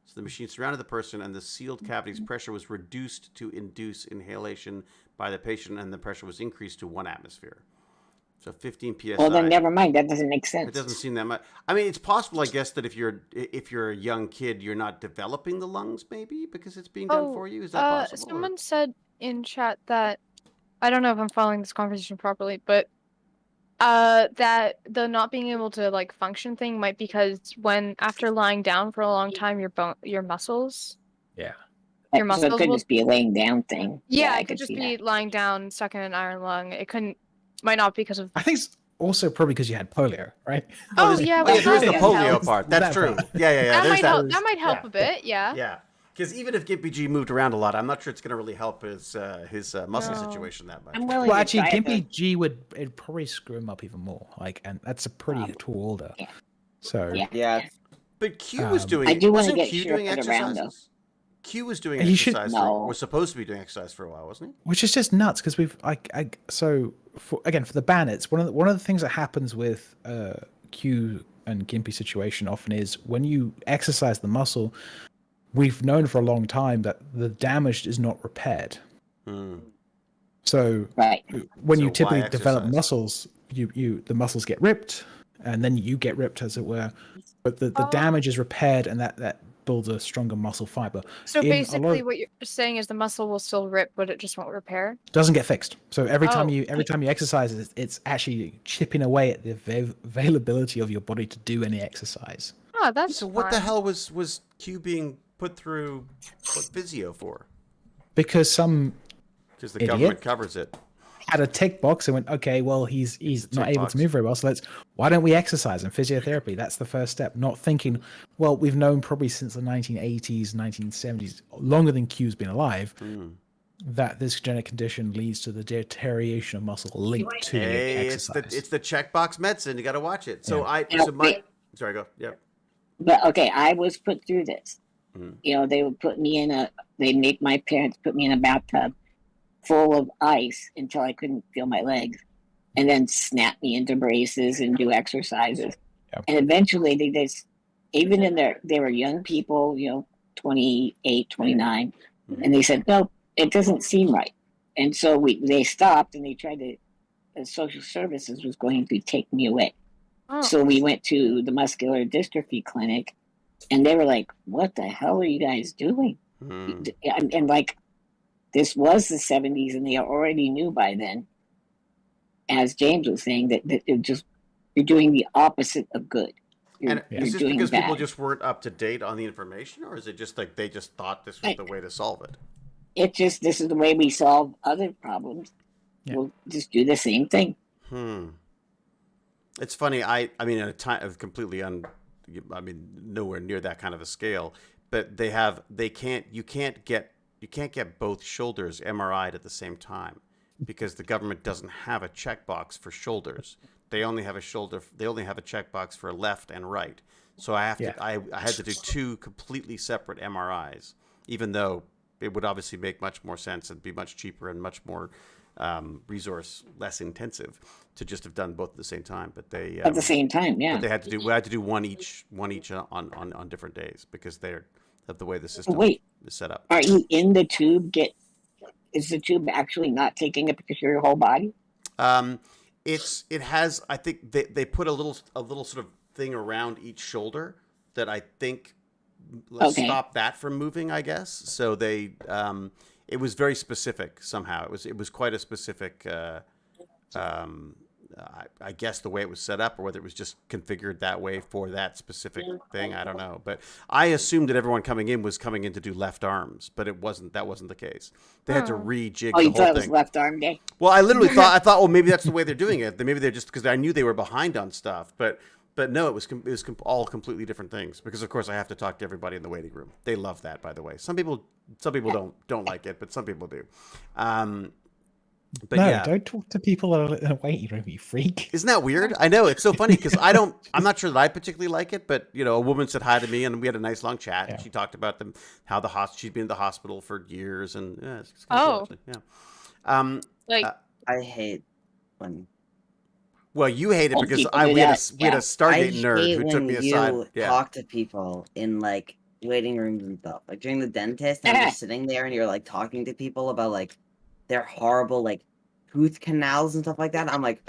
So the machine surrounded the person and the sealed cavity's pressure was reduced to induce inhalation by the patient, and the pressure was increased to 1 atmosphere. So 15 psi. Well, then never mind. That doesn't make sense. It doesn't seem that much. I mean, it's possible, I guess, that if you're a young kid, you're not developing the lungs, maybe because it's being done for you. Is that possible? or- Someone said in chat that I don't know if I'm following this conversation properly, but that the not being able to like function thing might because when after lying down for a long time, your muscles. yeah. Your So muscles it could will- just be a laying down thing. Yeah, I it could just see be that. lying down, stuck in an iron lung. It might not because of. I think it's also probably because you had polio, right? Oh yeah, Oh, yeah, there is the that polio helps. part. That's That true. part. Yeah. That There's might help. that. That might help Yeah. a bit. Yeah. Yeah, because even if Gimpy G moved around a lot, I'm not sure it's going to really help his muscle No. situation that much. I'm willing Well, to actually, try it, Gimpy G it'd probably screw him up even more. And that's a pretty tall order. Yeah. So Yeah. Yeah. But Q was doing. I do wanna wasn't get Q sure doing for the round, though. exercises? Q was doing He should- exercise. No. Was supposed to be doing exercise for a while, wasn't he? which is just nuts because we've so for the bandits, one of the things that happens with Q and Gimpy situation often is when you exercise the muscle, we've known for a long time that the damage is not repaired. So right. when So you why typically develop exercise? muscles, the muscles get ripped, and then you get ripped, as it were. But the damage is repaired, and that builds a stronger muscle fiber. So In a lot basically, of- what you're saying is the muscle will still rip, but it just won't repair. Doesn't get fixed. So every time Oh. you exercise, it's actually chipping away at the availability of your body to do any exercise. Oh, that's So what the fun. hell was Q being put through what physio for? Because some Because the idiot government covers it. had a tick box and went, okay, well, he's not able to move very well, so why don't we exercise and physiotherapy? That's the first step. Not thinking, well, we've known probably since the 1980s, 1970s, longer than Q's been alive, that this genetic condition leads to the deterioration of muscle linked to exercise. It's the checkbox medicine. You got to watch it. So sorry, go. Yep. But okay, I was put through this. They would put me my parents put me in a bathtub full of ice until I couldn't feel my legs, and then snap me into braces and do exercises. Yep. And eventually they were young people, 28, 29, and they said, no, it doesn't seem right. And so they stopped, and they tried to, social services was going to take me away. Oh. So we went to the muscular dystrophy clinic, and they were like, what the hell are you guys doing? And like, this was the 70s, and they already knew by then, as James was saying, that you're doing the opposite of good. Is this doing because bad. people just weren't up to date on the information, or is it just like they just thought this was the way to solve it? This is the way we solve other problems. Yeah. We'll just do the same thing. It's funny. I mean, at a time of completely nowhere near that kind of a scale, but you can't get both shoulders MRI'd at the same time because the government doesn't have a checkbox for shoulders. They only have a checkbox for left and right. So I had to do two completely separate MRIs, even though it would obviously make much more sense and be much cheaper and much more resource less intensive to just have done both at the same time. But they At the same time, yeah. But we had to do one each on different days because they're of the way the system is set up. Are you in the tube? Is the tube actually not taking a picture of your whole body? It has. I think they put a little sort of thing around each shoulder that I think stop that from moving. I guess so. It was very specific somehow. It was quite a specific. I guess the way it was set up, or whether it was just configured that way for that specific thing, I don't know. But I assumed that everyone coming in was coming in to do left arms, but it wasn't. That wasn't the case. They had to rejig the whole thing. Oh, you thought it was left arm day? Well, I literally thought, well, maybe that's the way they're doing it. Maybe they're just because I knew they were behind on stuff, but no, it was all completely different things. Because of course I have to talk to everybody in the waiting room. They love that, by the way. Some people don't like it, but some people do. But don't talk to people that are in a waiting room, you freak. Isn't that weird? I know, it's so funny because I'm not sure that I particularly like it, but a woman said hi to me and we had a nice long chat. And she talked about how she'd been in the hospital for years and it's kind of cool, actually. I hate when. Well, you hate it because we had a Stargate nerd who took me aside. You talk to people in like waiting rooms and stuff, like during the dentist, and you're sitting there and you're like talking to people about like their horrible like tooth canals and stuff like that. I'm like,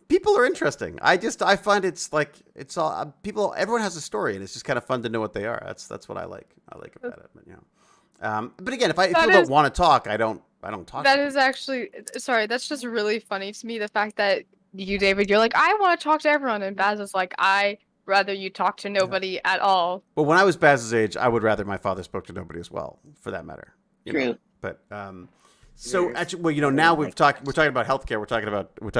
people are interesting. I find it's like it's all people. Everyone has a story, and it's just kind of fun to know what they are. That's what I like. I like about it. But but again, if people don't want to talk, I don't talk. That is actually sorry. That's just really funny to me. The fact that you, David, you're like, I want to talk to everyone, and Baz is like, I rather you talk to nobody at all. Well, when I was Baz's age, I would rather my father spoke to nobody as well, for that matter. True. But so actually, well, now we're talking about healthcare. We're talking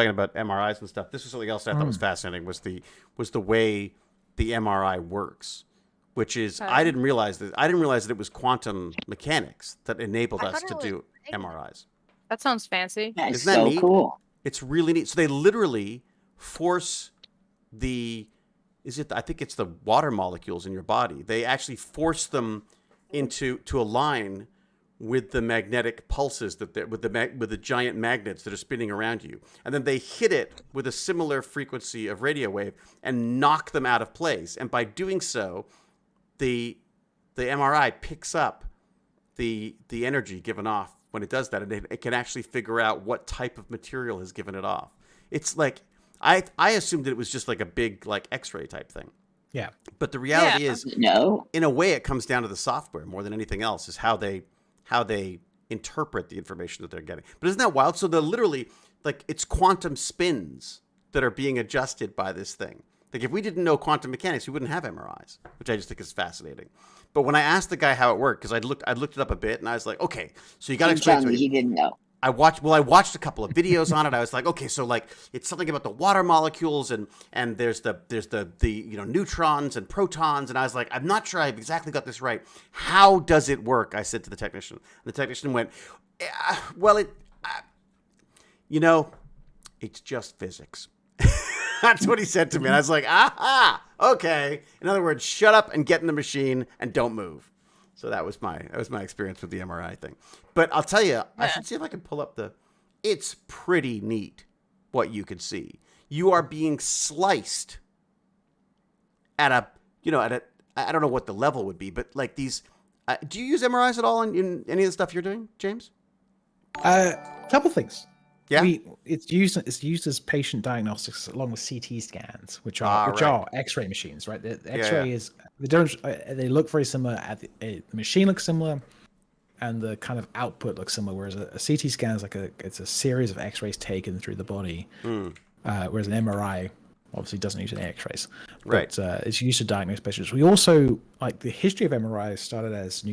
about MRIs and stuff. This was something else I thought was fascinating. Was the way the MRI works, which is I didn't realize that it was quantum mechanics that enabled us to do MRIs. That sounds fancy. That's Isn't that so neat? cool. It's really neat. So they literally force I think it's the water molecules in your body. They actually force them to align with the magnetic pulses with the giant magnets that are spinning around you, and then they hit it with a similar frequency of radio wave and knock them out of place. And by doing so, the MRI picks up the energy given off when it does that, and it can actually figure out what type of material has given it off. It's like I assumed that it was just like a big like X-ray type thing. Yeah, but the reality is, no. In a way, it comes down to the software more than anything else. Is how they interpret the information that they're getting. But isn't that wild? So they're literally like it's quantum spins that are being adjusted by this thing. Like, if we didn't know quantum mechanics, we wouldn't have MRIs, which I just think is fascinating. But when I asked the guy how it worked, because I looked it up a bit, and I was like, okay, so you got to explain to me. He didn't know. I watched a couple of videos on it. I was like, okay, so like it's something about the water molecules and there's the neutrons and protons, and I was like, I'm not sure I've exactly got this right. How does it work? I said to the technician. And the technician went, it's just physics. That's what he said to me. And I was like, okay. In other words, shut up and get in the machine and don't move. So that was my experience with the MRI thing. But I'll tell you, I should see if I can pull up it's pretty neat what you can see. You are being sliced at I don't know what the level would be, but like these, do you use MRIs at all in any of the stuff you're doing, James? Couple things. Yeah. It's used as patient diagnostics along with CT scans, which are X-ray machines, right? The X-ray is they look very similar. The machine looks similar, and the kind of output looks similar. Whereas a CT scan is it's a series of X-rays taken through the body, whereas an MRI obviously doesn't use any X-rays. Right. But it's used to diagnose patients. We also the history of MRI started as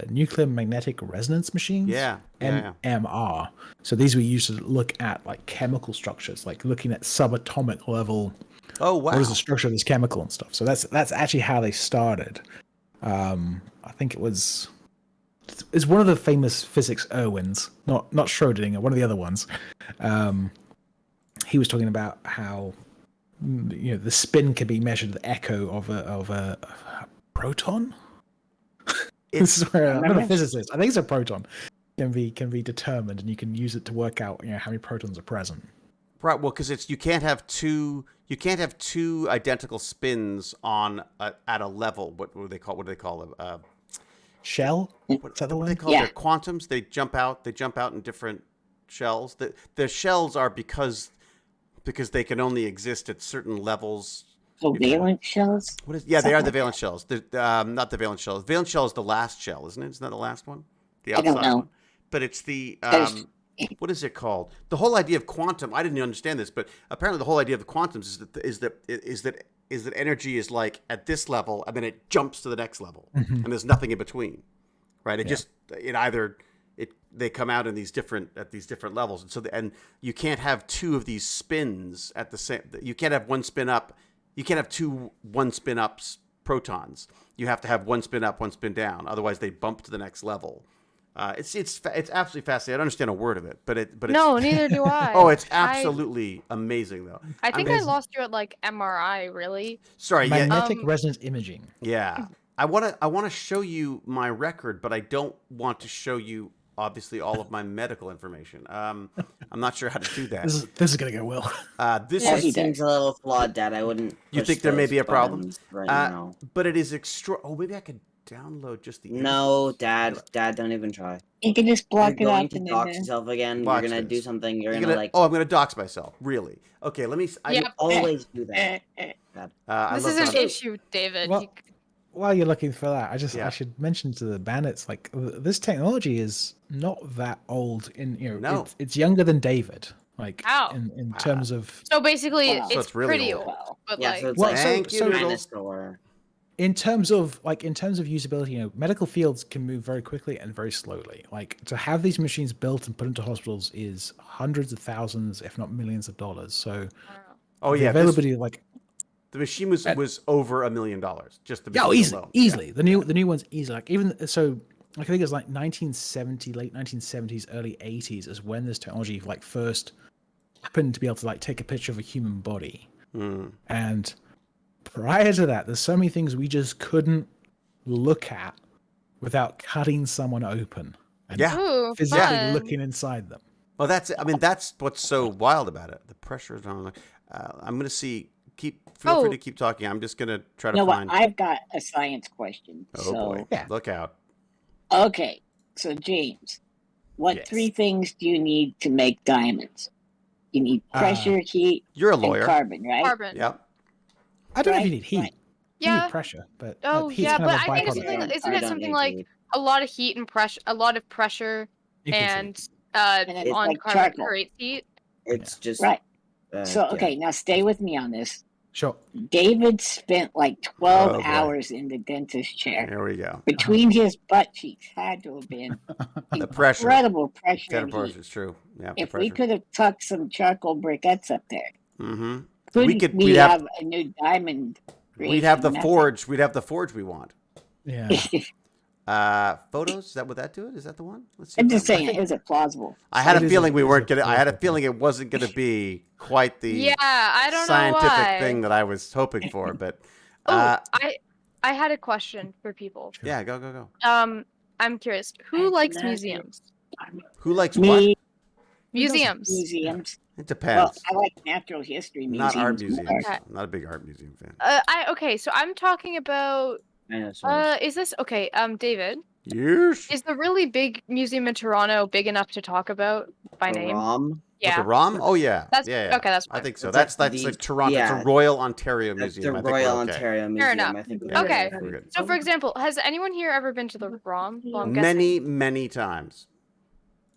nuclear magnetic resonance machines. Yeah. NMR. So these were used to look at like chemical structures, like looking at subatomic level. Oh wow. What is the structure of this chemical and stuff? So that's actually how they started. I think it's one of the famous physics Irwins, not Schrödinger, one of the other ones. He was talking about how the spin can be measured, the echo of a proton. This is where I'm not a physicist. I think it's a proton can be determined, and you can use it to work out how many protons are present. Right. Well, because you can't have two identical spins on at a level. What do they call them? Shell. What do they call their quantums? They jump out in different shells. The shells are because they can only exist at certain levels. Valence shells? They are the valence shells. Not the valence shells. Valence shell is the last shell, isn't it? Isn't that the last one? The outside I don't know. one. But it's the what is it called? The whole idea of quantum. I didn't understand this, but apparently the whole idea of the quantums is that energy is like at this level, and then it jumps to the next level, and there's nothing in between, right? They come out in these different levels, and so and you can't have two of these spins at the same. You can't have one spin up. You can't have two one spin ups protons. You have to have one spin up, one spin down. Otherwise, they bump to the next level. It's absolutely fascinating. I don't understand a word of it, but it's No, neither do I. Oh, it's absolutely amazing, though. I think I lost you at like MRI. Really? Sorry, magnetic resonance imaging. Yeah, I want to show you my record, but I don't want to show you obviously all of my medical information. I'm not sure how to do that. This is gonna go well. This seems a little flawed, Dad. I wouldn't. You think there may be a problem? Right now. But it is extra. Oh, maybe I could download just the. No, Dad, don't even try. You can just block You're it going out. to dox yourself again. Watch You're gonna this. do something. You're I'm gonna going to dox myself. Really? Okay, let me. Yep. always do that. This is an issue, David. Well, while you're looking for that, I should mention to the bandits, like, this technology is not that old. It's younger than David. Like, in terms of. So basically, Wow. it's, So it's really pretty old. old. But Yeah, like, so it's Well, like Thank you, Noodles. dinosaur. In terms of usability, medical fields can move very quickly and very slowly. Like, to have these machines built and put into hospitals is hundreds of thousands, if not millions of dollars. So, Oh the yeah, availability, the machine was over $1 million. Just the machine alone. easily. The new one's easy. Like, even so, I think it's like 1970, late 1970s, early 80s is when this technology like first happened to be able to like take a picture of a human body. And prior to that, there's so many things we just couldn't look at without cutting someone open and ooh, physically fun. looking inside them. Well, that's what's so wild about it. The pressure is on. I'm going to see. Feel free to keep talking. I'm just going to try to find. I've got a science question. Oh boy! Yeah. Look out. Okay, so James, what 3 things do you need to make diamonds? You need pressure, heat, You're a and lawyer. carbon, right? Carbon. Yep. I don't know if you Right, need heat. right. You Yeah. need pressure, but Oh heat's yeah, kind but of a I think it's byproduct. something. Isn't I it don't something need like heat. a lot of heat and pressure, a lot of pressure, You can and see. And then it's on like carbon charcoal. creates heat? It's just Right. yeah. So, okay, now stay with me on this. Sure. David spent like 12 Oh, boy. hours in the dentist chair. Here we go. Between his butt cheeks had to have been The pressure. incredible pressure Kind and of pressure. heat. It's true. Yeah. If we could have tucked some charcoal briquettes up there, Mm-hmm. couldn't we have a new diamond? We'd have the creation? forge. We'd have the forge we want. Yeah. Photos. Is that would that do it? Is that the one? Let's see. I'm if just that- saying, is it plausible? I had It a is feeling a- we it is weren't a gonna. I had a plausible feeling it wasn't gonna be quite the Yeah, I don't know scientific why. thing that I was hoping for. But Oh, I had a question for people. yeah, go. I'm curious. Who I likes love it. museums? Who likes what? Me, Museums. museums. It Well, depends. I like natural history museums. Not art museums. more. Okay. I'm not a big art museum fan. Okay, so I'm talking about Dinosaurs. is this okay, David? Yes. Is the really big museum in Toronto big enough to talk about by The name? ROM. With Yeah. the ROM? Oh yeah. That's yeah. okay, that's I fine. think so. It's That's like like the- Toronto. yeah. It's a Royal Ontario That's Museum. the I think Royal we're okay. Ontario Museum. enough. I think Okay. We're good. So for example, has anyone here ever been to the ROM? Well, I'm Many, guessing. many times.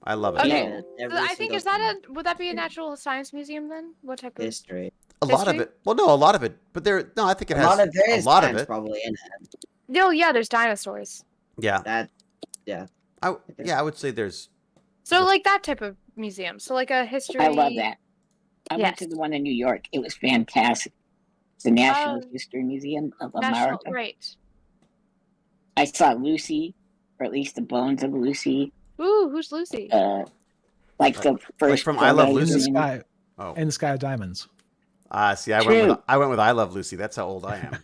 I love it. Okay. Yeah, So every I think single is that time. would that be a natural science museum then? What type of History? A lot of History? it. Well, no, a lot of it. But no, I think it A has lot of there a is lot of science it. probably in it. No, yeah, there's dinosaurs. Yeah. That I would say there's. So like that type of museum. So like a history. I love that. I went to Yes. the one in New York. It was fantastic. It's the National Oh. History Museum of National, America. right. I saw Lucy, or at least the bones of Lucy. Ooh, who's Lucy? Like the first. from I Love photo In the Lucy? human. sky, Oh. in the sky of diamonds. See, I True. went with I Love Lucy. That's how old I am.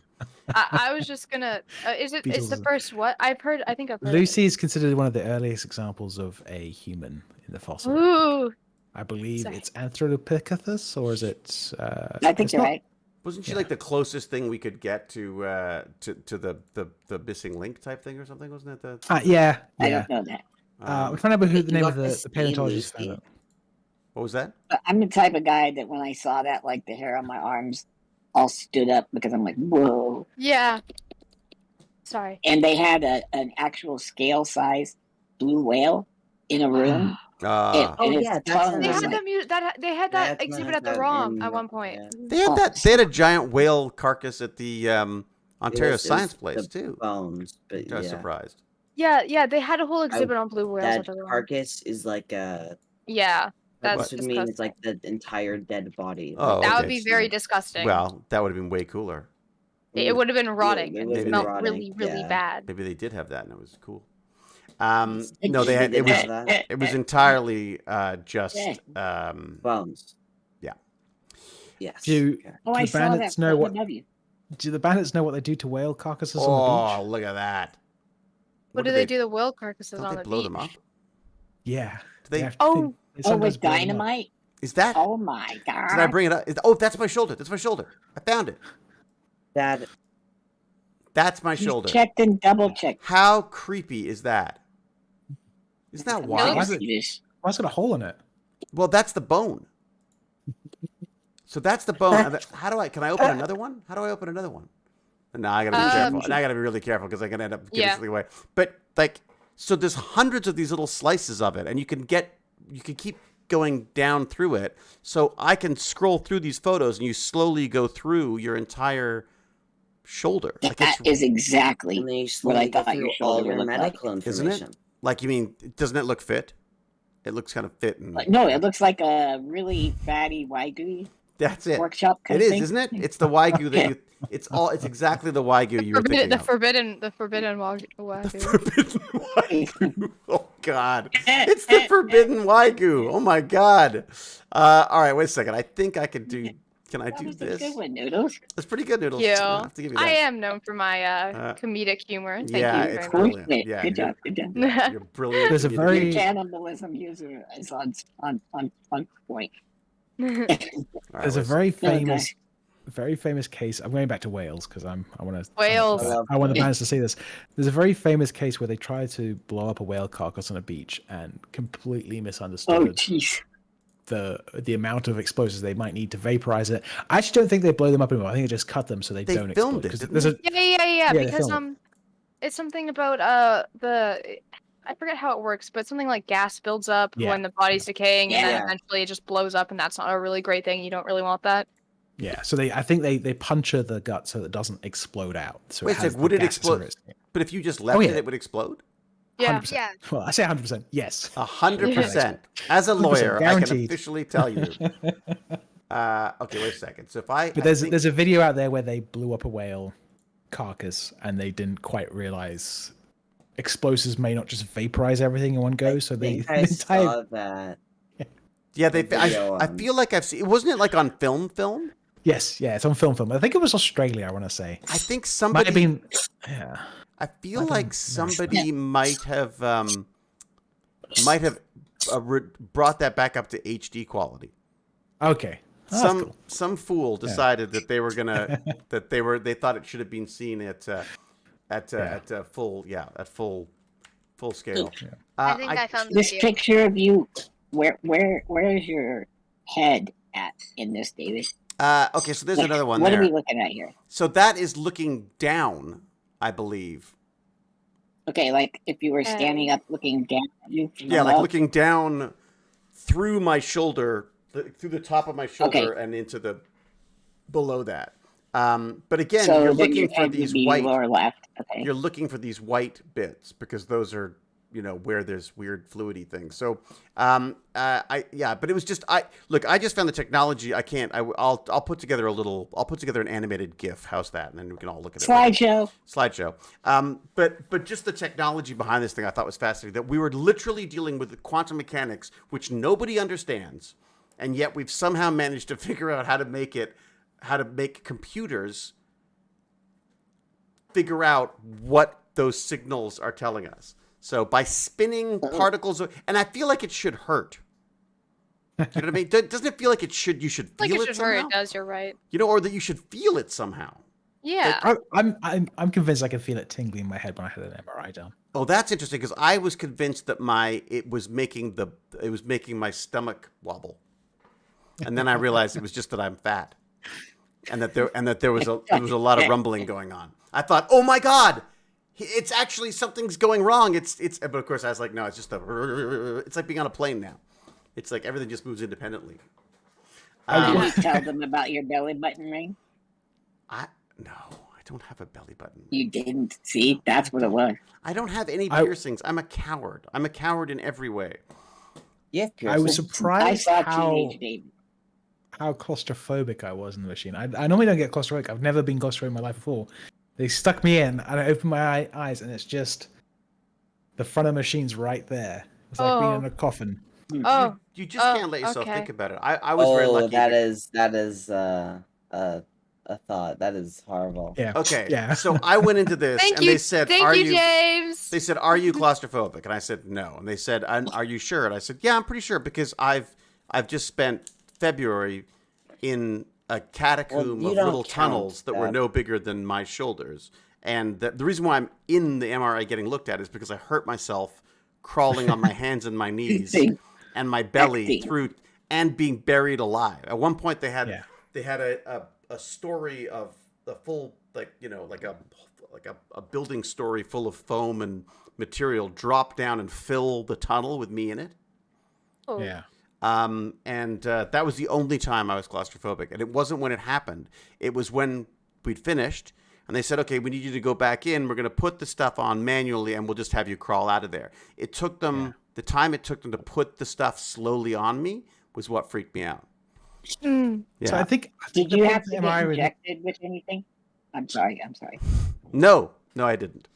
I was just gonna. It's the Beatles. first what I think I've heard. Lucy is considered one of the earliest examples of a human in the Of fossil. it. record. Ooh. I believe Sorry. it's Anthropithecus, or is it? I think it's you're not- right. Wasn't she Yeah. like the closest thing we could get to the missing link type thing or something? Wasn't it the? Yeah, I yeah. don't know that. I'm um, trying to remember who the You name got of the this name, paleontologist found Lucy. it. what was that? But I'm the type of guy that when I saw that, like the hair on my arms all stood up because I'm like, whoa. Yeah. Sorry. And they had an actual scale size blue whale in a room. Uh, Oh, and yeah, its that's tongue They was had like, they had that exhibit at the ROM at one point. they had that. They had a giant whale carcass at the Ontario It was Science the Place too. Bones, but Which I was yeah. surprised. Yeah, they had a whole exhibit on blue whales at That the ROM. carcass is like a. Yeah, That that's would mean it's disgusting. like the entire dead body. Oh, That okay. would be very disgusting. Well, that would have been way cooler. It would have been rotting it and would have been smelled rotting, really, really yeah. bad. Maybe they did have that, and it was cool. Yes. No, they had. They It did was. have that. It was entirely just. Bones. Yeah. Yes. Do, okay. oh, I the saw that. bandits know what? W. Do the bandits know what they do to whale carcasses on Oh, the beach? look at that! What do they do to whale carcasses Don't on they the blow beach? them up? Yeah. Do they? have to Oh. think- they Oh, sometimes with blow them up. dynamite? Is that? Oh my god. Did I bring it up? Oh, that's my shoulder. That's my shoulder. I found it. That That's my He's shoulder. checked and double checked. How creepy is that? Isn't that wild? Why is it- Why has it got a hole in it? Well, that's the bone. So that's the bone. And how do I? Can I open another one? How do I open another one? No, I gotta be careful. And I gotta be really careful because I can end up giving Yeah. something away. But like, so there's hundreds of these little slices of it, and you can keep going down through it. So I can scroll through these photos, and you slowly go through your entire shoulder. Like That is exactly and then you what I slowly go thought your through shoulder all would your look like. medical Isn't it? information. like you mean, doesn't it look fit? It looks kind of fit and Like, no, it looks like a really fatty Wagyu that's it. pork chop kind It of is, thing. isn't it? It's the Wagyu that you. It's exactly the Wagyu you were thinking The of. forbidden The wagyu. forbidden Wagyu. Oh God, it's the forbidden Wagyu. Oh my God. All right, wait a second. I think I could do. Can I That do was a this? good one, Noodles. That's pretty good, Noodles. Yeah. I have to give you that. I am known for my comedic humor. Thank yeah, you it's very brilliant. Great. Yeah, Good you're- job. Good job. yeah, you're brilliant. There's a comedic. very- Your cannibalism user is on point. All right, There's a wait very famous case. I'm going back to Wales because I want to. Wales. I want the bandits to see this. There's a very famous case where they tried to blow up a whale carcass on a beach and completely Oh, misunderstood jeez. the amount of explosives they might need to vaporize it. I actually don't think they blow them up anymore. I think they just cut them so they don't filmed explode. it, 'Cause didn't there's a Yeah. they Because filmed it's something about I forget how it works, but something like gas builds up Yeah. when the body's decaying, and Yeah. then eventually it just blows up, and that's not a really great thing. You don't really want that. Yeah, so I think they puncture the gut so it doesn't explode out. So Wait a sec, would it explode? But if you just left it, it would explode? Yeah. 100%. Yeah. Well, I say 100%. Yes. 100%. As a lawyer, I can guaranteed. officially tell you. Okay, wait a second. So if But there's a video out there where they blew up a whale carcass and they didn't quite realize explosives may not just vaporize everything in one go. So they think I saw that. Yeah, video I feel like I've seen. Wasn't it like on film? Yes, yeah, it's on film. I think it was Australia. I want to say. I think Might somebody. have been. Yeah. I feel like somebody might have brought that back up to HD quality. Okay. Oh, that's cool. Some fool decided that they were gonna they thought it should have been seen at full scale. Yeah. I think I found the This video. picture of you. Where is your head at in this, David? Okay, so there's another one What there. are we looking at here? So that is looking down, I believe. Okay, like if you were standing up looking down at you. from Yeah, like above? looking down through my shoulder, through the top of my shoulder, and into the below that. But again, So you're then looking your for head would these be white. lower left. Okay. You're looking for these white bits because those are where there's weird fluidy things. So but it was just I just found the technology. I'll put together an animated GIF. How's that? And then we can all look at it. Slideshow. But just the technology behind this thing I thought was fascinating. That we were literally dealing with the quantum mechanics, which nobody understands, and yet we've somehow managed to figure out how to make computers figure out what those signals are telling us. So by spinning particles, and I feel like it should hurt. You know what I mean? Doesn't it feel like you should feel Like it it should somehow? hurt. It does. You're right. Or that you should feel it somehow. Yeah. I'm convinced I can feel it tingling in my head when I had an MRI done. Oh, that's interesting because I was convinced that it was making my stomach wobble, and then I realized it was just that I'm fat, and that there was a lot of rumbling going on. I thought, oh my God. It's actually something's going wrong. But of course I was like, no, it's just it's like being on a plane now. It's like everything just moves independently. Did you tell them about your belly button ring? No, I don't have a belly button. You didn't. See, that's what it was. I don't have any piercings. I'm a coward. I'm a coward in every way. Yeah, I was I surprised saw how teenage David. claustrophobic I was in the machine. I normally don't get claustrophobic. I've never been claustrophobic in my life before. They stuck me in, and I opened my eyes, and it's just the front of the machine's right there. It's like being in a coffin. Oh. You just can't let yourself okay. think about it. I was very lucky. that is a thought. That is horrible. Yeah. Okay. Yeah. So I went into this, Thank and you. they said, Thank "Are you, you?" James. They said, "Are you claustrophobic?" And I said, "No." And they said, "Are you sure?" And I said, "Yeah, I'm pretty sure because I've just spent February in a catacomb you of don't little count tunnels that were that. no bigger than my shoulders." And the reason why I'm in the MRI getting looked at is because I hurt myself crawling on my hands and my knees and my belly through and being buried alive. At one point, they had a story of the full like a building story full of foam and material drop down and fill the tunnel with me in it. Oh. Yeah. And that was the only time I was claustrophobic. And it wasn't when it happened. It was when we'd finished. And they said, okay, we need you to go back in. We're going to put the stuff on manually, and we'll just have you crawl out of there. It took them, the time it took them to put the stuff slowly on me was what freaked me out. Mm. Yeah. So I think. Did the you point have of to the get MRI injected with anything? I'm sorry. No, I didn't.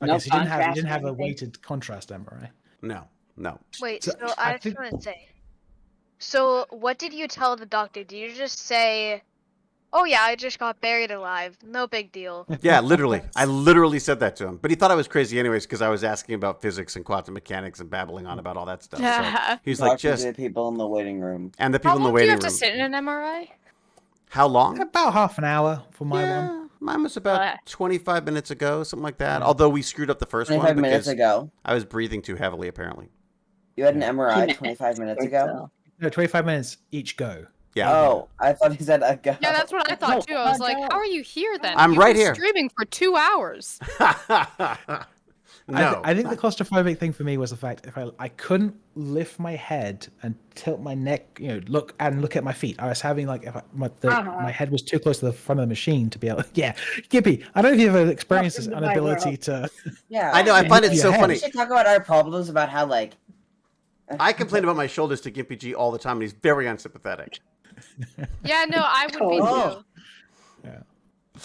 Okay, No so you contrast didn't or have a anything? weighted contrast MRI. No. Wait, So so I I just think- want to say. So what did you tell the doctor? Did you just say, "Oh yeah, I just got buried alive. No big deal." Yeah, literally. I literally said that to him. But he thought I was crazy anyways because I was asking about physics and quantum mechanics and babbling on about all that stuff. So he's like, Talk to just... the people in the waiting room. And the How people in the long do you waiting have room. to sit in an MRI? How long? About half an hour for my one. Mine was about Uh, 25 minutes ago, something like that. Although we screwed up the first 25 one minutes because ago. I was breathing too heavily, apparently. You had an MRI 25 minutes ago? No, 25 minutes each go. Yeah. Oh, I thought he said a go. Yeah, that's what I thought too. I was like, how are you here then? I'm You've right been here. streaming for 2 hours. No. I think the claustrophobic thing for me was the fact if I couldn't lift my head and tilt my neck, look at my feet. I was having like if my head was too close to the front of the machine to be able. Yeah, Gippy, I don't know if you've ever experienced this Welcome to my inability world. to. Yeah, I know. I find it Yeah. so We funny. should talk about our problems about how like. I complain about my shoulders to Gimpy G all the time, and he's very unsympathetic. Yeah, no, I would be Oh. too. Yeah.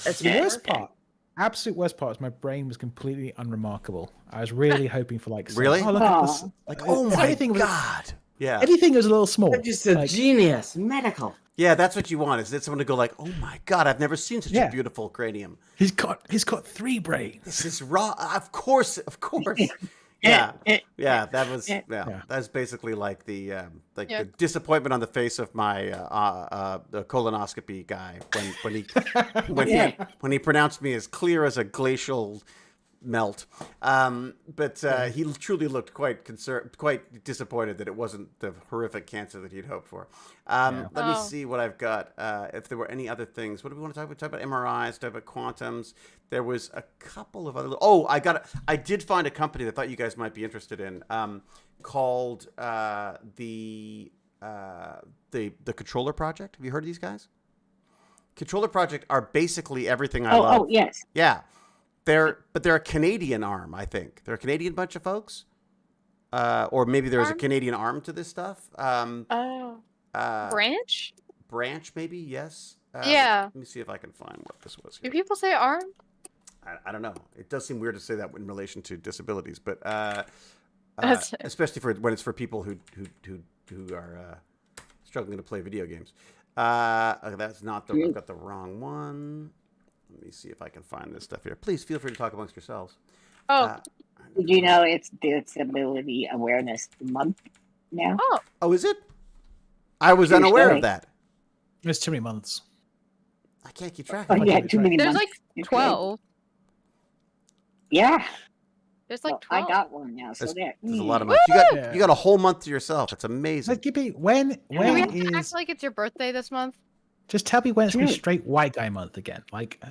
That's The fair. worst part, absolute worst part, is my brain was completely unremarkable. I was really hoping for like, Really? Oh, look at this! Like, oh my everything was, god. Yeah. everything was a little small. You're just a Like, genius, medical. Yeah, that's what you want. Is someone to go like, oh my god, I've never seen such a Yeah. beautiful cranium. he's got 3 brains. This is raw. Of course. Yeah, yeah. That was That's basically like the Yeah. the disappointment on the face of my the colonoscopy guy when he pronounced me as clear as a glacial melt. But he truly looked quite disappointed that it wasn't the horrific cancer that he'd hoped for. Let me Oh. see what I've got. If there were any other things, what do we want to talk about? Talk about MRIs, talk about quantums. There was a couple of other. Oh, I did find a company that I thought you guys might be interested in, called the Controller Project. Have you heard of these guys? Controller Project are basically everything I love. Oh, yes. Yeah. They're a Canadian arm, I think. They're a Canadian bunch of folks. Or maybe there's a Arm? Canadian arm to this stuff. Oh. Branch? Branch, maybe, yes. Yeah. Let me see if I can find what this was Do here. people say arm? I don't know. It does seem weird to say that in relation to disabilities, but That's- especially when it's for people who are struggling to play video games. That's not I've got the wrong one. Let me see if I can find this stuff here. Please feel free to talk amongst yourselves. Oh. Did you know it's Disability Awareness Month now? Oh, is it? I was True unaware story. of that. There's too many months. I can't keep track. Oh, of it. yeah, too many There's months. like 12. Yeah. There's like Well, 12. I got one now, so There's there. a lot of months. Yeah. You got a whole month to yourself. It's amazing. Like, Gippy, when Do we have to is act like it's your birthday this month? just tell me when it's gonna be True. straight white guy month again? Like,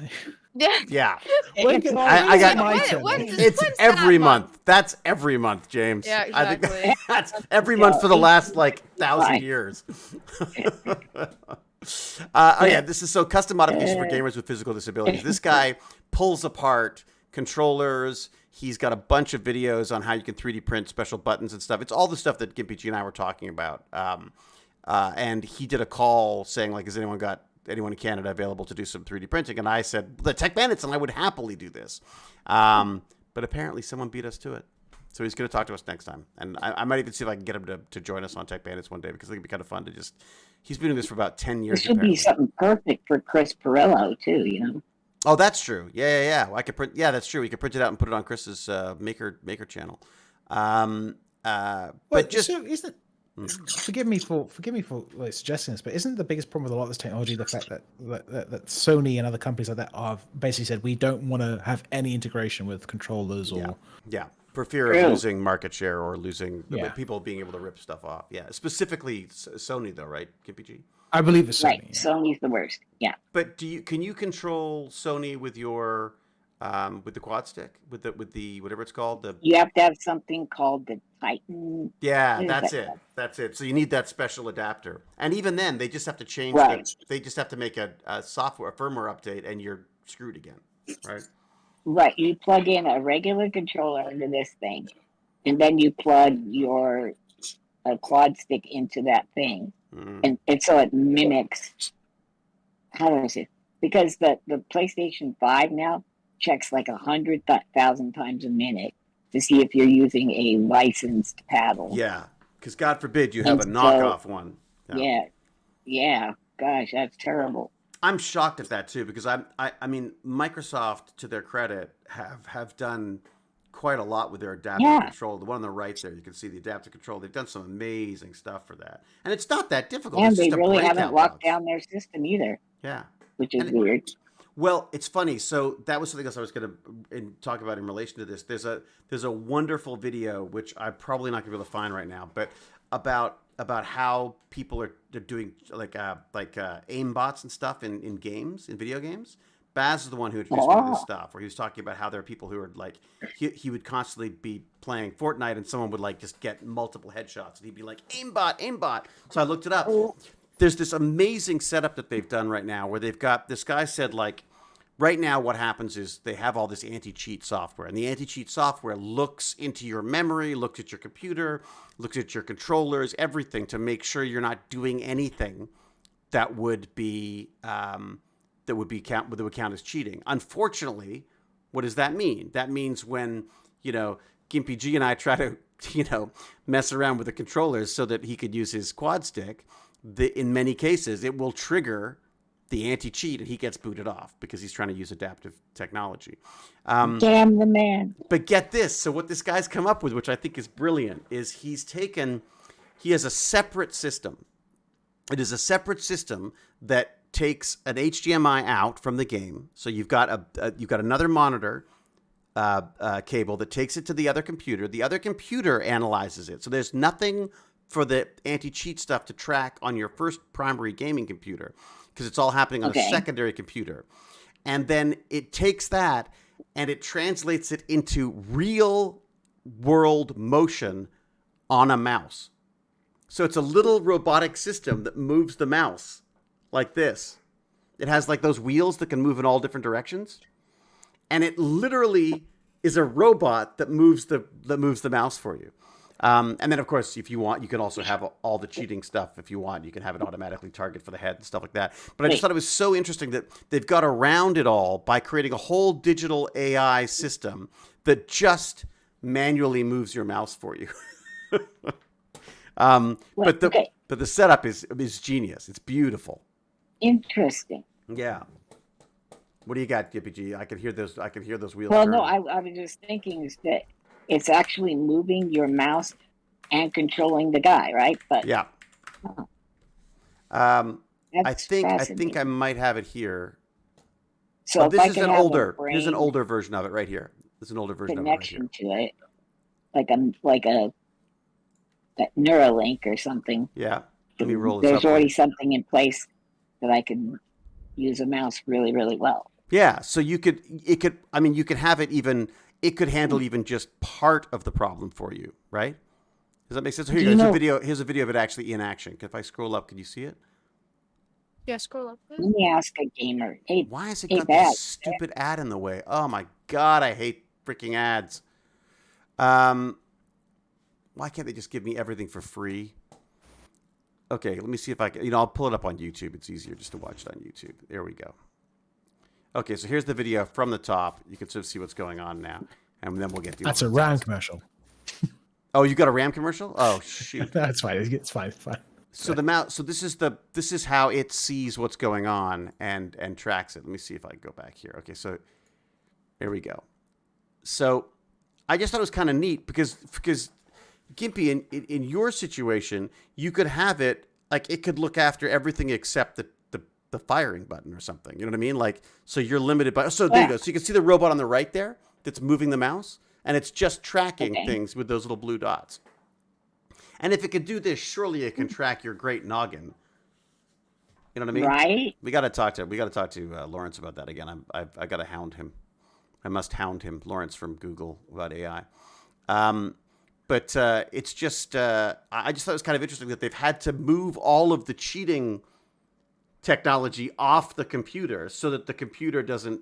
Yeah. Yeah, when It's can- all- I got- my When- turn? when's this- it's when's every that month. That's every month, James. Yeah, I think exactly. that's every month for the last like 1,000 Fine. years. Oh yeah, this is so custom modification for gamers with physical disabilities. This guy pulls apart controllers. He's got a bunch of videos on how you can 3D print special buttons and stuff. It's all the stuff that Gimpy G and I were talking about. And he did a call saying like, has anyone in Canada available to do some 3D printing? And I said, the TechBandits, and I would happily do this. But apparently someone beat us to it. So he's going to talk to us next time. And I might even see if I can get him to join us on TechBandits one day, because I think it'd be kind of fun to just... He's been doing this for about 10 years, This would apparently. be something perfect for Chris Perillo, too, you know? Oh, that's true. Yeah. Well, I could print. Yeah, that's true. We could print it out and put it on Chris's maker channel. But just so isn't forgive me for like suggesting this, but isn't the biggest problem with a lot of this technology the fact that Sony and other companies like that have basically said we don't want to have any integration with controllers or yeah, for fear of True. losing market share or losing Yeah. people being able to rip stuff off. Yeah, specifically Sony though, right, KPG? I believe it's Sony. Right. yeah. Sony's the worst. Yeah. But can you control Sony with your with the quad stick with the whatever it's called the You have to have something called the Titan. Yeah, What is that's that it. called? That's it. So you need that special adapter, and even then, they just have to change. Right. They just have to make a firmware update, and you're screwed again, right? Right. You plug in a regular controller into this thing, and then you plug your quad stick into that thing. Mm. And so it mimics, how do I say it? Because the PlayStation 5 now checks like 100,000 times a minute to see if you're using a licensed paddle. Yeah, because God forbid you have a And so- knockoff one. Yeah. Gosh, that's terrible. I'm shocked at that too, because I mean, Microsoft, to their credit, have done quite a lot with their adaptive Yeah. control. The one on the right there, you can see the adaptive control. They've done some amazing stuff for that, and it's not that difficult. And It's they just a really breakout haven't locked box. down their system either, Yeah. which is And- weird. Well, it's funny. So that was something else I was going to talk about in relation to this. There's a wonderful video which I'm probably not going to be able to find right now, but about how people are doing like aim bots and stuff in games, in video games, Baz is the one who introduced me to this Oh. stuff, where he was talking about how there are people who are like, he would constantly be playing Fortnite and someone would like just get multiple headshots and he'd be like, aimbot, aimbot. So I looked it up. Oh. There's this amazing setup that they've done right now where they've got, this guy said like, right now what happens is they have all this anti-cheat software, and the anti-cheat software looks into your memory, looks at your computer, looks at your controllers, everything to make sure you're not doing anything that would count as cheating. Unfortunately, what does that mean? That means when, Gimpy G and I try to, mess around with the controllers so that he could use his quad stick, in many cases, it will trigger the anti-cheat and he gets booted off because he's trying to use adaptive technology. Damn the man. But get this. So what this guy's come up with, which I think is brilliant, is he has a separate system. It is a separate system that takes an HDMI out from the game. So you've got another monitor cable that takes it to the other computer. The other computer analyzes it. So there's nothing for the anti-cheat stuff to track on your first primary gaming computer because it's all happening on a secondary computer. And then it takes that and it translates it into real world motion on a mouse. So it's a little robotic system that moves the mouse like this. It has like those wheels that can move in all different directions. And it literally is a robot that moves the mouse for you. And then, of course, if you want, you can also have all the cheating stuff. If you want, you can have it automatically target for the head and stuff like that. But I just thought it was so interesting that they've got around it all by creating a whole digital AI system that just manually moves your mouse for you. But the setup is genius. It's beautiful. Interesting. Yeah. What do you got, Gippy G? I can hear those wheels. Well, turning. no, I was just thinking is that it's actually moving your mouse and controlling the guy, right? But yeah. Oh. I think I might have it here. So Oh, if this I is can an have older. a Here's an brain older version of it right here. There's an older version of it right here. connection to it, like a Neuralink or something. Yeah. Let me roll this There's up. already something in place that I could use a mouse really, really well. Yeah. So you could have it even. It could handle even just part of the problem for you, right? Does that make sense? So here's a video. Here's a video of it actually in action. If I scroll up, can you see it? Yeah, scroll up. Let me ask a gamer. Hey, Why has it hey, got Baz, this stupid ad in the way? Oh my god, I hate freaking ads. Why can't they just give me everything for free? Okay, let me see if I can. I'll pull it up on YouTube. It's easier just to watch it on YouTube. There we go. Okay, so here's the video from the top. You can sort of see what's going on now, and then we'll get to. That's a RAM commercial. Oh, you got a RAM commercial? Oh shoot. That's fine. It's fine. It's fine. So the mouse. So this is how it sees what's going on and tracks it. Let me see if I can go back here. Okay, so there we go. So I just thought it was kind of neat because Gimpy, in your situation, you could have it like it could look after everything except the firing button or something. You know what I mean? Like, so you're limited by. So there you go. So you can see the robot on the right there that's moving the mouse, and it's just tracking things with those little blue dots. And if it could do this, surely it can track your great noggin. You know what I mean? right? We got to talk to Lawrence about that again. I got to hound him. I must hound him, Lawrence from Google, about AI. But it's just, I just thought it was kind of interesting that they've had to move all of the cheating technology off the computer so that the computer doesn't,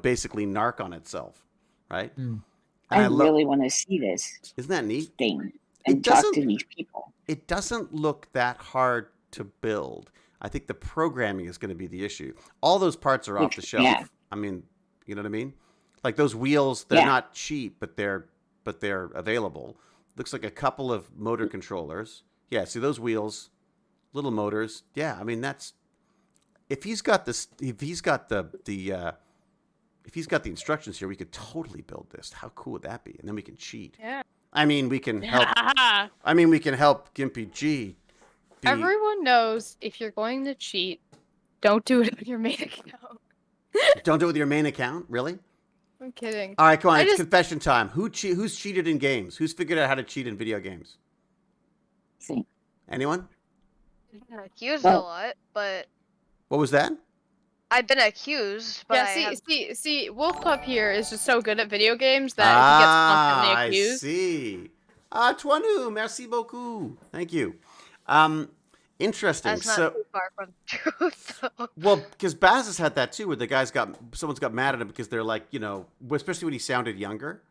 basically narc on itself, right? Mm. I really want to see this Isn't that neat? thing and talk to these people. It doesn't look that hard to build. I think the programming is going to be the issue. All those parts are off the shelf. Yeah. I mean, you know what I mean? Like those wheels, they're not cheap, but they're available. Looks like a couple of motor controllers. Yeah, see those wheels, little motors. Yeah, I mean that's if he's got the instructions here, we could totally build this. How cool would that be? And then we can cheat. Yeah. I mean, we can help. We can help Gimpy G. Everyone knows if you're going to cheat, don't do it on your main account. Don't do it with your main account, really? I'm kidding. All right, come on. It's confession time. Who's cheated in games? Who's figured out how to cheat in video games? See. Anyone? Used a lot, but What was that? I've been accused, but Yeah, see, Wolf Pup here is just so good at video games that he gets constantly I accused. see. Toinu, merci beaucoup. Thank you. Interesting. that's not So, too far from the truth. Though. well, because Baz has had that too, where someone's got mad at him because they're like, especially when he sounded younger.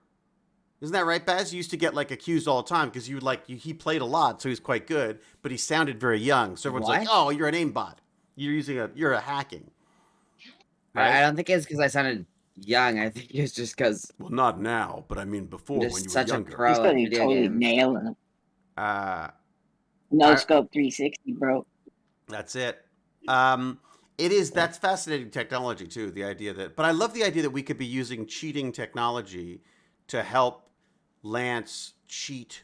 Isn't that right, Baz? You used to get like accused all the time because he played a lot, so he's quite good, but he sounded very young. So everyone's like, "Oh, you're an aimbot. You're a hacking." Right? I don't think it's because I sounded young. I think it's just because Well, not now, but I mean before I'm when you just were such a younger. pro He's at gonna be video totally games. nailing them. Uh, No I- scope 360, bro. That's it. That's fascinating technology too. But I love the idea that we could be using cheating technology to help Lance cheat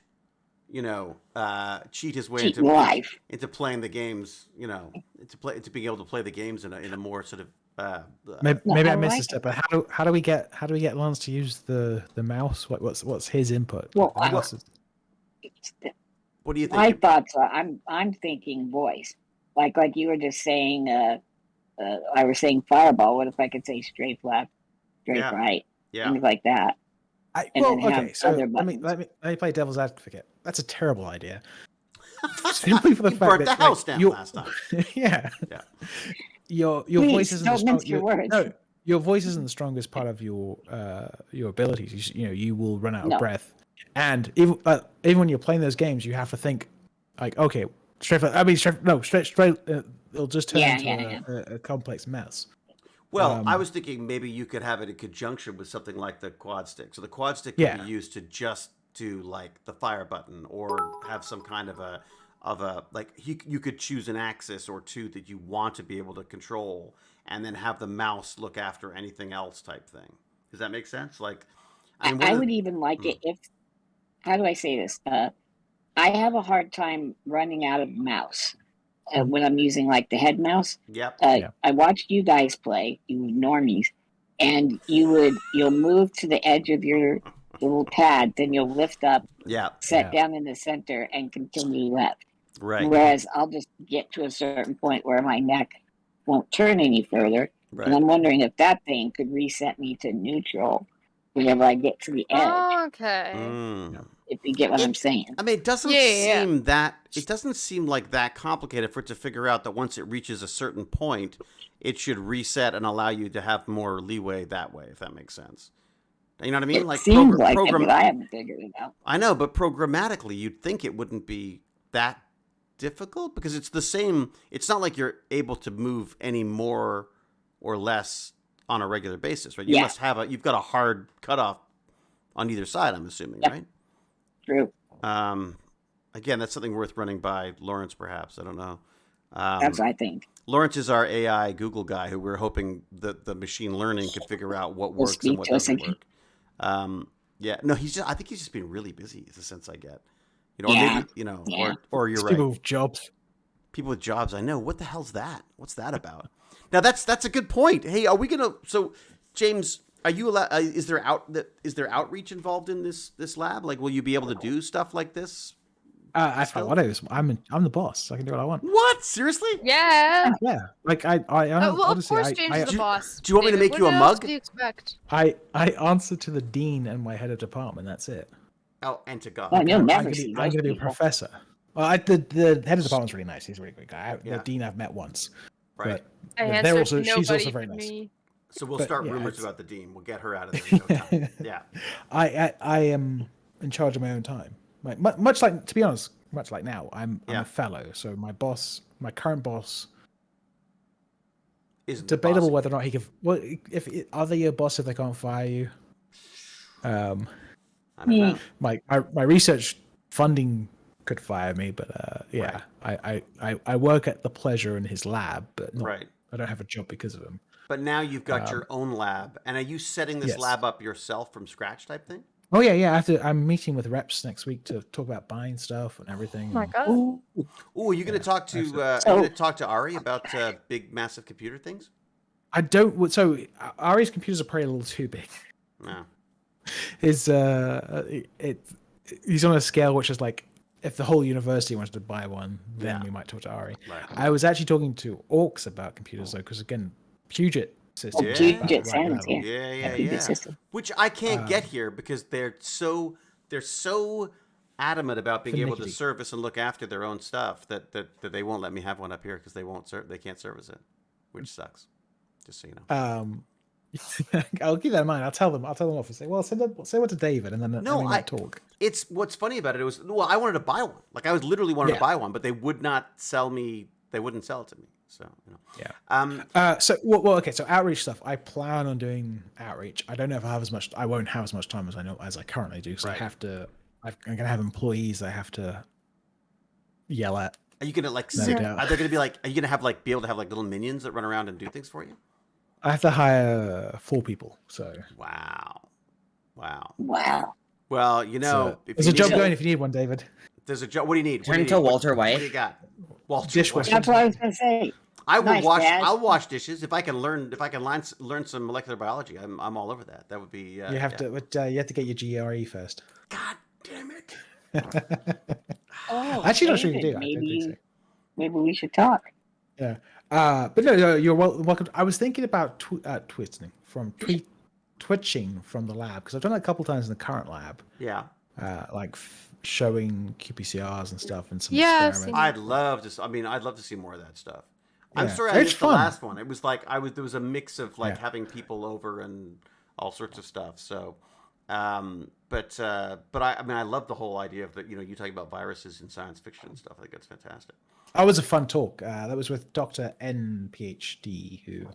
his way Cheat life. into playing the games, to being able to play the games in a more sort of Maybe, No, maybe I I missed like a step. But how do we get Lance to use the mouse? What's his input? Well, The mouse is- what do you My think? thoughts are I'm thinking voice. Like you were just saying, I was saying fireball. What if I could say strafe left, strafe Yeah. right, Yeah. things like that? And then have okay. So other let me buttons. play devil's advocate. That's a terrible idea. Simply for the You fact burnt that the house down your- last time. yeah. Yeah. Your Please, voice isn't don't the strong, mince your words. No, your voice isn't the strongest part of your abilities. You will run out of No. breath, and even when you're playing those games, you have to think like, okay, straight. It'll just turn Yeah, into a complex mess. Well, I was thinking maybe you could have it in conjunction with something like the quad stick. So the quad stick could be used to just do like the fire button, or have some kind of a like you could choose an axis or two that you want to be able to control, and then have the mouse look after anything else type thing. Does that make sense? Like, I would even like it if. How do I say this? I have a hard time running out of mouse when I'm using like the head mouse. Yep. I watched you guys play, you normies, and you'll move to the edge of your little pad, then you'll lift up, set down in the center, and continue left. Right. Whereas I'll just get to a certain point where my neck won't turn any further, Right. and I'm wondering if that thing could reset me to neutral whenever I get to the edge. Okay. Mm. If you get what I'm saying. I mean, it doesn't Yeah. seem like that complicated for it to figure out that once it reaches a certain point, it should reset and allow you to have more leeway that way, if that makes sense. You know what I mean? It seems like it, but I haven't figured it out. I know, but programmatically, you'd think it wouldn't be that difficult because it's the same. It's not like you're able to move any more or less on a regular basis, right? You must have you've got a hard cutoff on either side, I'm assuming, right? True. Again, that's something worth running by Lawrence, perhaps. I don't know. That's what I think. Lawrence is our AI Google guy who we're hoping that the machine learning could figure out what works and what doesn't work. No, I think he's just been really busy is the sense I get. Or you're right. People with jobs. People with jobs, I know. What the hell's that? What's that about? Now that's a good point. Hey, are we gonna? So, James, are you allowed? Is there outreach involved in this lab? Like, will you be able to do stuff like this? If I want to, I'm the boss. I can do what I want. What? Seriously? Yeah. Yeah, like I Well, of honestly, course, James is the boss. do you want me to David. make you What a else mug? do you expect? I answer to the dean and my head of department. That's it. Oh, and to God. Well, you'll I'm never gonna see be, those I'm gonna be a people. professor. Well, the head of department's really nice. He's a really good guy. Yeah. The dean I've met once. Right. I But answer to she's nobody also very but nice. me. So we'll But, start yeah, rumors it's- about the dean. We'll get her out of there in no time. Yeah. I am in charge of my own time. Like much like, to be honest, much like now, I'm a fellow. So my current boss, Isn't debatable bossy. whether or not he can. Well, are they your boss if they can't fire you? I don't know. My research funding could fire me, but I work at the pleasure in his lab, but not, Right. I don't have a job because of him. But now you've got your own lab, and are you setting this Yes. lab up yourself from scratch, type thing? Oh yeah. I'm meeting with reps next week to talk about buying stuff and everything. Oh my and- god. Ooh, Oh, are you going to talk to? Are you So- going to talk to Ari about big, massive computer things? I don't. So Ari's computers are probably a little too big. No. He's on a scale which is like, if the whole university wanted to buy one, then Yeah. we might talk to Ari. Right. I was actually talking to Orcs about computers though, because again, Puget system. Yeah. Puget Right Sands, level. Yeah. Puget system. Which I can't get here because they're so adamant about being able to Finicky. service and look after their own stuff that they won't let me have one up here because they can't service it, which sucks. Just so you know. I'll keep that in mind. I'll tell them off and say, well, say what to David, and then we might talk. It's what's funny about it was, well, I wanted to buy one. Like I was literally wanted to buy one, but they would not sell me. They wouldn't sell it to me. So you know. Yeah. Okay. So outreach stuff. I plan on doing outreach. I don't know if I won't have as much time as I currently do. So Right. I'm gonna have employees I have to yell at. Are you gonna like No sit? doubt. Are they gonna be like? Are you gonna have like be able to have like little minions that run around and do things for you? I have to hire 4 people. So Wow. Well, you know, if there's you a job need- going if you need one, David. There's a job. What do you need? Turn into Walter What White. do you got? Walter Dishwasher. White. That's what I was gonna say. I will Nice, wash. Dad. I'll wash dishes if I can learn. If I can learn some molecular biology, I'm all over that. That would be. You have to get your GRE first. God damn it! Oh, Actually, not sure you David, do. I don't think so. Maybe we should talk. Yeah. But no, you're welcome. I was thinking about twitching from the lab because I've done it a couple times in the current lab. Yeah, like showing qPCRs and stuff and some Yeah, I've experiments. I'd love to. I mean, I'd love to see more of that stuff. I'm Yeah. sorry I It's missed the fun. last one. It was like there was a mix of like Yeah. having people over and all sorts of stuff. So, but I mean, I love the whole idea of you talking about viruses in science fiction and stuff. I think that's fantastic. That was a fun talk. That was with Dr. N, PhD, who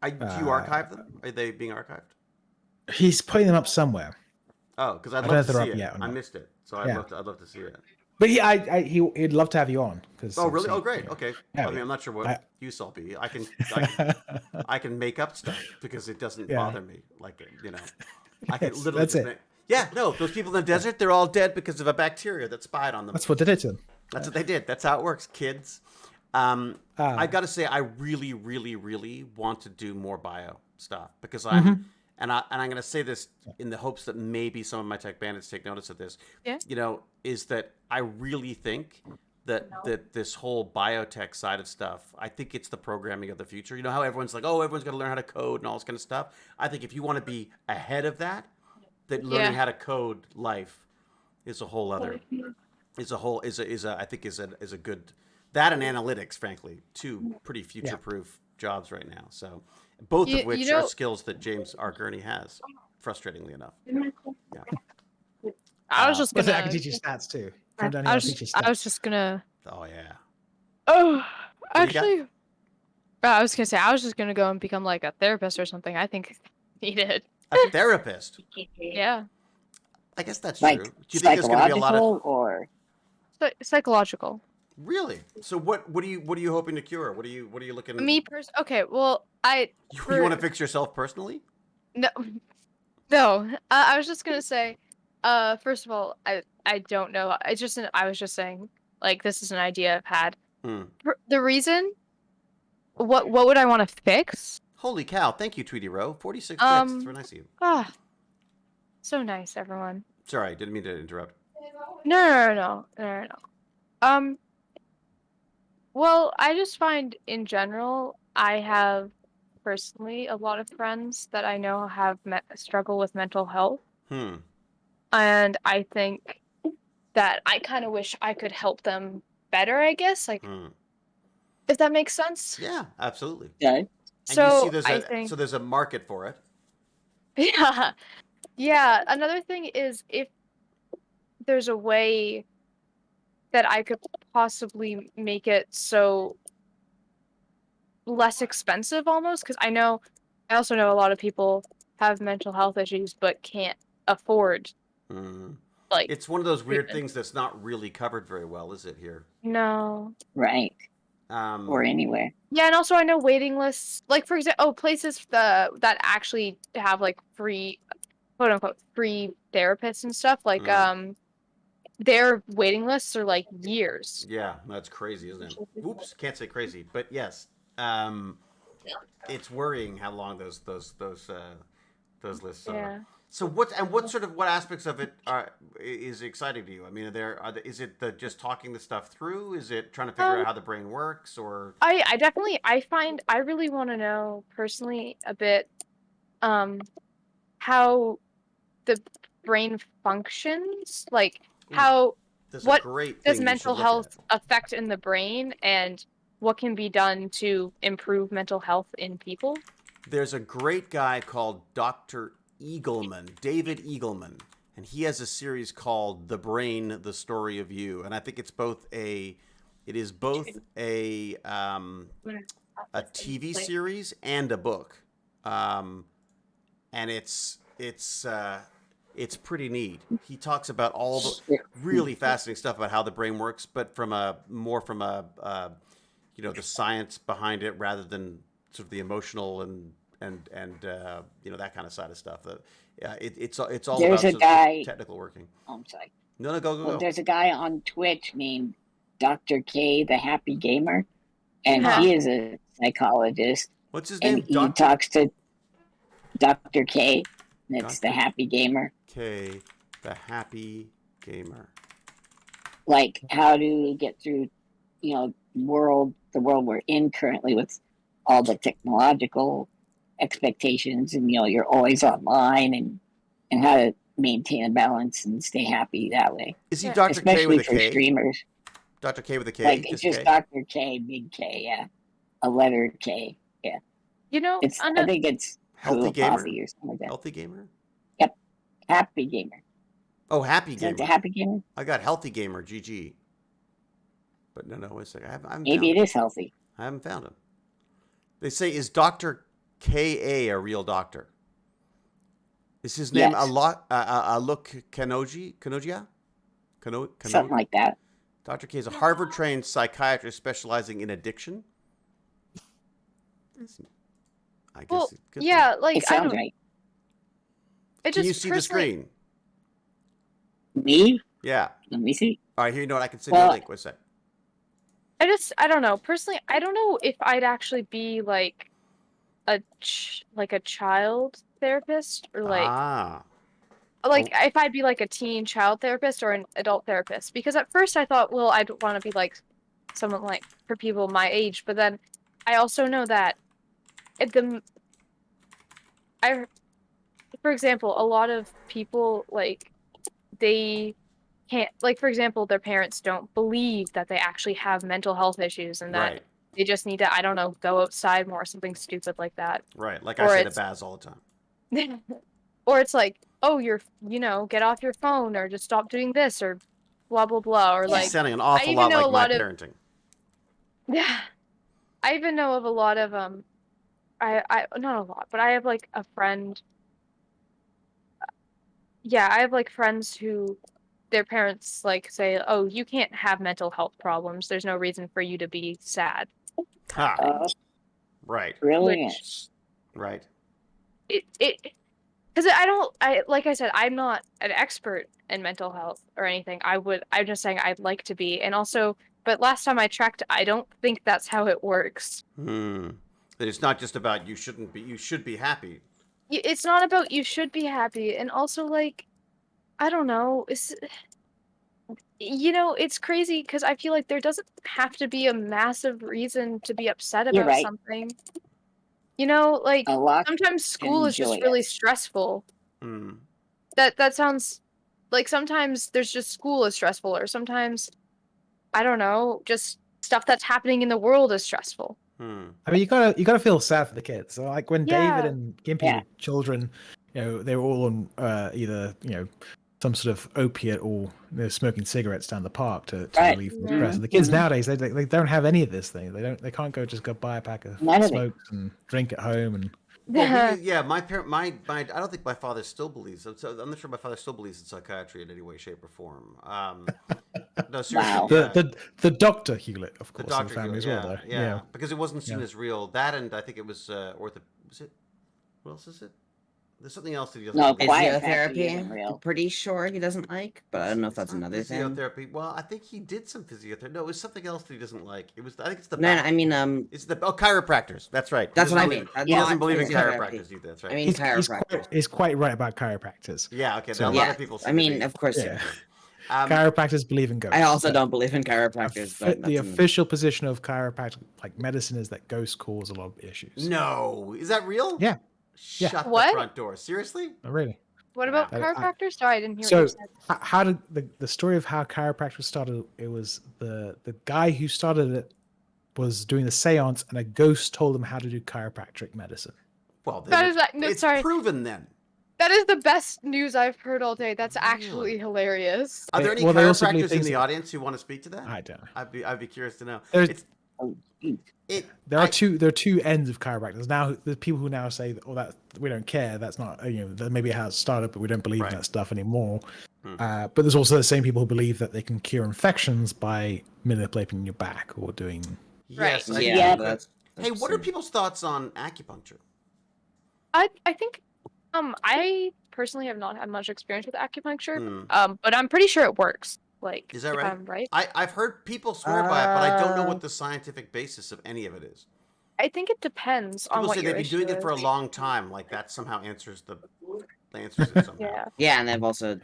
Do you archive them? Are they being archived? he's putting them up somewhere. Oh, because I'd don't know love if to they're see up it. yet or I not. missed it, so I'd Yeah. love to see it. But he'd love to have you on. Oh, really? Oh, great. Okay. Yeah, I mean, I'm not sure what I- use I'll be. I can I can make up stuff because it doesn't Yeah. bother me. Like I can literally. That's just it. Yeah, no, those people in the desert, they're all dead because of a bacteria that spied on them. That's what did it to him. That's what they did. That's how it works, kids. I got to say, I really, really, really want to do more bio stuff because I'm going to say this in the hopes that maybe some of my tech bandits take notice of this. Yeah. Is that I really think that this whole biotech side of stuff, I think it's the programming of the future. You know how everyone's like, oh, everyone's got to learn how to code and all this kind of stuff. I think if you want to be ahead of that learning how to code life is a whole other is a good, that and analytics, frankly, 2 pretty future-proof jobs right now. So both of which are skills that James R. Gurney has, frustratingly enough. Yeah. I was just But gonna. I can teach you stats too. Come down here, I I'll was teach you I stats. was just gonna. Oh yeah. Oh, What do you got? actually, I was gonna say I was just gonna go and become like a therapist or something. I think needed. A therapist. Yeah, I guess that's Like true. Do you think there's going to be a lot of psychological or psychological. really? So what are you hoping to cure? What are you looking? Okay, well, you want to fix yourself personally? no, no. I was just gonna say, first of all, I don't know. I was just saying, like, this is an idea I've had. The reason, what would I want to fix? Holy cow! Thank you, Tweety Row. 46 bits. It's very nice of you. Ah, so nice, everyone. Sorry, didn't mean to interrupt. No. Well, I just find in general, I have personally a lot of friends that I know have struggle with mental health, and I think that I kind of wish I could help them better. I guess, like, if that makes sense. Yeah, absolutely. okay. So And you see so there's a market for it. yeah. Another thing is if there's a way that I could possibly make it so less expensive almost, because I also know a lot of people have mental health issues but can't afford like It's one of those weird treatment. things that's not really covered very well, is it here? No. Right. Um, Or anywhere. Yeah, and also I know waiting lists, like for example, places that actually have like free, quote unquote, free therapists and stuff. Like their waiting lists are like years. Yeah, that's crazy, isn't it? Oops, can't say crazy, but yes, it's worrying how long those lists are. Yeah. So what aspects of it is exciting to you? I mean, is it just talking the stuff through? Is it trying to figure out how the brain works, or I definitely I really want to know personally a bit how the brain functions, like how there's a what great does thing you should mental look health at. affect in the brain, and what can be done to improve mental health in people? There's a great guy called Dr. Eagleman, David Eagleman, and he has a series called The Brain: The Story of You, and I think it is both a TV series and a book, and it's pretty neat. He talks about all the really fascinating stuff about how the brain works, but from a the science behind it rather than sort of the emotional and that kind of side of stuff. It's all There's about a sort of guy. technical working. Oh, I'm sorry. No, go Well, go. there's a guy on Twitch named Dr. K, the Happy Gamer, and Huh. he is a psychologist, What's his and name? he Dr. talks to Dr. K, and it's the Dr. Happy Gamer. K, the Happy Gamer. Like how to get through, the world we're in currently with all the technological expectations, and you're always online, and how to maintain a balance and stay happy that way. Is he Yeah. Dr. K with Especially a for K? streamers. Dr. K with a K? Like it's just K? Dr. K, big K, yeah. A letter K, yeah. I think it's Healthy cool gamer? coffee or something like that. Healthy Gamer? Yep. Happy Gamer. Oh, Happy Is that Gamer. the Happy Gamer? I got Healthy Gamer, GG. But no, wait a second. I haven't Maybe found it is healthy. I haven't found him. They say, is Dr. K.A. a real doctor? Is his name Yes. Alok Kanogia? Something like that. Dr. K is a Harvard-trained psychiatrist specializing in addiction. I guess Well, it could yeah, like It I sounds don't. right. It Can you just see the screen? Me? Yeah. Let me see. All right, here, you know what? I can send you a link. What's that? I don't know. Personally, I don't know if I'd actually be like a child therapist, or if I'd be like a teen child therapist or an adult therapist, because at first I thought, well, I'd want to be like someone like for people my age, but then I also know that for example, a lot of people they can't, like, for example, their parents don't believe that they actually have mental health issues, and that Right. they just need to, I don't know, go outside more, something stupid like that. Right. Like Or I say to it's Baz all the time. or it's like, oh, get off your phone, or just stop doing this, or blah blah blah, or It's sounding an awful even lot know like a my lot of parenting. yeah, I even know of a lot of I not a lot, but I have like a friend. Yeah, I have like friends who their parents like say, "Oh, you can't have mental health problems. There's no reason for you to be sad." Ha. Right. Really? Which Right. it because like I said, I'm not an expert in mental health or anything. I'm just saying I'd like to be, and also, but last time I checked, I don't think that's how it works. That it's not just about you should be happy. It's not about you should be happy, and also like, I don't know, it's crazy because I feel like there doesn't have to be a massive reason to be upset You're about right. something. Like A lot sometimes can school is just enjoy really it. stressful. Hmm. That sounds like sometimes there's just school is stressful, or sometimes, I don't know, just stuff that's happening in the world is stressful. I mean, you gotta feel sad for the kids. So, like when David Yeah. and Gimpy Yeah. were children, they were all on either some sort of opiate, or they're smoking cigarettes down the park to Right. relieve the Mhm. stress. The kids Mhm. nowadays, they don't have any of this thing. They can't go buy a pack of None of it. smokes and drink at home. And Well, my parent, my I don't think my father still believes. I'm not sure my father still believes in psychiatry in any way, shape, or form. No, seriously. Wow. Yeah. the doctor Hewlett, of The course, in the doctor, family as yeah, well. Though, yeah, because it wasn't seen Yeah. as real. That, and I think it was Was it? What else is it? There's something else that he doesn't No, believe. quiet factory isn't Physiotherapy, real. I'm pretty sure he doesn't like, but I don't know if It's that's not another thing. physiotherapy. Well, I think he did some physiotherapy. No, it was something else that he doesn't like. It was. I think it's the No, back. I mean, It's the chiropractors. That's right. He that's what doesn't I mean. believe- He doesn't believe in Physiotherapy. chiropractors either. That's right. I mean, He's chiropractors. quite right about chiropractors. Yeah. Okay. So- a lot Yeah, of people. I mean, of course. Yeah. Yeah. Chiropractors believe in ghosts. I also but don't believe in chiropractors, but the that's official position of chiropractic like medicine is that ghosts cause a lot of issues. No, is that real? Yeah. Yeah. Shut What? the front door. Seriously? Oh, really? What about Wow. chiropractors? Sorry, I didn't hear So, what you said. how did the story of how chiropractic started? It was the guy who started it was doing the seance, and a ghost told him how to do chiropractic medicine. Well, then That is no, it's sorry. proven then. That is the best news I've heard all day. That's actually hilarious. Are there any Well, they also believe chiropractors in things- the audience who want to speak to that? I don't know. I'd be curious to know. There's- It's Oh, geez. it. There are two ends of chiropractors. Now, the people who now say, "Oh, that we don't care. That's not that maybe how it started, but we don't believe Right. in that stuff anymore." Hmm. But there's also the same people who believe that they can cure infections by manipulating your back or doing. Yes. Right. I yeah. Yeah. That's Hey, what are people's thoughts on acupuncture? I think I personally have not had much experience with acupuncture. Hmm. But I'm pretty sure it works. Like, Is that if right? I'm right. I've heard people swear by it, but I don't know what the scientific basis of any of it is. I think it depends on People what say your they've been doing issue it for a is. long time. Like that somehow answers it somehow. Yeah. Yeah, and they've also.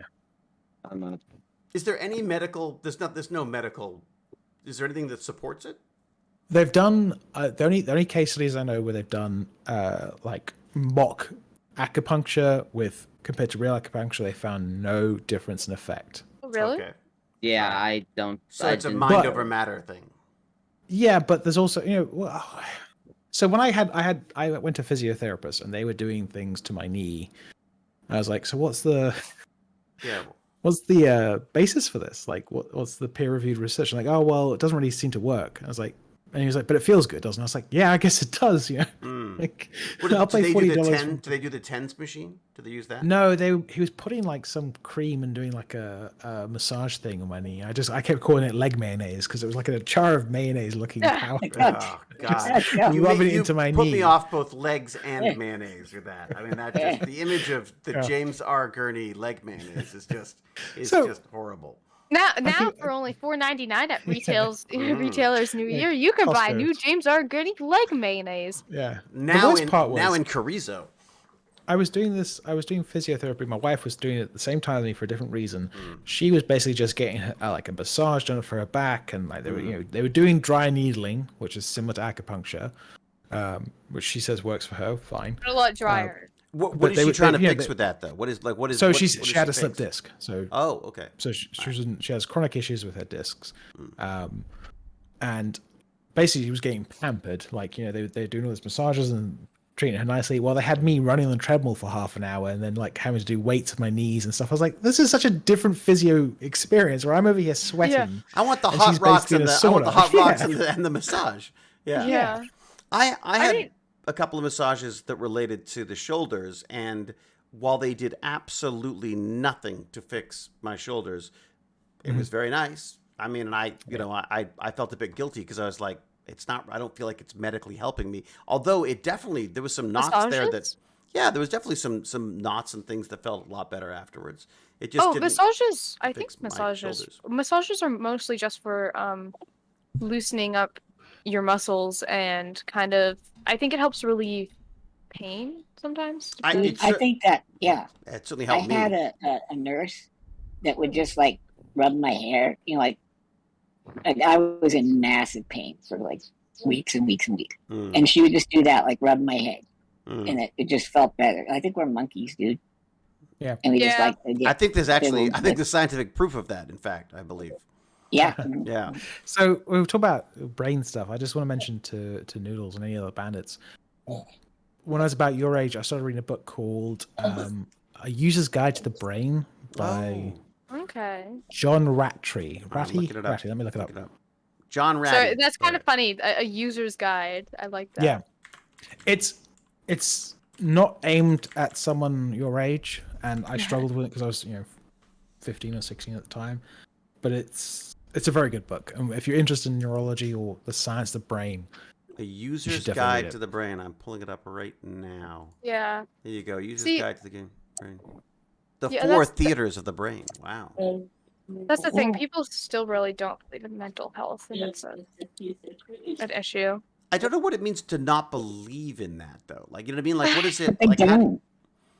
I don't know. Is there any medical? There's no medical. Is there anything that supports it? They've done the only case studies I know where they've done like mock acupuncture with compared to real acupuncture, they found no difference in effect. Oh, really? Okay. Yeah, I don't. So I it's a didn't- mind But- over matter thing. Yeah, but there's also so when I went to physiotherapists and they were doing things to my knee, I was like, so what's the Yeah. basis for this? Like, what's the peer reviewed research? I'm like, oh well, it doesn't really seem to work. I was like, and he was like, but it feels good, doesn't it? I was like, yeah, I guess it does. You know, Mm. like What, I'll do pay they $40. do the 10? Do they do the tens machine? Do they use that? No, he was putting like some cream and doing like a massage thing on my knee. I kept calling it leg mayonnaise because it was like a jar of mayonnaise looking powder. Oh God! You rub it into my put knee. me off both legs and mayonnaise with that. I mean, that just the image of the Yeah. James R. Gurney leg mayonnaise is just So- horrible. Now think- for only $4.99 at retailers New Yeah, Year, you can buy Costco. new James R. Gunny leg mayonnaise. Yeah. Now worst part now was- in chorizo. I was doing physiotherapy. My wife was doing it at the same time as me for a different reason. She was basically just getting like a massage done for her back, and like they were doing dry needling, which is similar to acupuncture, which she says works for her. Fine. A lot drier. What But is they she would- trying to yeah, fix they- with that though? What is So what- she what does had a fix? slip disc. So Oh, okay. So she has chronic issues with her discs, and basically she was getting pampered. Like they're doing all these massages and treating her nicely. Well, they had me running on the treadmill for half an hour and then like having to do weights with my knees and stuff. I was like, this is such a different physio experience where I'm over here sweating. I want the And hot she's rocks basically and in a I want the sauna. hot rocks Yeah. and the massage. Yeah. Yeah. I had mean- a couple of massages that related to the shoulders, and while they did absolutely nothing to fix my shoulders, it was very nice. I mean, and I felt a bit guilty because I was like, I don't feel like it's medically helping me. Although there was some knots there that, Massages? yeah, there was definitely some knots and things that felt a lot better afterwards. It just didn't massages. I think fix my shoulders. massages are mostly just for loosening up your muscles and kind of. I think it helps relieve pain sometimes. I- Dude, it I cer- think that, yeah. It certainly I helped me. had a nurse that would just like rub my hair, like I was in massive pain for like weeks and weeks and weeks. Mm, And she would just do that, like rub my head. mm. And it just felt better. I think we're monkeys, dude. Yeah. And we just Yeah. like to get, I think there's will- there's scientific proof of that. In fact, I believe. yeah. Yeah. So we were talking about brain stuff. I just want to mention to Noodles and any other bandits. When I was about your age, I started reading a book called A User's Guide to the Brain by Okay. John Rattray. I'm Ratty? looking it up. Ratty, let me look it up. John So Ratty. that's kind of funny. A user's guide. I like that. Yeah. It's not aimed at someone your age, and I struggled with it because I was 15 or 16 at the time. But it's a very good book. And if you're interested in neurology or the science of the brain, A user's definitely guide read it. to the brain. I'm pulling it up right now. Yeah. There you go. User's See- guide to the game brain. The Yeah, four that's theaters of the brain. Wow. That's the thing. People still really don't believe in mental health, and it's an issue. I don't know what it means to not believe in that, though. Like, you know what I mean? Like, what is it? But they Like, don't.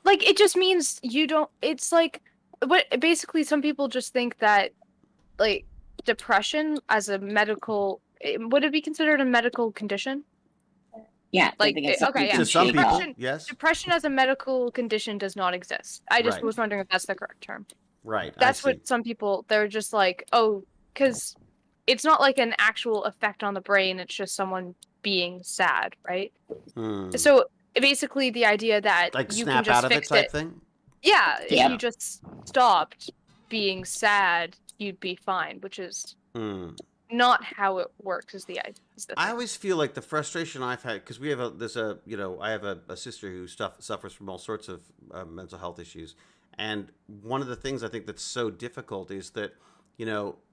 Like, it just means you don't. It's like what basically some people just think that like depression as a medical would it be considered a medical condition? Yeah. Like, I think it's okay, something you yeah. to can some shake people, off. yes. Depression as a medical condition does not exist. I just Right. was wondering if that's the correct term. Right. That's I see. what some people they're just like, oh, because it's not like an actual effect on the brain. It's just someone being sad, right? Hmm. So basically, the idea that Like you snap can just out of it fix type it. thing. Yeah, if Yeah. you just stopped being sad, you'd be fine, which is Hmm. not how it works. Is the idea? Is the I thing. always feel like the frustration I've had because we have I have a sister who suffers from all sorts of mental health issues, and one of the things I think that's so difficult is that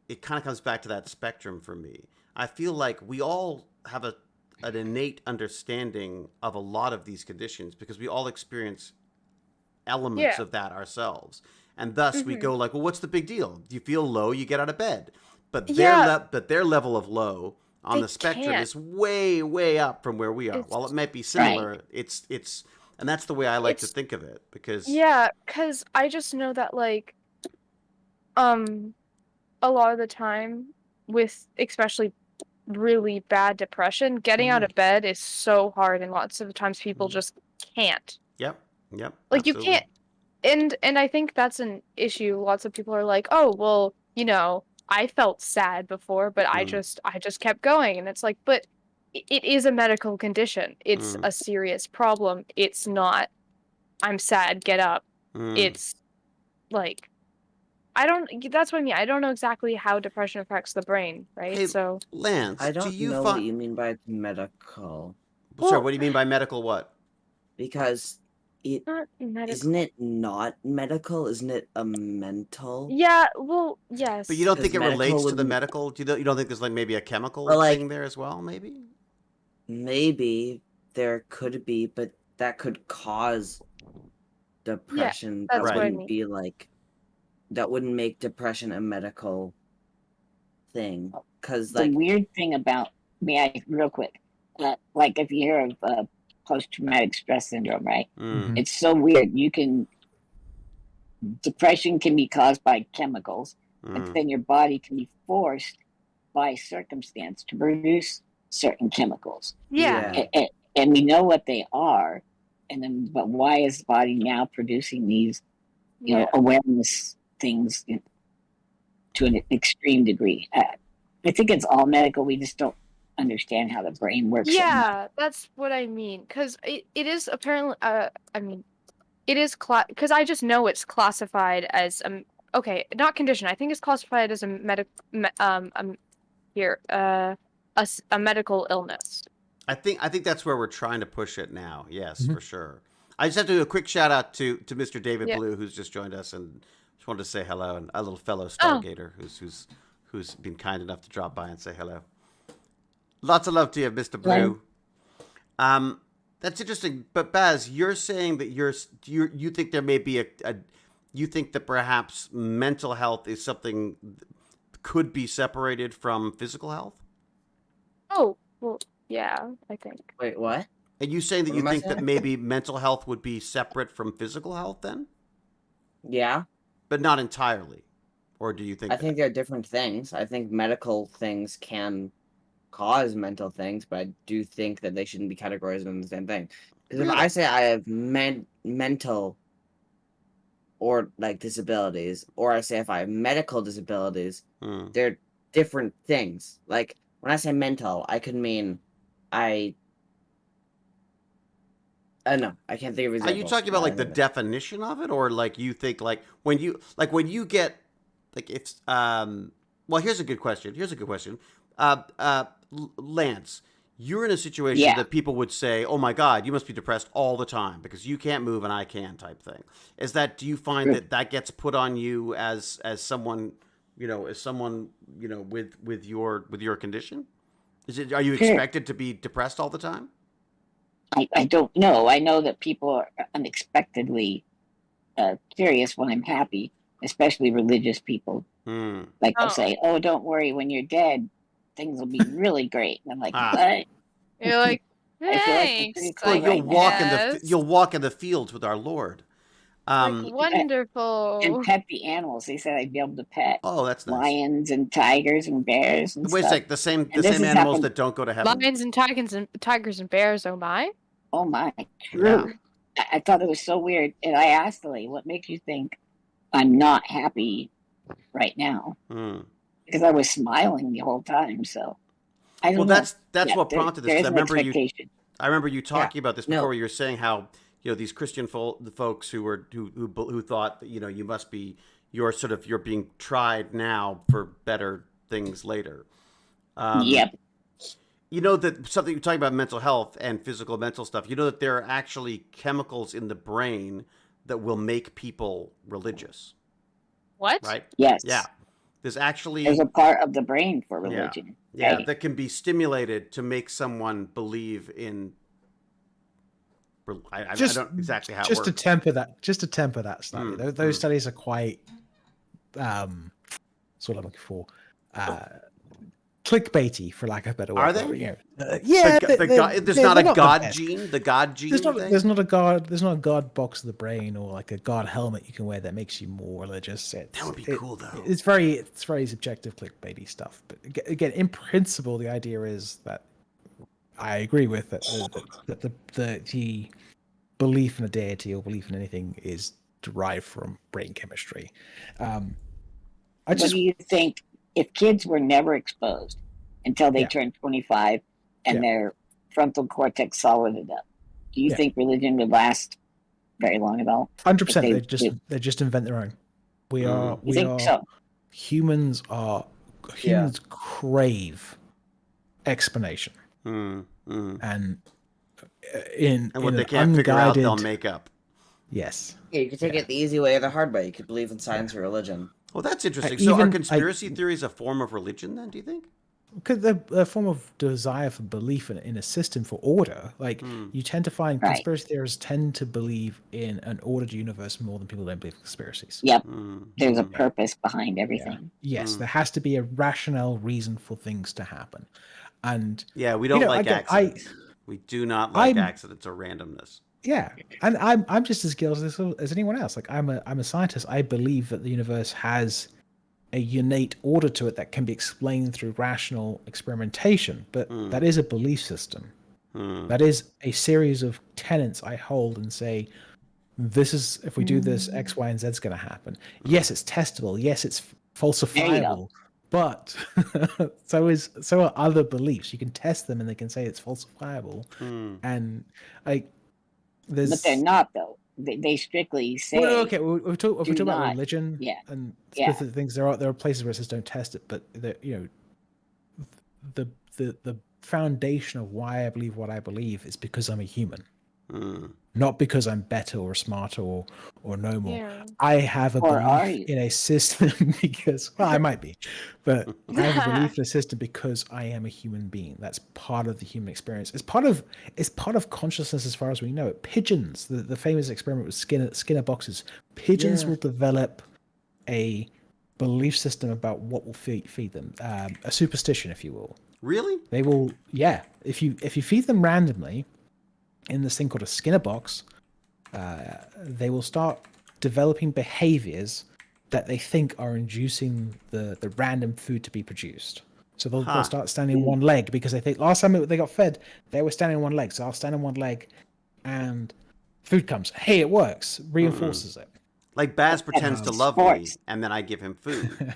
it kind of comes back to that spectrum for me. I feel like we all have an innate understanding of a lot of these conditions because we all experience elements Yeah. of that ourselves, and thus we Mhm. go like, well, what's the big deal? You feel low, you get out of bed, but Yeah. their level of low on They the spectrum can't. is way up from where we are. It's- While it might be similar, it's and that's the way I like to It's- think of it because Yeah, because I just know that like, a lot of the time with especially really bad depression, getting out of bed is so hard, and lots of times people just can't. yep, Like you absolutely. can't. And I think that's an issue. Lots of people are like, "Oh, well, I felt sad before, but I just kept going." And it's like, but it is a medical condition. It's a serious problem. It's not I'm sad, get up. It's like that's what I mean. I don't know exactly how depression affects the brain, right? Hey, So Lance, I do don't you know what find? you mean by medical, Sorry, what do you mean by medical? What? because it not medical. isn't it not medical? Isn't it a mental? Yeah, well, yes. But you don't think it Because medical relates to the wouldn't- medical? You don't think there's like maybe a chemical Well, like- thing there as well? Maybe. Maybe there could be, but that could cause depression. that's that what I wouldn't mean. be like that wouldn't make depression a medical thing. Because The like weird thing about real quick, like if you hear of post-traumatic stress syndrome, right? Mm. It's so weird. Depression can be caused by chemicals, but then your body can be forced by circumstance to produce certain chemicals. Yeah. And we know what they are. But why is the body now producing these, awareness things to an extreme degree? I think it's all medical. We just don't understand how the brain works. Yeah, that's what I mean. Because it is apparently, it is because I just know it's classified as okay, not condition. I think it's classified as a a medical illness. I think that's where we're trying to push it now. Yes, for sure. I just have to do a quick shout out to Mr. David Blue, who's just joined us, and just wanted to say hello, and a little fellow Stargater who's been kind enough to drop by and say hello. Lots of love to you, Mr. Blue. That's interesting. But Baz, you're saying that you think there may be you think that perhaps mental health is something could be separated from physical health? Oh, well, yeah, I think. wait, what? Are you saying that What you am I think that saying? maybe mental health would be separate from physical health then? Yeah, But not entirely? Or do you think I think they're different things. I think medical things can cause mental things, but I do think that they shouldn't be categorized in the same thing. Because if Really? I say I have mental or like disabilities, or I say if I have medical disabilities, they're different things. Like when I say mental, I could mean I don't know. I can't think of Are examples. you talking about like the definition of it, or like you think like when you get like if well, here's a good question. Lance, you're in a situation that people would say, "Oh my God, you must be depressed all the time because you can't move and I can," type thing. Do you find that gets put on you as someone with your condition? Are you Sure. expected to be depressed all the time? I don't know. I know that people are unexpectedly curious when I'm happy, especially religious people. Like they'll Oh. say, "Oh, don't worry, when you're dead, things will be really great." And I'm like, Ah. "What?" You're like, I feel like I'm thanks. pretty Well, cool I right now. you'll walk in the fields with our Lord. like wonderful. And pet the animals. They said I'd be able to pet Oh, that's nice. lions and tigers and bears and Wait a stuff. sec. The same And this has animals happened- that don't go to heaven. Lions and tigers and bears. Oh my! Oh my, Yeah. true. I thought it was so weird. And I asked the lady, what makes you think I'm not happy right now? Because I was smiling the whole time. So I don't know. That's what prompted this. There 'Cause is an expectation. I remember you talking about this before. No. Where you were saying how these Christian folks who thought that you must be you're being tried now for better things later. Yep. You know that something you're talking about mental health and physical mental stuff. You know that there are actually chemicals in the brain that will make people religious, What? right? Yes. Yeah. There's a part of the brain for religion. Yeah, right? that can be stimulated to make someone believe in. I don't exactly how it just works. to temper that slightly. Those studies are quite sort of looking for clickbaity, for lack of a better word. Are they? Yeah, there's not a god gene. The god gene. There's not a god box of the brain or like a god helmet you can wear that makes you more religious. That would be cool, though. It's very subjective clickbaity stuff. But again, in principle, the idea is that I agree with that the belief in a deity or belief in anything is derived from brain chemistry. What do you think if kids were never exposed until they turned 25 and their frontal cortex solided up? Do you think religion would last very long at all? 100%. They just invent their own. Humans crave explanation. And what they can't figure out, they'll make up. Yes. Yeah, you could take it the easy way or the hard way. You could believe in science or religion. Well, that's interesting. So are conspiracy theories a form of religion then, do you think? Because they're a form of desire for belief in a system for order. Like you tend to find conspiracy theorists tend to believe in an ordered universe more than people don't believe in conspiracies. Yep. There's a purpose behind everything. Yeah. Yes, there has to be a rational reason for things to happen. And we don't like accidents. We do not like accidents or randomness. Yeah, and I'm just as guilty as anyone else. Like I'm a scientist. I believe that the universe has a innate order to it that can be explained through rational experimentation. But that is a belief system. That is a series of tenets I hold and say, this is if we do this, X, Y, and Z is going to happen. Yes, it's testable. Yes, it's falsifiable. But so are other beliefs. You can test them and they can say it's falsifiable. And like. But they're not, though. They strictly say. Well, okay, we're talking about religion, and specific things. There are places where it says don't test it, but the foundation of why I believe what I believe is because I'm a human, not because I'm better or smarter or know more. Yeah. I have a belief in a system because I might be, but I have a belief in a system because I am a human being. That's part of the human experience. It's part of consciousness as far as we know it. Pigeons, the famous experiment with Skinner boxes. Pigeons will develop a belief system about what will feed them, a superstition, if you will. Really? They will. Yeah. If you feed them randomly in this thing called a Skinner box, they will start developing behaviors that they think are inducing the random food to be produced. So they'll start standing on one leg because they think last time they got fed, they were standing on one leg. So I'll stand on one leg and food comes. Hey, it works. Reinforces it. Like Baz pretends to love me and then I give him food.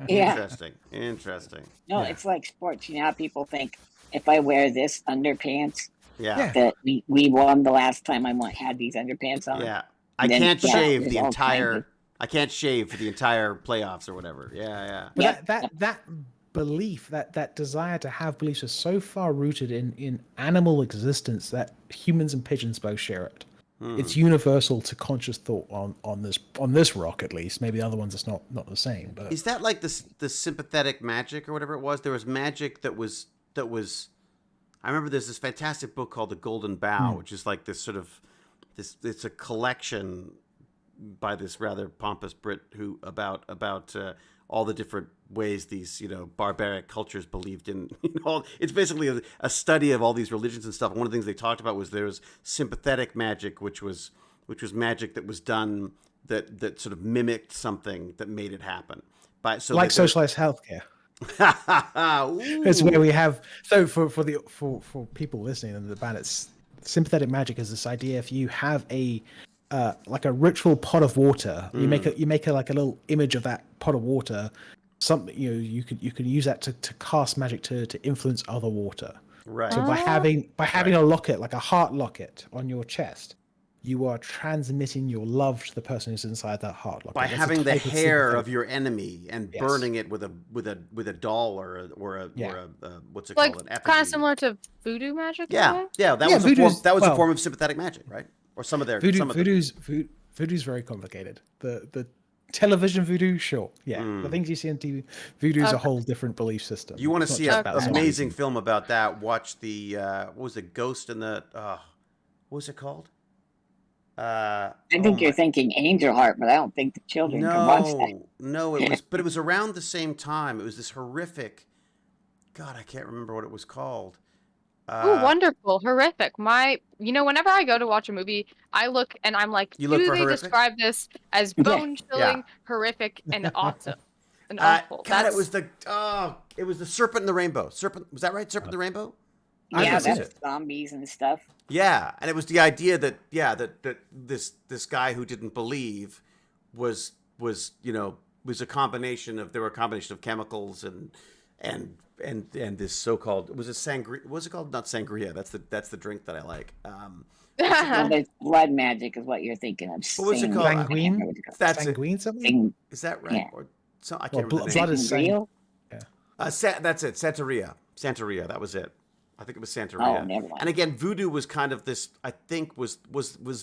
Interesting. No, it's like sports. You know how people think if I wear this underpants, that we won the last time I had these underpants on. Yeah. I can't shave the entire. I can't shave for the entire playoffs or whatever. Yeah. But that belief, that desire to have beliefs, is so far rooted in animal existence that humans and pigeons both share it. It's universal to conscious thought on this rock, at least. Maybe the other ones it's not the same. But is that like the sympathetic magic or whatever it was? There was magic that was that was. I remember there's this fantastic book called The Golden Bough, which is like this sort of It's a collection by this rather pompous Brit who about all the different ways these barbaric cultures believed in. It's basically a study of all these religions and stuff. And one of the things they talked about was there was sympathetic magic, which was magic that was done that sort of mimicked something that made it happen. Like socialized healthcare. It's where we have for people listening and the bandits, sympathetic magic is this idea if you have a like a ritual pot of water, you make a like a little image of that pot of water, something you can use that to cast magic to influence other water. Right. So by having a locket, like a heart locket on your chest, you are transmitting your love to the person who's inside that heart locket. By having the hair of your enemy and burning it with a doll or a what's it called? An kind of similar to voodoo magic. Yeah. That was a form of sympathetic magic, right? Or some of their voodoo's very complicated. The television voodoo, sure, the things you see on TV, voodoo's a whole different belief system. You want to see an amazing film about that? Watch the what was it, Ghost in the what was it called? I think you're thinking Angel Heart, but I don't think the children can watch that. No, it was around the same time. It was this horrific. God, I can't remember what it was called. Oh, wonderful, horrific. Whenever I go to watch a movie, I look and I'm like, do they horrific? Describe this as bone-chilling, horrific, and awesome, and awful? God, it was the Serpent in the Rainbow. Serpent, was that right? Serpent in the Rainbow. Yeah, that's zombies and stuff. Yeah, and it was the idea that this guy who didn't believe was a combination of chemicals and this so-called was it sangria? What was it called? Not sangria. That's the drink that I like. There's blood magic is what you're thinking of. What was it called? Sanguine. That's Sanguine something. Is that right? Yeah. Or so I can't remember. Blood is real. Yeah. That's it. Santeria. That was it. I think it was Santeria. Oh, never mind. And again, voodoo was kind of this. I think was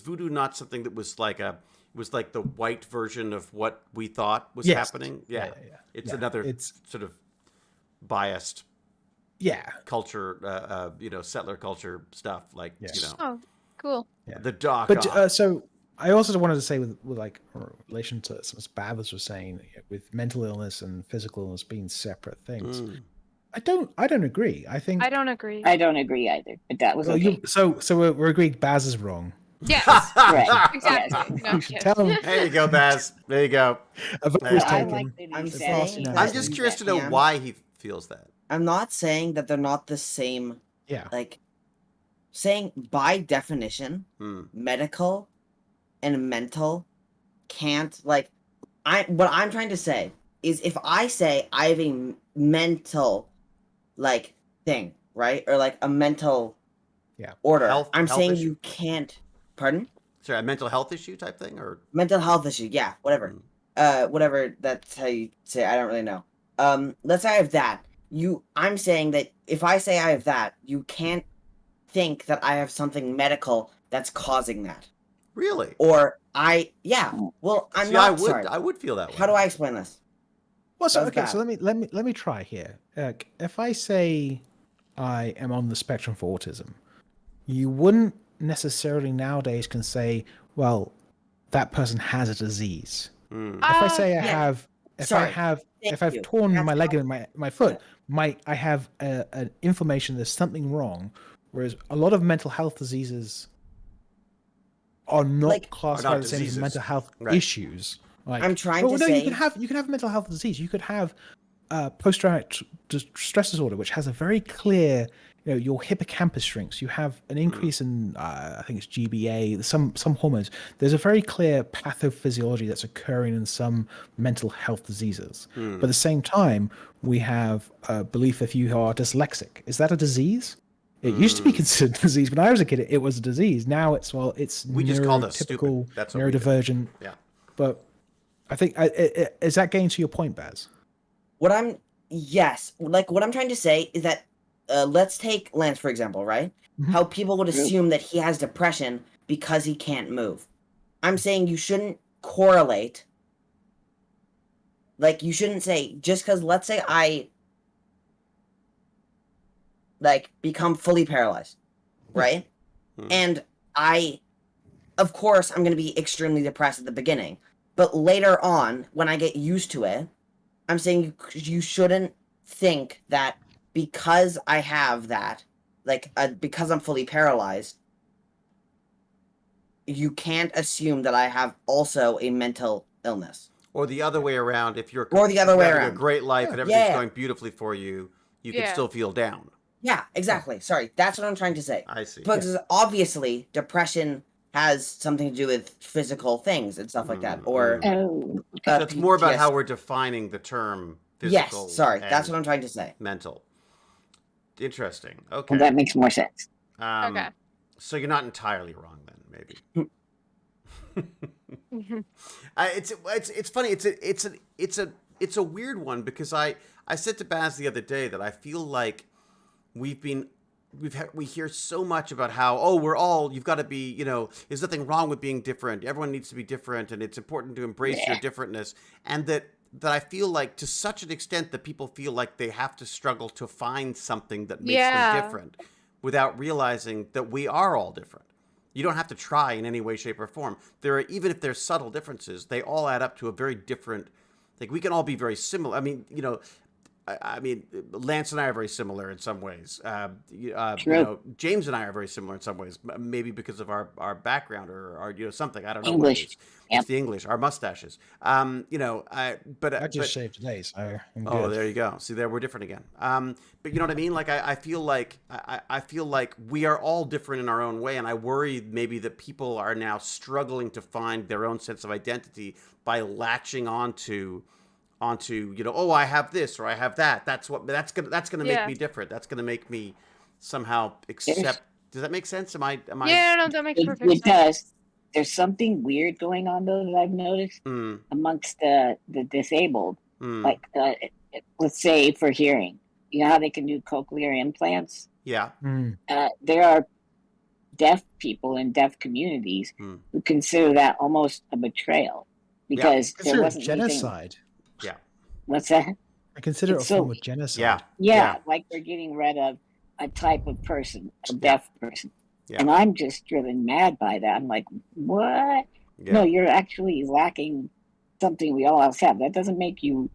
voodoo not something that was like the white version of what we thought was happening. Yeah. It's another sort of biased. Yeah. Culture, settler culture stuff like Oh, cool. Yeah. The doc. But so I also wanted to say with like in relation to some Babas was saying with mental illness and physical illness being separate things. I don't agree. I don't agree. I don't agree either. But that was okay. So we're agreed. Baz is wrong. Yes. Right. Exactly. You should tell him. There you go, Baz. There you go. I'm just curious to know why he feels that. I'm not saying that they're not the same. Yeah. Like saying by definition, medical and mental can't what I'm trying to say is if I say I have a mental thing, right? Or like a mental order. I'm saying issue? You can't pardon? Sorry, a mental health issue type thing or mental health issue, yeah, whatever. Whatever that's how you say, I don't really know. Let's say I have that. I'm saying that if I say I have that, you can't think that I have something medical that's causing that. Really? Or well, sorry. I would feel that way. How do I explain this? Well, so let me try here. If I say I am on the spectrum for autism, you wouldn't necessarily nowadays can say, well, that person has a disease. If I say if I've torn my leg and my foot, I have an information there's something wrong. Whereas a lot of mental health diseases are not classified as any mental health issues. I'm trying to say you can have a mental health disease. You could have post-traumatic stress disorder, which has a very clear, your hippocampus shrinks. You have an increase in, I think it's GBA, some hormones. There's a very clear pathophysiology that's occurring in some mental health diseases. But at the same time, we have a belief if you are dyslexic. Is that a disease? It used to be considered a disease. When I was a kid, it was a disease. Now it's we just called it stupid. That's neurodivergent. Yeah. But I think is that getting to your point, Baz? What I'm trying to say is that let's take Lance for example, right? Mm-hmm. How people would assume that he has depression because he can't move. I'm saying you shouldn't correlate. You shouldn't say just because let's say like become fully paralyzed, right? And of course, I'm going to be extremely depressed at the beginning, but later on, when I get used to it, I'm saying you shouldn't think that because I have that, because I'm fully paralyzed, you can't assume that I have also a mental illness. Or the other way around, if you're Or the other way having around. a great life and everything's Yeah. going beautifully for you, you can Yeah. still feel down. Yeah, exactly. Sorry, that's what I'm trying to say. I see. Because obviously, depression has something to do with physical things and stuff like that. Or Oh, So it's more about PTSD. how we're defining the term physical. Yes, sorry, that's and what I'm trying to say. mental. Interesting. Okay. well, that makes more sense. Okay. So you're not entirely wrong then, maybe. It's funny. It's a weird one because I said to Baz the other day that I feel like we hear so much about how you've got to be, there's nothing wrong with being different. Everyone needs to be different, and it's important to embrace your differentness. And that I feel like to such an extent that people feel like they have to struggle to find something that makes them different, without realizing that we are all different. You don't have to try in any way, shape, or form. Even if there's subtle differences, they all add up to a very different. Like we can all be very similar. I mean, Lance and I are very similar in some ways. True. James and I are very similar in some ways. Maybe because of our background or something. I don't know. English. What it is. Yep. It's the English. Our mustaches. I just shaved today, so I'm good. There you go. See, there we're different again. But you know what I mean? Like I feel like we are all different in our own way, and I worry maybe that people are now struggling to find their own sense of identity by latching onto I have this or I have that. That's gonna make me different. That's gonna make me somehow accept. Does that make sense? Am I? Yeah, no, that makes perfect It sense. does. There's something weird going on though that I've noticed amongst the disabled. Like, let's say for hearing, you know how they can do cochlear implants? Yeah. There are deaf people in deaf communities who consider that almost a betrayal because there Consider it wasn't anything. genocide. Yeah. What's that? I consider It's it a form so- of genocide. Yeah. Yeah, like they're getting rid of a type of person, a deaf person. Yeah. And I'm just driven mad by that. I'm like, what? Yeah. No, you're actually lacking something we all else have. That doesn't make you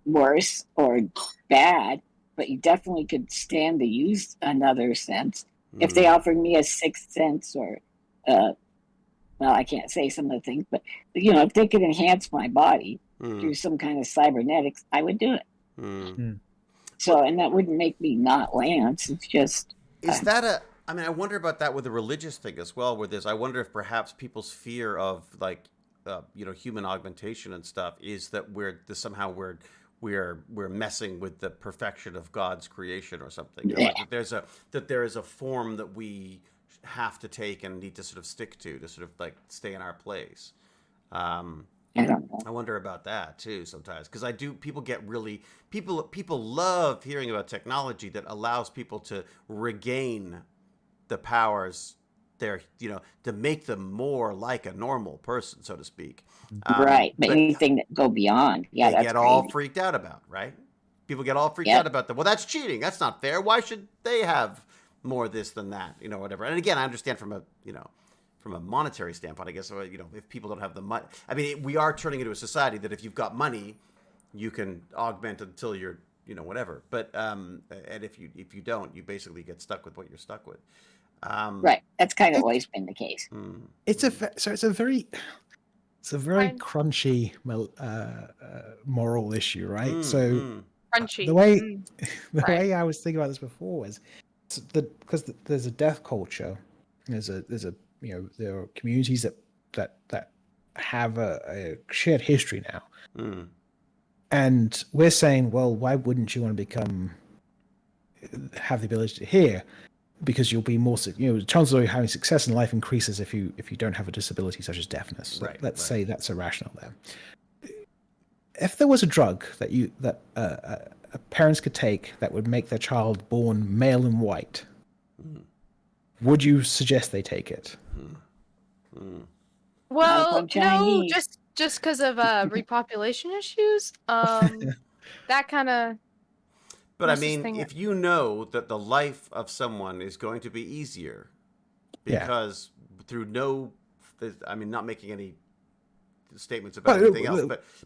worse or bad, but you definitely could stand to use another sense. If they offered me a sixth sense or, well, I can't say some of the things, but if they could enhance my body through some kind of cybernetics, I would do it. So, and that wouldn't make me not Lance. It's just. Is that I wonder about that with the religious thing as well. I wonder if perhaps people's fear of human augmentation and stuff is that we're messing with the perfection of God's creation or something. Like that there is a form that we have to take and need to sort of stick to sort of like stay in our place. I don't know. I wonder about that too sometimes because people love hearing about technology that allows people to regain the powers to make them more like a normal person, so to speak. Right, but anything that go beyond, they that's get all crazy. freaked out about, right? People get all freaked out about that. Well, that's cheating. That's not fair. Why should they have more this than that? Whatever. And again, I understand from a monetary standpoint, I guess, if people don't have the money. I mean, we are turning into a society that if you've got money, you can augment until you're, whatever. But and if you don't, you basically get stuck with what you're stuck with. Right, that's kind of always been the case. It's a very crunchy moral issue, right? So Crunchy. the way I was thinking about this before was because there's a deaf culture. There are communities that have a shared history now, and we're saying, well, why wouldn't you want to have the ability to hear? Because you'll be more, chances of you having success in life increases if you don't have a disability such as deafness. Right, Let's say that's irrational there. If there was a drug that parents could take that would make their child born male and white, would you suggest they take it? Well, no, Chinese. just because of repopulation issues. That kind of. But I What's this mean, thing if you know that the life of someone is going to be easier because through I mean, not making any statements about anything else,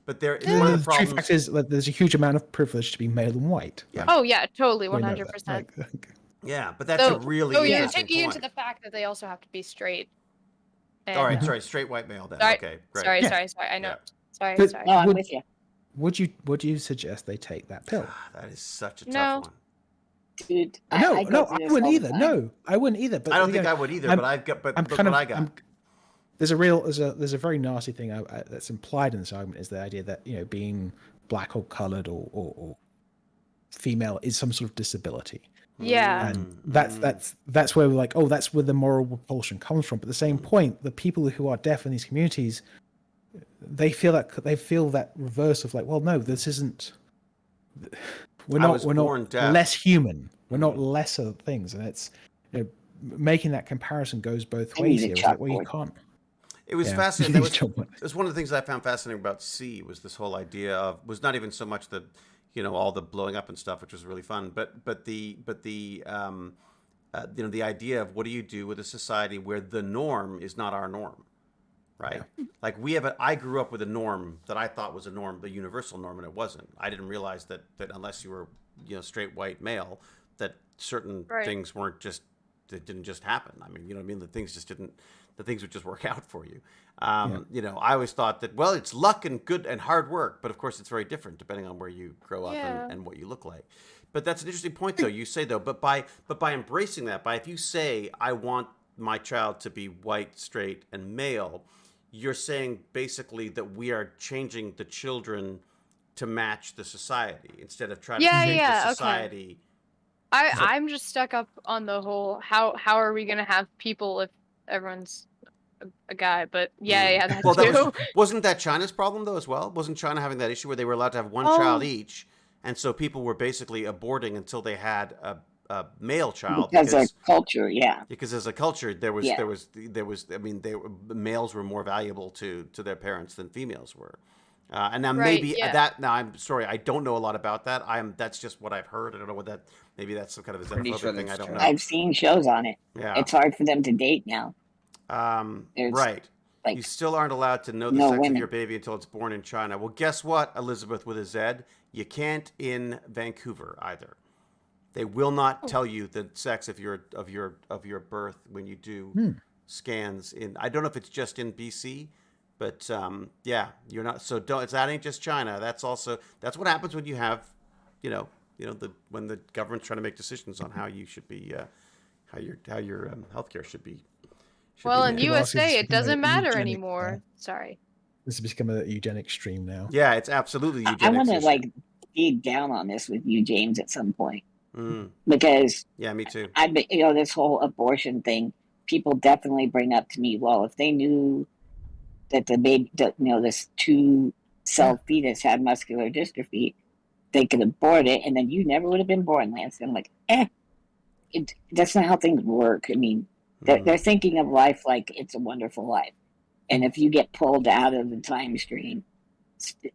but there is one of the The true problems. fact is that there's a huge amount of privilege to be male and white. Yeah. Oh yeah, totally, We know 100%. that. Yeah, but that's a really you're interesting taking point. into the fact that they also have to be straight. All right, And- sorry, straight white male then. Sorry, Okay, great. Sorry, Yeah. sorry. I know. Yeah. Sorry, But- sorry. No, I'm with you. Would you suggest they take that pill? That is such a tough No. one. Dude, No, I go through this wouldn't all the either. time. No, I wouldn't either. But I don't again, think I would either, I'm- but I've got, but I'm look kind what of. I got. There's a very nasty thing that's implied in this argument is the idea that being black or colored or female is some sort of disability, Yeah. and that's where we're like, oh, that's where the moral repulsion comes from. But at the same point, the people who are deaf in these communities, they feel that reverse of like, well, no, this isn't. We're not deaf. less human. We're not lesser things, and it's making that comparison goes both I ways need a here. It's like, well, you chalkboard. can't. It was Yeah. fascinating. That was one of the things I found fascinating about C was this whole idea of was not even so much the all the blowing up and stuff, which was really fun, but the the idea of what do you do with a society where the norm is not our norm, right? Yeah. Like I grew up with a norm that I thought was a norm, the universal norm, and it wasn't. I didn't realize that unless you were straight white male, that certain things didn't just happen. I mean, you know what I mean? The things would just work out for you. I always thought that, well, it's luck and good and hard work, but of course it's very different depending on where you grow up and what you look like. But that's an interesting point, though. You say though, but by embracing that, if you say I want my child to be white, straight, and male, you're saying basically that we are changing the children to match the society instead of trying to change the society. Okay. I'm just stuck up on the whole how are we gonna have people if everyone's a guy? But that well, too. Wasn't that China's problem though as well? Wasn't China having that issue where they were allowed to have one child each, and so people were basically aborting until they had a male child because of culture, Because as a culture, there was. I mean, males were more valuable to their parents than females were. And now Now I'm sorry, I don't know a lot about that. That's just what I've heard. I don't know what that. Maybe that's some kind of a xenophobic thing. I don't know. I've seen shows on it. Yeah, it's hard for them to date now. Right. You still aren't allowed to know the sex of your baby until it's born in China. Well, guess what, Elizabeth with a Z? You can't in Vancouver either. They will not tell you the sex of your birth when you do scans in. I don't know if it's just in BC. But you're not. So that ain't just China. That's what happens when you have, when the government's trying to make decisions on how you should be, how your healthcare should be. Well, in made. USA, it doesn't matter eugenic, anymore. Sorry. This has become a eugenic stream now. Yeah, it's absolutely eugenics. I want to dig down on this with you, James, at some point, because me too. This whole abortion thing, people definitely bring up to me. Well, if they knew that the baby, this 2-cell fetus had muscular dystrophy, they could abort it, and then you never would have been born, Lance. And I'm like, that's not how things work. I mean, they're thinking of life like it's a wonderful life, and if you get pulled out of the time stream,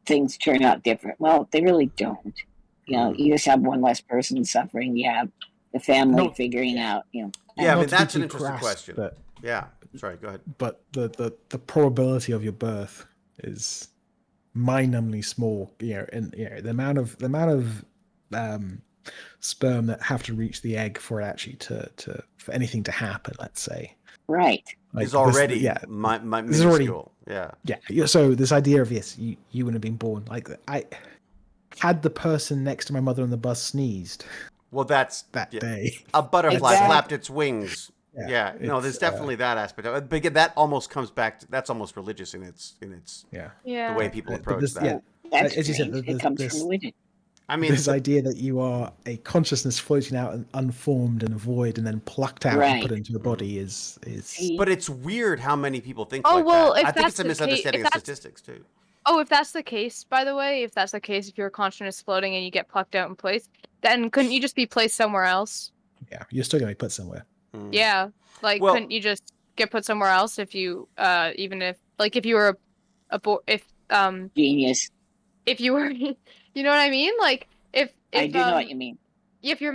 things turn out different. Well, they really don't. You just have one less person suffering. You have the family figuring out. Yeah, I mean that's an interesting question. But, yeah, sorry, go ahead. But the probability of your birth is mind-numbingly small. And the amount of sperm that have to reach the egg for it actually for anything to happen, let's say, right, is already minuscule. Yeah. So this idea of you wouldn't have been born. Like I had the person next to my mother on the bus sneezed. Well, that's that day. A butterfly flapped its wings. Yeah, no, there's definitely that aspect of it. But that almost comes back to, that's almost religious in its the way people approach that. Yeah, that's as you said, it comes from religion. I mean, this idea that you are a consciousness floating out and unformed in a void and then plucked out and put into a body is. But it's weird how many people think that. I think it's a misunderstanding of statistics too. Oh, if that's the case, by the way, if your consciousness floating and you get plucked out in place, then couldn't you just be placed somewhere else? Yeah, you're still gonna be put somewhere. Yeah, couldn't you just get put somewhere else if you, even if you were genius. If you were, you know what I mean? Like if I do know what you mean. if your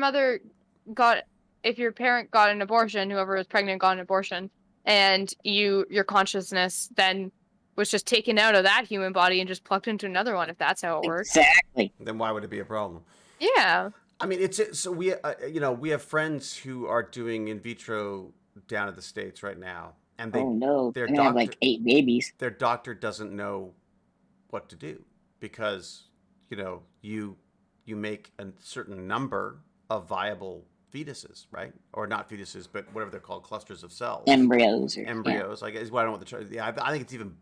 parent got an abortion, whoever was pregnant got an abortion, and your consciousness then was just taken out of that human body and just plugged into another one, if that's how it works. Exactly. Then why would it be a problem? Yeah. I mean, so we we have friends who are doing in vitro down in the States right now, and Oh no, their they're gonna have like 8 babies. their doctor doesn't know what to do because you make a certain number of viable fetuses, right? Or not fetuses, but whatever they're called, clusters of cells, Embryos. I guess. Well, I don't know what the term. Yeah, I think it's even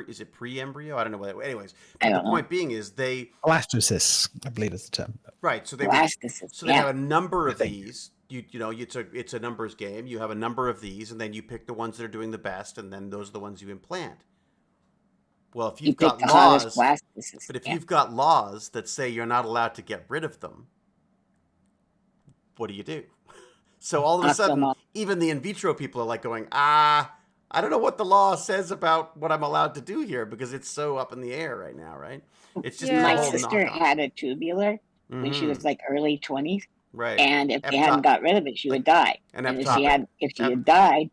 is it pre-embryo? I don't know what. Anyways, I but don't the know. point being is Blastocysts, I believe is the term. right. So they Blastocysts, so they yeah. have a number of I think. these. It's a numbers game. You have a number of these, and then you pick the ones that are doing the best, and then those are the ones you implant. Well, if You you've pick got the hottest laws, blastocysts. but if yeah. you've got laws that say you're not allowed to get rid of them, what do you do? So all of a Knock them sudden, off. even the in vitro people are like going, I don't know what the law says about what I'm allowed to do here because it's so up in the air right now, right? It's just Yeah. My a whole sister knock-on. had a tubular when she was like early 20s, right, and if they hadn't got rid of it, she would die. an And if ectopic. she had died,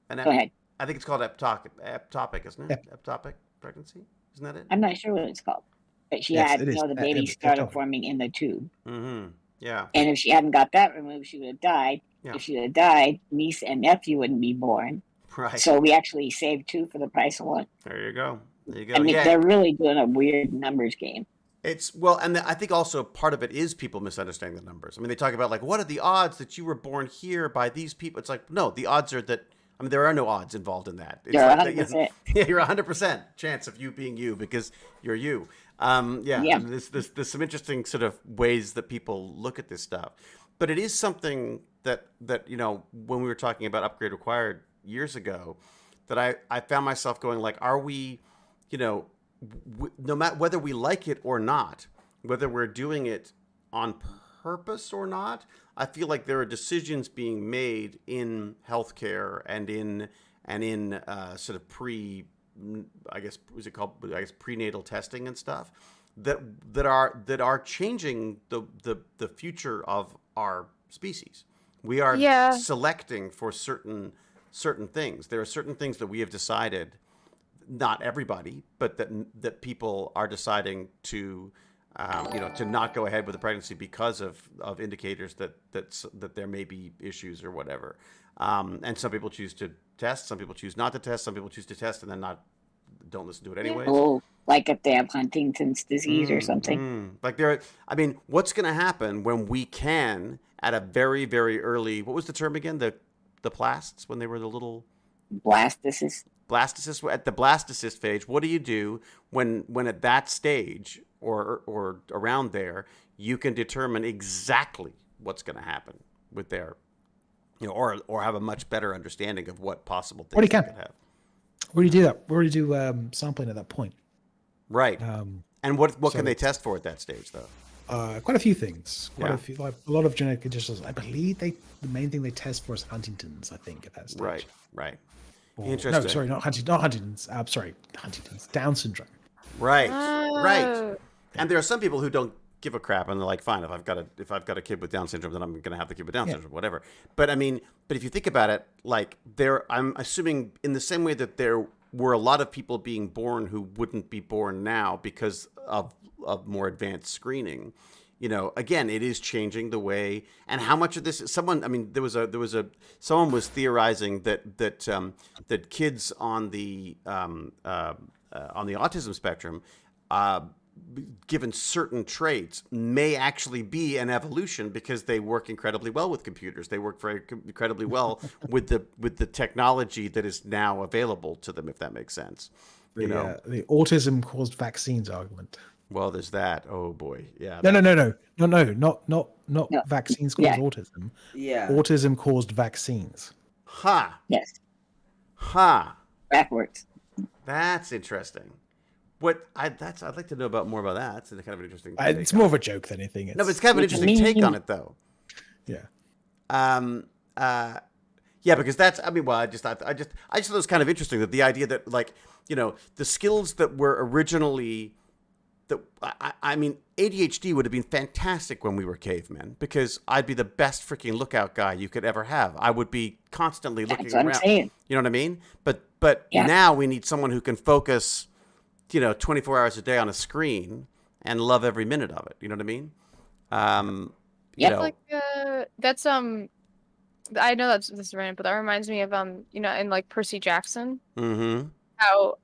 An go ahead. I think it's called ectopic, isn't it? Ectopic pregnancy, isn't that it? I'm not sure what it's called, but she Yes, had, it is. the baby It's started ectopic. forming in the tube. Mm-hmm. Yeah. And if she hadn't got that removed, she would have died. Yeah. If she had died, niece and nephew wouldn't be born. Right. So we actually saved 2 for the price of 1. There you go. There you go. I mean, yeah. they're really doing a weird numbers game. It's and I think also part of it is people misunderstanding the numbers. I mean, they talk about like, what are the odds that you were born here by these people? It's like, no, the odds are that. I mean, there are no odds involved in that. It's You're like 100%. yeah, you're 100% chance of you being you because you're you. Yeah. Yeah. I mean, there's some interesting sort of ways that people look at this stuff, but it is something that when we were talking about upgrade required years ago, that I found myself going like, are we, no matter whether we like it or not, whether we're doing it on purpose or not, I feel like there are decisions being made in healthcare and in sort of prenatal testing and stuff that are changing the future of our species. We are selecting for certain things. There are certain things that we have decided, not everybody, but that people are deciding to to not go ahead with the pregnancy because of indicators that there may be issues or whatever. And some people choose to test, some people choose not to test, some people choose to test and then don't listen to it anyways. Oh, like if they have Huntington's disease or something. Like what's going to happen when we can at a very, very early, what was the term again? The plasts, when they were the little Blastocysts. At the blastocyst phase, what do you do when at that stage or around there you can determine exactly what's going to happen with their, or have a much better understanding of what possible things they could have. We already do that. We already do sampling at that point. Right. And what can they test for at that stage though? Quite a few things. Yeah. A lot of genetic conditions. I believe the main thing they test for is Huntington's. I think at that stage. Right. Or, Interesting. No, sorry, not Huntington's. Huntington's. Down syndrome. Right. Oh. Right. And there are some people who don't give a crap and they're like, fine, if I've got a kid with Down syndrome, then I'm going to have the kid with Down syndrome, whatever. But I mean, if you think about it, like I'm assuming in the same way that there were a lot of people being born who wouldn't be born now because of more advanced screening. Again, it is changing the way and how much of this. Someone was theorizing that kids on the autism spectrum, given certain traits, may actually be an evolution because they work incredibly well with computers. They work very incredibly well with the technology that is now available to them. If that makes sense, The autism caused vaccines argument. Well, there's that. Oh boy, yeah. No, not vaccines caused autism. Yeah. Autism caused vaccines. Yes. Backwards. That's interesting. I'd like to know more about that. It's kind of an interesting. It's more of a joke than anything. No, but it's kind of an interesting take on it, though. Yeah. Yeah, because that's. I mean, well, I just thought it was kind of interesting that the idea that the skills that were originally I mean, ADHD would have been fantastic when we were cavemen because I'd be the best freaking lookout guy you could ever have. I would be constantly looking That's what around. I'm saying. You know what I mean? But Yeah. now we need someone who can focus, 24 hours a day on a screen and love every minute of it. You know what I mean? You Yep. know, Like that's I know this is random, but that reminds me of in like Percy Jackson, mm-hmm. how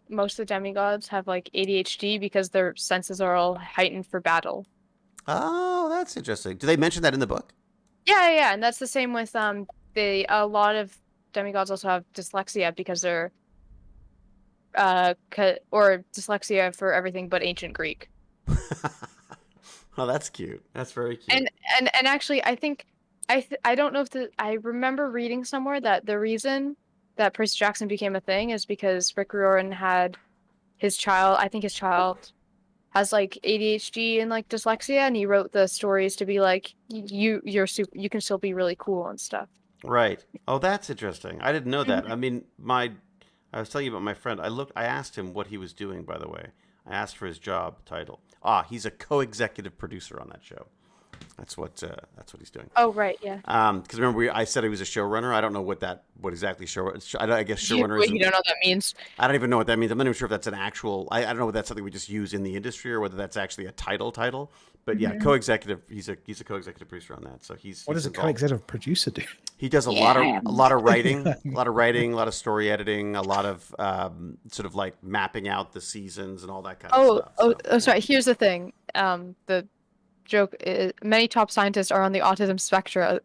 most of the demigods have like ADHD because their senses are all heightened for battle. Oh, that's interesting. Do they mention that in the book? Yeah, and that's the same with a lot of demigods also have dyslexia because they're or dyslexia for everything but ancient Greek. Oh, that's cute. That's very cute. And actually, I think I don't know if I remember reading somewhere that the reason that Percy Jackson became a thing is because Rick Riordan had his child. I think his child has like ADHD and like dyslexia, and he wrote the stories to be like you can still be really cool and stuff. Right. Oh, that's interesting. I didn't know that. I mean, I was telling you about my friend. I asked him what he was doing, by the way. I asked for his job title. He's a co-executive producer on that show. That's what he's doing. Oh, right, yeah. Because remember, I said he was a showrunner. I don't know what exactly I guess showrunner is. You don't know what that means. I don't even know what that means. I'm not even sure if that's an actual. I don't know whether that's something we just use in the industry or whether that's actually a title. But yeah, co-executive. He's a co-executive producer on that. So What does a involved. co-executive producer do? He does a lot of writing, a lot of story editing, a lot of sort of like mapping out the seasons and all that kind of stuff. So, sorry. Here's the thing. The joke is many top scientists are on the autism spectrum.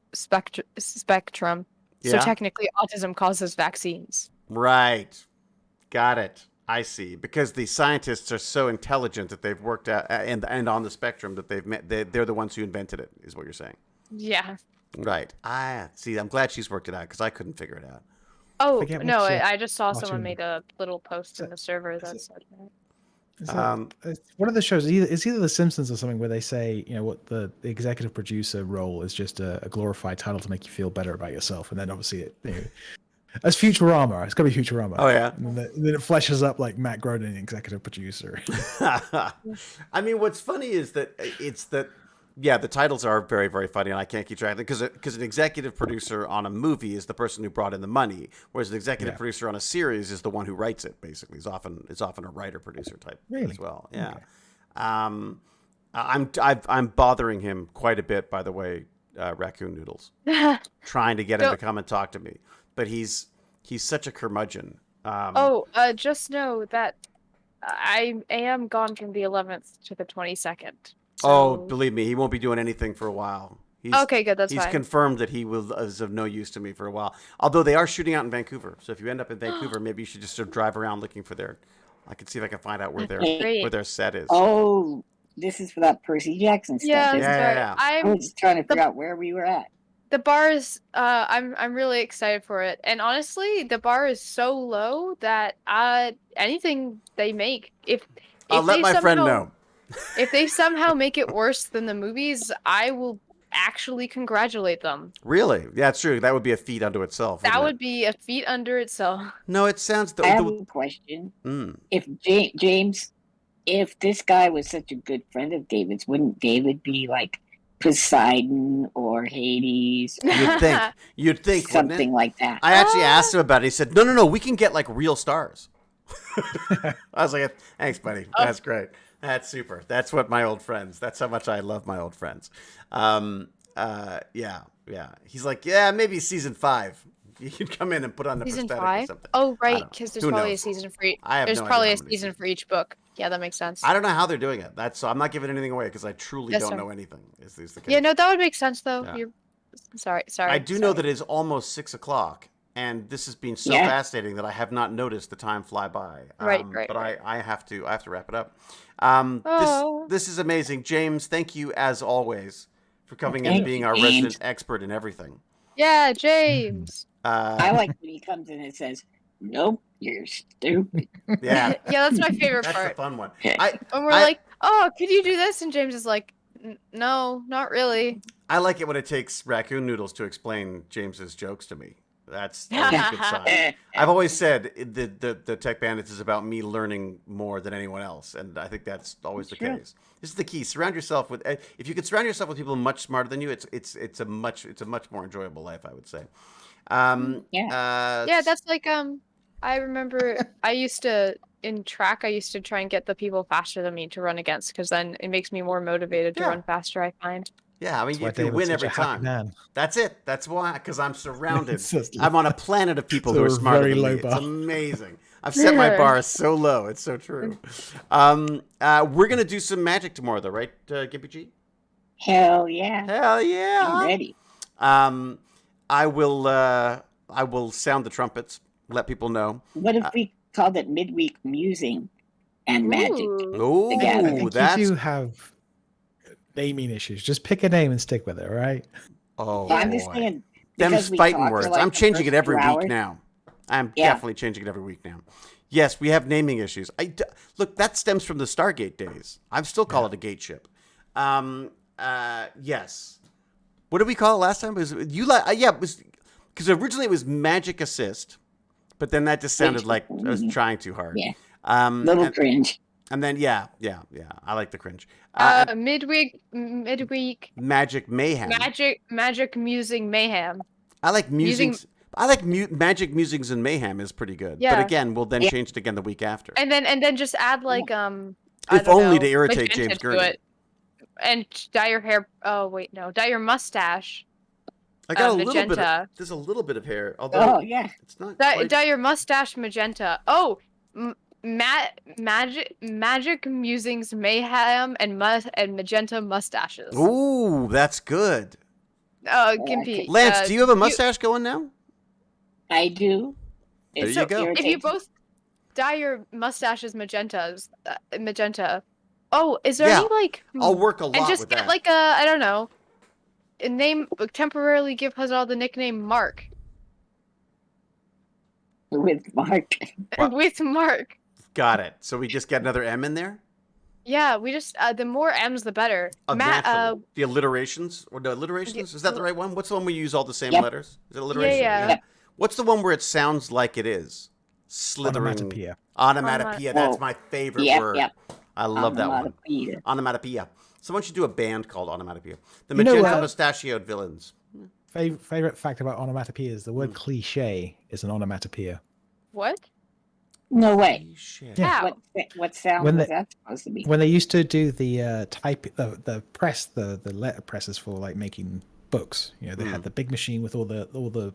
So Yeah. technically, autism causes vaccines. Right. Got it. I see. Because the scientists are so intelligent that they've worked out and on the spectrum that they're the ones who invented it, is what you're saying. Yeah. Right. I see. I'm glad she's worked it out because I couldn't figure it out. Oh, Forget no, which, I just saw someone cartoon. made a little post in the server that said that. It's one of the shows. It's either The Simpsons or something where they say, what the executive producer role is just a glorified title to make you feel better about yourself, and then obviously as Futurama, it's got to be Futurama. Oh yeah. And then it fleshes up like Matt Groening, executive producer. I mean, what's funny is that the titles are very, very funny, and I can't keep track of them because an executive producer on a movie is the person who brought in the money, whereas an executive producer on a series is the one who writes it. Basically, it's often a writer producer type as well. Yeah. Okay. I'm bothering him quite a bit, by the way, Raccoon Noodles, trying to get him to come and talk to me, but he's such a curmudgeon. Just know that I am gone from the 11th to the 22nd. Oh, believe me, he won't be doing anything for a while. Okay, good. That's fine. He's confirmed that he is of no use to me for a while. Although they are shooting out in Vancouver, so if you end up in Vancouver, maybe you should just sort of drive around looking for their. I can see if I can find out where their set is. Oh, this is for that Percy Jackson stuff. Yeah. I was trying to figure out where we were at. The bar is. I'm really excited for it, and honestly, the bar is so low that anything they make, if I'll let my friend know. If they somehow make it worse than the movies, I will actually congratulate them. Really? Yeah, it's true. That would be a feat unto itself. That would be a feat unto itself. No, it sounds. I have a question. If James, if this guy was such a good friend of David's, wouldn't David be like Poseidon or Hades? You'd think something like that. I actually asked him about it. He said, "No, we can get like real stars." I was like, "Thanks, buddy. That's great." That's super. That's what my old friends. That's how much I love my old friends. Yeah. He's like, yeah, maybe season 5. You can come in and put on the season prosthetic 5? or something. Oh, right, because there's probably a season for each. There's probably a season for each book. Yeah, that makes sense. I don't know how they're doing it. So I'm not giving anything away because I truly don't know anything. Is the case? Yeah, no, that would make sense though. Yeah. You're sorry. I do know that it is almost 6:00. And this has been so fascinating that I have not noticed the time fly by. Right. But I have to wrap it up. This is amazing, James. Thank you as always for coming in and being our resident expert in everything. Yeah, James. I like when he comes in and says, "Nope, you're stupid." Yeah, that's my favorite part. That's the fun one. And we're like, "Oh, could you do this?" And James is like, "No, not really." I like it when it takes Raccoon Noodles to explain James's jokes to me. That's always a good sign. I've always said the Tech Bandits is about me learning more than anyone else, and I think that's always the case. This is the key. Surround yourself with. If you can surround yourself with people much smarter than you, it's a much more enjoyable life, I would say. Yeah, that's like I remember I used to in track. I used to try and get the people faster than me to run against, because then it makes me more motivated to run faster. I find. Yeah, I mean, if you win every time, that's it. That's why, because I'm surrounded. I'm on a planet of people who are smarter than me. It's amazing. I've set my bar so low. It's so true. We're gonna do some magic tomorrow, though, right, Gimpy G? Hell yeah! Hell yeah! I'm ready. I will sound the trumpets. Let people know. What if we called it midweek musing and magic? Oh, that's... You do have naming issues. Just pick a name and stick with it, right? Oh, I'm just saying. Them's fighting words. I'm changing it every week now. I'm definitely changing it every week now. Yes, we have naming issues. Look, that stems from the Stargate days. I still call it a gate ship. Yes. What did we call it last time? It was because originally it was Magic Assist, but then that just sounded like I was trying too hard. Yeah. Little cringe. And then I like the cringe. Midweek Magic Mayhem. Magic Musing Mayhem. I like musings. I like Magic Musings and Mayhem is pretty good. Yeah. But again, we'll then change it again the week after. And then just add like if only to irritate James Gurney. And dye your hair. Oh wait, no, dye your mustache. I got a little bit. There's a little bit of hair. Although it's not. Dye your mustache magenta. Oh. Magic Musings Mayhem and magenta mustaches. Ooh, that's good. Gimpy. Lance, do you have a mustache going now? I do. There you go. If you both dye your mustaches magenta. Oh, is there any like? I'll work a lot and just with get that. Like I don't know, a name temporarily give Huzzle the nickname Mark. With Mark. With Mark. Got it. So we just get another M in there? Yeah, we just the more M's the better. The alliterations or the alliterations? Is that the right one? What's the one where you use all the same letters? Is it alliteration? Yeah. What's the one where it sounds like it is? Slithering. Onomatopoeia. That's my favorite word. Yep. I love that one. Onomatopoeia. Someone should do a band called Onomatopoeia. The magenta mustachioed villains. Favorite fact about onomatopoeia is the word cliche is an onomatopoeia. What? No way. Yeah. What sound was that supposed to be? When they used to do the the press, the letter presses for like making books, they had the big machine with all the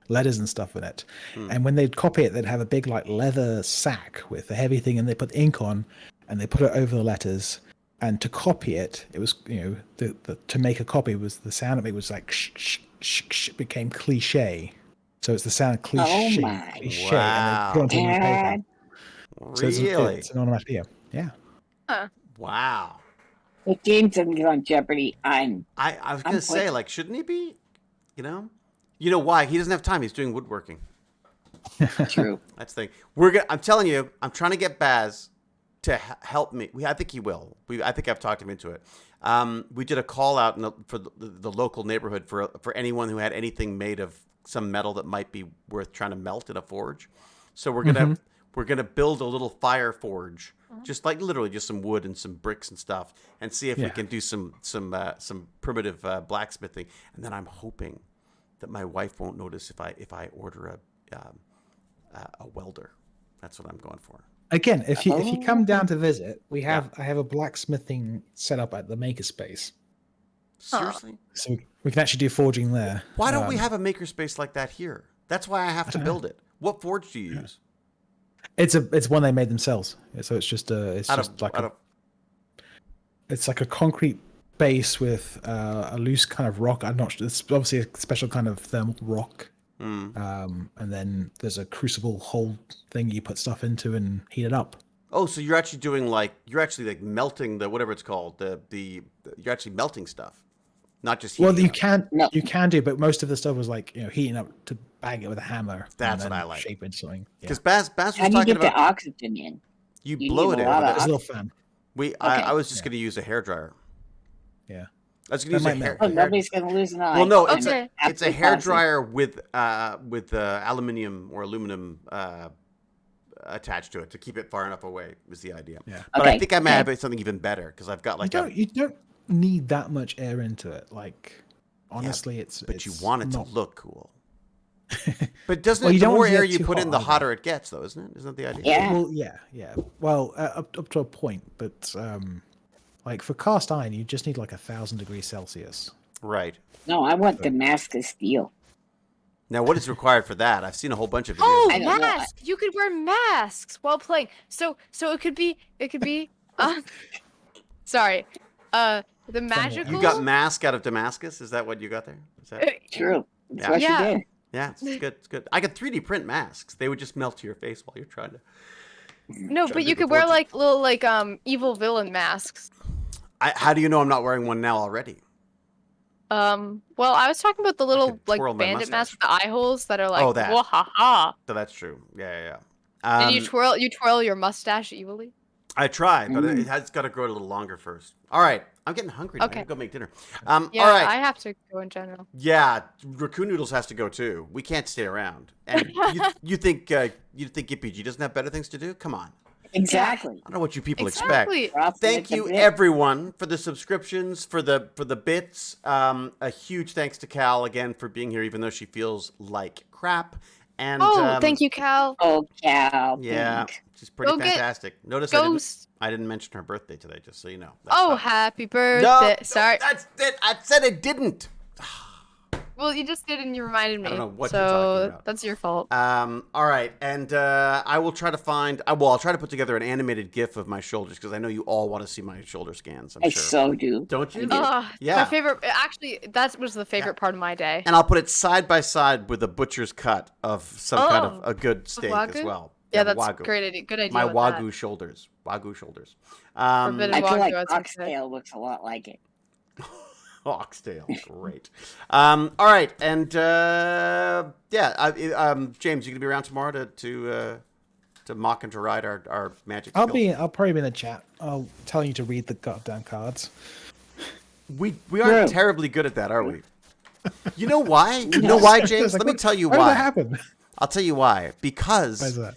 letters and stuff in it. And when they'd copy it, they'd have a big like leather sack with the heavy thing, and they put ink on, and they put it over the letters. And to copy it, it was to make a copy was the sound of it was like sh became cliche. So it's the sound of cliche. Oh my! Cliche. Wow! And so really? It's an onomatopoeia. Yeah. Huh. Wow. If James doesn't get on Jeopardy, I was gonna say, like, shouldn't he be? You know why? He doesn't have time. He's doing woodworking. True. That's the thing. I'm telling you, I'm trying to get Baz to help me. I think he will. I think I've talked him into it. We did a call out for the local neighborhood for anyone who had anything made of some metal that might be worth trying to melt in a forge. So we're gonna build a little fire forge, just like literally just some wood and some bricks and stuff, and see if we can do some primitive blacksmithing. And then I'm hoping that my wife won't notice if I order a welder. That's what I'm going for. Again, if you come down to visit, I have a blacksmithing set up at the makerspace. Seriously? So we can actually do forging there. Why don't we have a makerspace like that here? That's why I have to build it. What forge do you use? It's one they made themselves. So it's just it's like a concrete base with a loose kind of rock. I'm not sure. It's obviously a special kind of thermal rock. And then there's a crucible hole thing you put stuff into and heat it up. Oh, so you're actually doing melting the whatever it's called. You're actually melting stuff, not just heating. Well, you can do, but most of the stuff was like heating up to bang it with a hammer. That's what I like. Shape it something. Because Baz was talking about. How do you get the oxygen in? You blow it in. There's a little fan. I was just going to use a hairdryer. Yeah. I was going to That use a might hair. melt. Oh, nobody's gonna lose an eye. Well, no, I'm Okay. it's a absolutely hair positive. dryer with aluminum or aluminum attached to it to keep it far enough away. Was the idea? Yeah. But I Okay, think I may okay. have something even better because I've got You like don't need that much air into it. Like honestly, but you it's want it not... to look cool. But doesn't Well, it? you The don't want more it to air get you too put hot in, the either. hotter it gets, though, isn't it? Isn't that the idea? Yeah. Well, yeah. Well, up to a point, but like for cast iron, you just need like 1,000 degrees Celsius. Right. No, I want Damascus steel. Now, what is required for that? I've seen a whole bunch of videos. Oh, I don't know. masks! You could wear masks while playing. So it could be. Sorry. The magical. You got mask out of Damascus? Is that what you got there? Is that? True. That's Yeah. what Yeah. you did. Yeah, it's good. It's good. I could 3D print masks. They would just melt to your face while you're trying to. No, Trying but to you do the could wear fortune. like little evil villain masks. How do you know I'm not wearing one now already? Well, I was talking about the little could like twirl my bandit masks mustache. with the eye holes that are like Oh, that. wahaha. So that's true. Yeah. And you twirl your mustache evilly. I tried, but it has got to grow a little longer first. All right, I'm getting hungry. Now. I Okay. gotta go make dinner. Yeah, all right. I have to go in general. Yeah, Raccoon Noodles has to go too. We can't stay around. And you think EPG doesn't have better things to do? Come on. Exactly. I don't know what you people Exactly. expect. We're off to Thank the you bit. everyone for the subscriptions, for the bits. A huge thanks to Cal again for being here, even though she feels like crap. And Thank you, Cal. Oh, Cal. Yeah, thanks. she's pretty Go get fantastic. Notice Ghost. I didn't mention her birthday today, just so you know. That's Oh, not- happy no, birthday. no, Sorry. that's it. I said I didn't. Well, you just did and you reminded me. I don't know what so you're talking about. that's your fault. All right, and I will try to find. I'll try to put together an animated GIF of my shoulders because I know you all want to see my shoulder scans. I'm I sure. so do. Don't you? Yeah. My favorite. Actually, that was the favorite part of my day. And I'll put it side by side with a butcher's cut of some kind of a good steak as Wagyu? well. Yeah, that's Wagyu. great idea. Good idea. My with Wagyu that. shoulders. Wagyu shoulders. Forbidden I feel Wagyu, like I'd say. oxtail looks a lot like it. Oxtail, great. All right, and James, you gonna be around tomorrow to mock and to ride our magic? I'll skills? I'll probably be in the chat. I'll tell you to read the goddamn cards. We aren't True. terribly good at that, are we? You know why? You know why, James? Let me tell you Why did that why. happen? I'll tell you why. Why is Because that?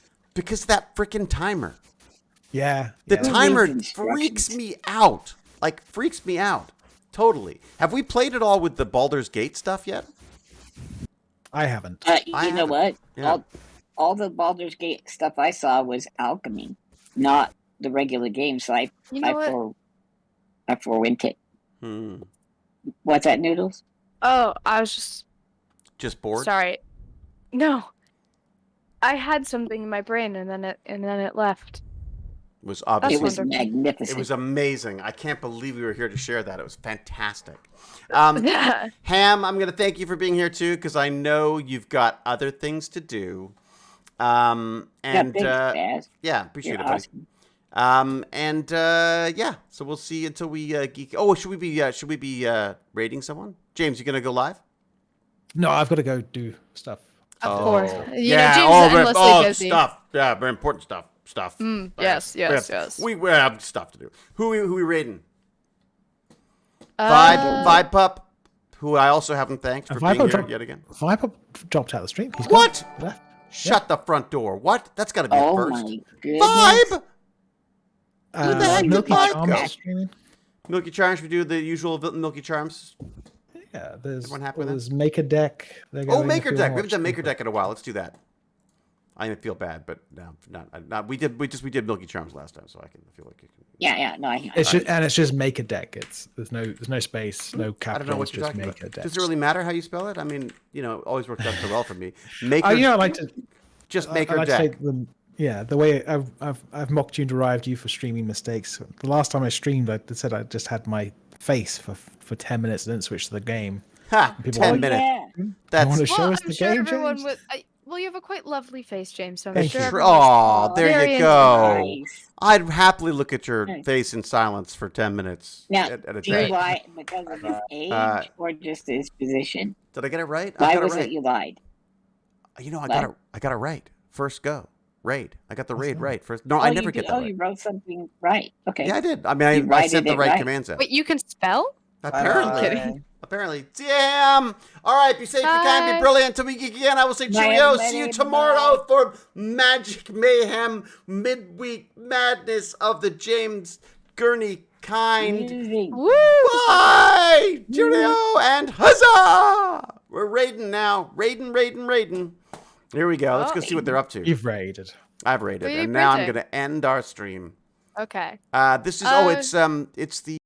that freaking timer. Yeah. The yeah. timer Read freaks instructions. me out. Like freaks me out. Totally. Have we played it all with the Baldur's Gate stuff yet? I haven't. I You know haven't. what? Yeah. All the Baldur's Gate stuff I saw was alchemy, not the regular game. So I forewent it. Hmm. What's that, Noodles? Oh, I was Just bored? sorry. No, I had something in my brain and then it left. It was It obviously was wonderful. magnificent. it was amazing. I can't believe we were here to share that. It was fantastic. Ham, I'm going to thank you for being here too because I know you've got other things to do. And thanks, Baz. yeah, appreciate You're it, buddy. awesome. So we'll see until we geek. Oh, should we be rating someone? James, you gonna go live? No, I've got to go do stuff. Of course. You yeah. know, James is endlessly busy. Stuff. Yeah, very important stuff. Stuff. Yes, yes, we have, yes. We have stuff to do. Who we rating? Uh, Vibe Pup, who I also haven't thanked for Vibe being Pup here yet again. Vibe dropped out of the stream. He's What? gone. Left. Shut the front door. What? That's got to be a Oh first. my goodness. Vibe. Who the heck did Milky Vibe Charms go? is streaming. Milky Charms. We do the usual Milky Charms. Yeah, there's Everyone happy with that? there's Maker Deck. They're Oh, going Maker if you Deck. wanna We haven't done watch Maker it. Deck in a while. Let's do that. I feel bad, but no, not. We did Milky Charms last time, so I feel like you can. Yeah. No, I It's just Maker Deck. There's no space, no I don't know capitals, what you're just talking Maker about. Deck. Does it really matter how you spell it? I mean, it always worked out so well for me. Maker. I like to just I Maker like to Deck. take them. Yeah, the way I've mocked you and derived you for streaming mistakes. The last time I streamed, I said I just had my face for 10 minutes and then switched to the game. Ha! People 10 like- minutes. Yeah. You That's want to show well, us I'm the sure game, everyone James? would. Well, you have a quite lovely face, James. So I'm Thank sure. you. everyone's- Oh, there very you go. Nice. I'd happily look at your Nice. face in silence for 10 minutes Now, at a do you time. lie because of his age or just his position? Did I get it right? I Why got was it right. it you lied? I What? got it right. First go. Raid. I got the raid right. right first. No, Oh, I you never did- get that right. You wrote something right. Okay. Yeah, I did. I mean, I You sent writed the it right right. commands in. Wait, you can spell? Apparently. Apparently. Damn. All right. Be safe, be kind, be Bye. brilliant. Until we geek again, I will say cheerio. See you tomorrow for Magic Mayhem Midweek Madness of the James Gurney kind. Woo! Bye. Cheerio and huzzah. We're raiding now. Raiding. Here we go. Let's go see what they're up to. You've raided. I've raided. What are you And now I'm printing? going to end our stream. Okay. This is, it's the